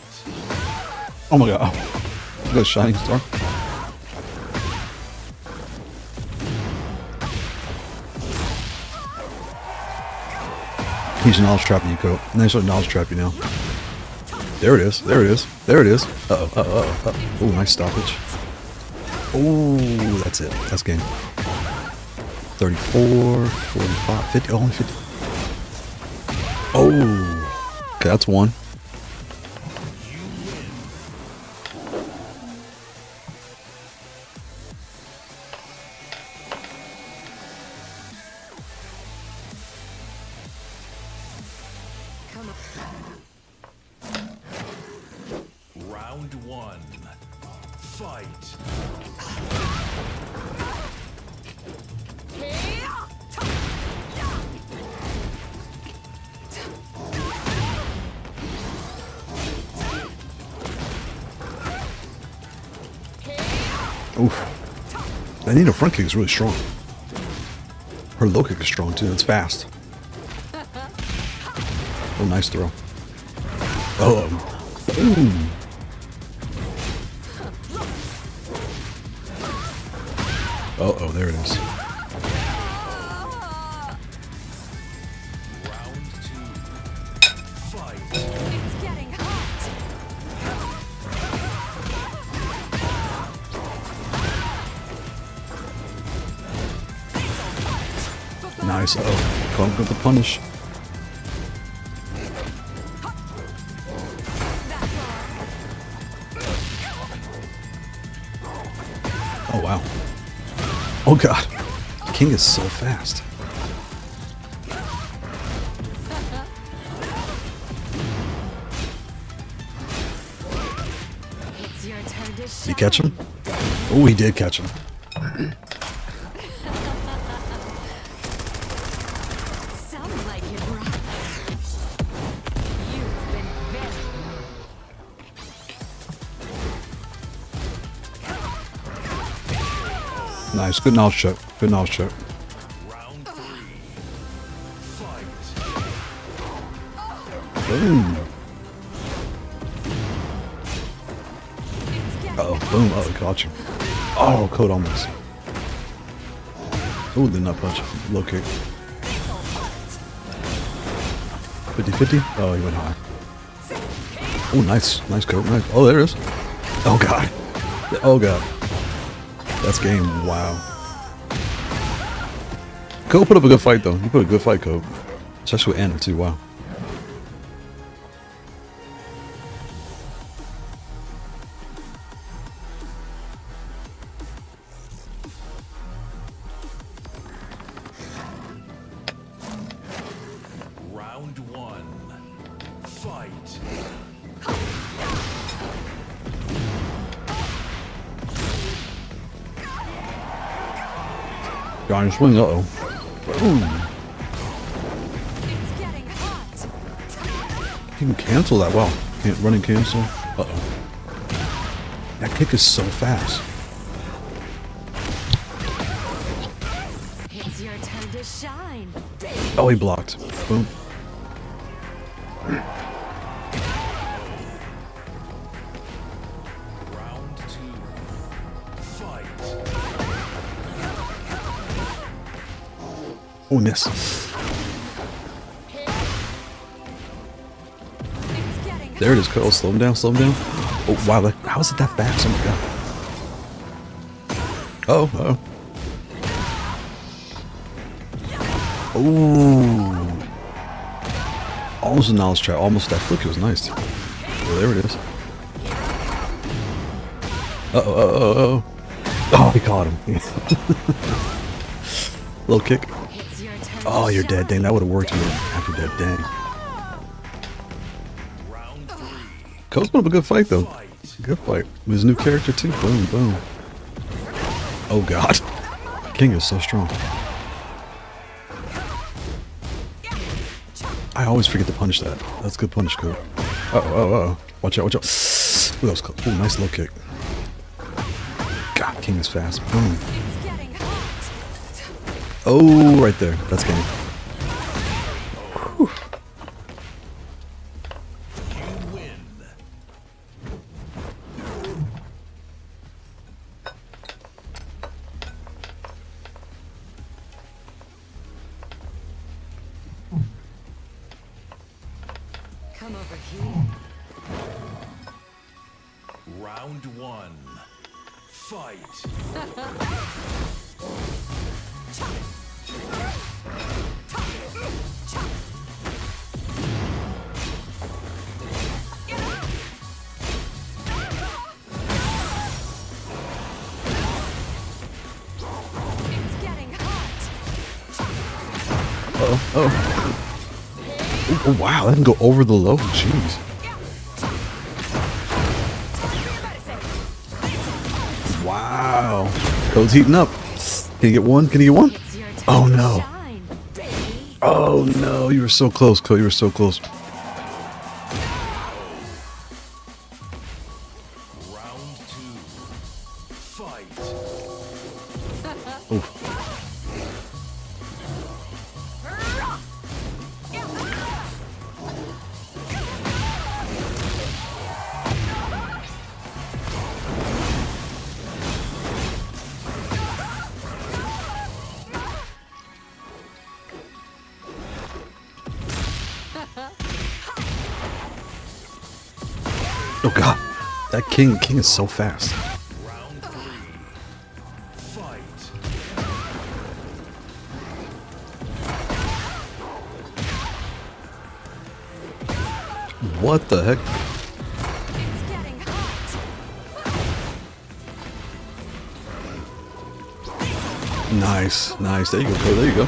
Oh my god. Look at the shining star. He's knowledge trapping you, Coat. Nice little knowledge trap you now. There it is. There it is. There it is. Uh-oh. Uh-oh. Uh-oh. Oh, nice stoppage. Oh, that's it. That's game. 34, 45, 50. Oh, only 50. Oh. Okay, that's one. Come on. Round 1. Fight. Oof. That Nina front kick is really strong. Her low kick is strong too. It's fast. Oh, nice throw. Oh. Boom. Uh-oh, there it is. Round 2. Fight. It's getting hot. Nice. Uh-oh. Caught him with the punish. Oh, wow. Oh, God. King is so fast. It's your turn to Did he shine. catch him? Oh, he did catch him. Sounds like you brought. You've been very. Nice. Good knowledge check. Good knowledge check. Round 3. Fight. Boom. It's getting Uh-oh. Boom. Uh-oh, caught you. Oh, code almost. Oh, did not punch. Low kick. 50-50? Oh, he went high. Oh, nice. Nice coat. Nice. Oh, there it is. Oh, God. Oh, God. That's game. Wow. Coat put up a good fight, though. You put a good fight, Coat. Especially with Anna, too. Wow. Round 1. Fight. Johnny swing. Uh-oh. Boom. It's getting hot. You can cancel that. Wow. Can't run and cancel. Uh-oh. That kick is so fast. It's your turn to shine. Oh, he blocked. Boom. Round 2. Fight. Oh, miss. It's getting There it is, Kailh. Slow him down. Slow him down. Oh, wow. How is it that fast? Oh, my God. Oh, uh-oh. Ooh. Almost a knowledge trap. Almost that flick. It was nice. Oh, there it is. Uh-oh, uh-oh, uh-oh. Oh, he caught him. Little kick. It's your turn Oh, to you're dead. Dang, shine. that would have worked. You after dead. Dang. Round 3. Kailh's put up a good fight, though. Fight. Good fight. With his new character, too. Boom, boom. Oh, God. King is so strong. I always forget to punish that. That's good punish, Kailh. Uh-oh, uh-oh, uh-oh. Watch out, watch out. Ooh, that was cool. Ooh, nice low kick. Ah, King is fast. Boom. It's getting hot. Oh, right there. That's King. Whew. You win. Come over here. Round one. Fight. It's getting hot. Oh, oh. Oh, wow, that can go over the low. Jeez. Wow. Code's heating up. Can you get one? Can you get one? It's your time Oh, to no. shine, baby. Oh, no. You were so close, Code. You were so close. Round two. Fight. Oh. Oh, God. That King is so fast. Round three. Fight. What the heck? It's getting hot. Nice, nice. There you go, Code. There you go.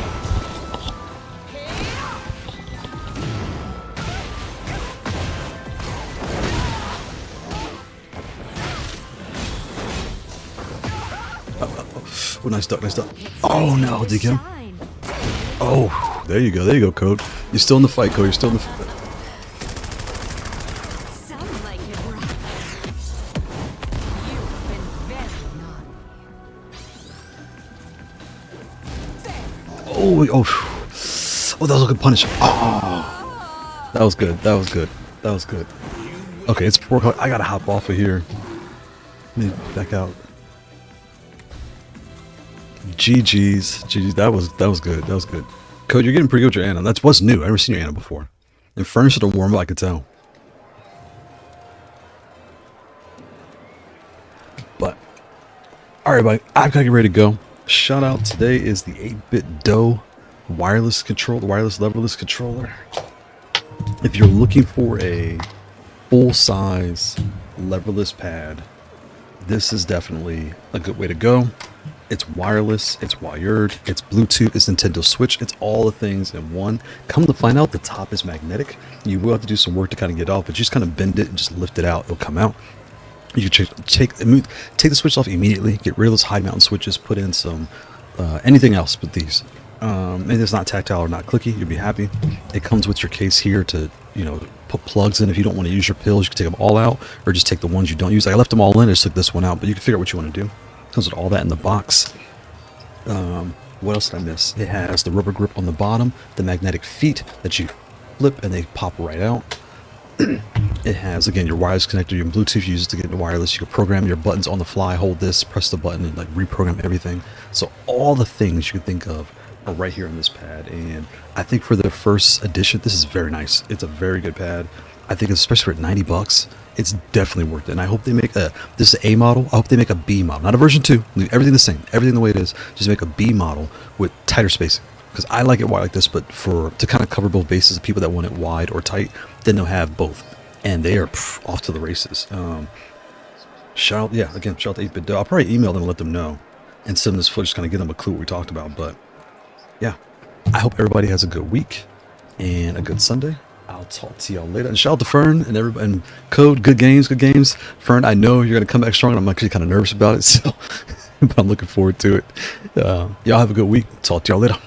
Oh, nice duck, nice duck. Oh, no. Did you get him? Shine. Oh, there you go, Code. You're still in the fight, Code. You're still in the fight. Sounds like it rocked. You've been very naughty. Oh, oh. Oh, that was a good punish. Oh. That was good. That was good. That was good. Okay, it's 4 o'clock. I gotta hop off of here. Let me back out. GG's. GG's. That was good. That was good. Code, you're getting pretty good with your Ana. That's what's new. I've never seen your Ana before. And furnace to warm up, I could tell. But all right, buddy. I've got to get ready to go. Shout out today is the 8BitDo wireless control, the wireless leverless controller. If you're looking for a full-size leverless pad, this is definitely a good way to go. It's wireless, it's wired, it's Bluetooth, it's Nintendo Switch, it's all the things in one. Come to find out, the top is magnetic. You will have to do some work to kind of get it off, but you just kind of bend it and just lift it out. It'll come out. You can take the switch off immediately, get rid of those high mountain switches, put in some anything else but these. And it's not tactile or not clicky, you'll be happy. It comes with your case here to, you know, put plugs in. If you don't want to use your pills, you can take them all out, or just take the ones you don't use. I left them all in, I just took this one out, but you can figure out what you want to do. Comes with all that in the box. What else did I miss? It has the rubber grip on the bottom, the magnetic feet that you flip and they pop right out. It has, again, your wireless connector, your Bluetooth, you use it to get into wireless. You can program your buttons on the fly, hold this, press the button, and like reprogram everything. So all the things you can think of are right here on this pad. And I think for the first edition, this is very nice. It's a very good pad. I think especially for $90, it's definitely worth it. And I hope they make this is A model. I hope they make a B model, not a version 2. Leave everything the same, everything the way it is. Just make a B model with tighter spacing. Because I like it wide like this, but to kind of cover both bases, the people that want it wide or tight, then they'll have both, and they are off to the races. Shout out to 8BitDo. I'll probably email them and let them know, and send them this footage, kind of give them a clue what we talked about. But yeah, I hope everybody has a good week and a good Sunday. I'll talk to y'all later. And shout out to Fern and everybody, and Code. Good games, good games. Fern, I know you're gonna come back strong, and I'm actually kind of nervous about it, so but I'm looking forward to it. Y'all have a good week. Talk to y'all later.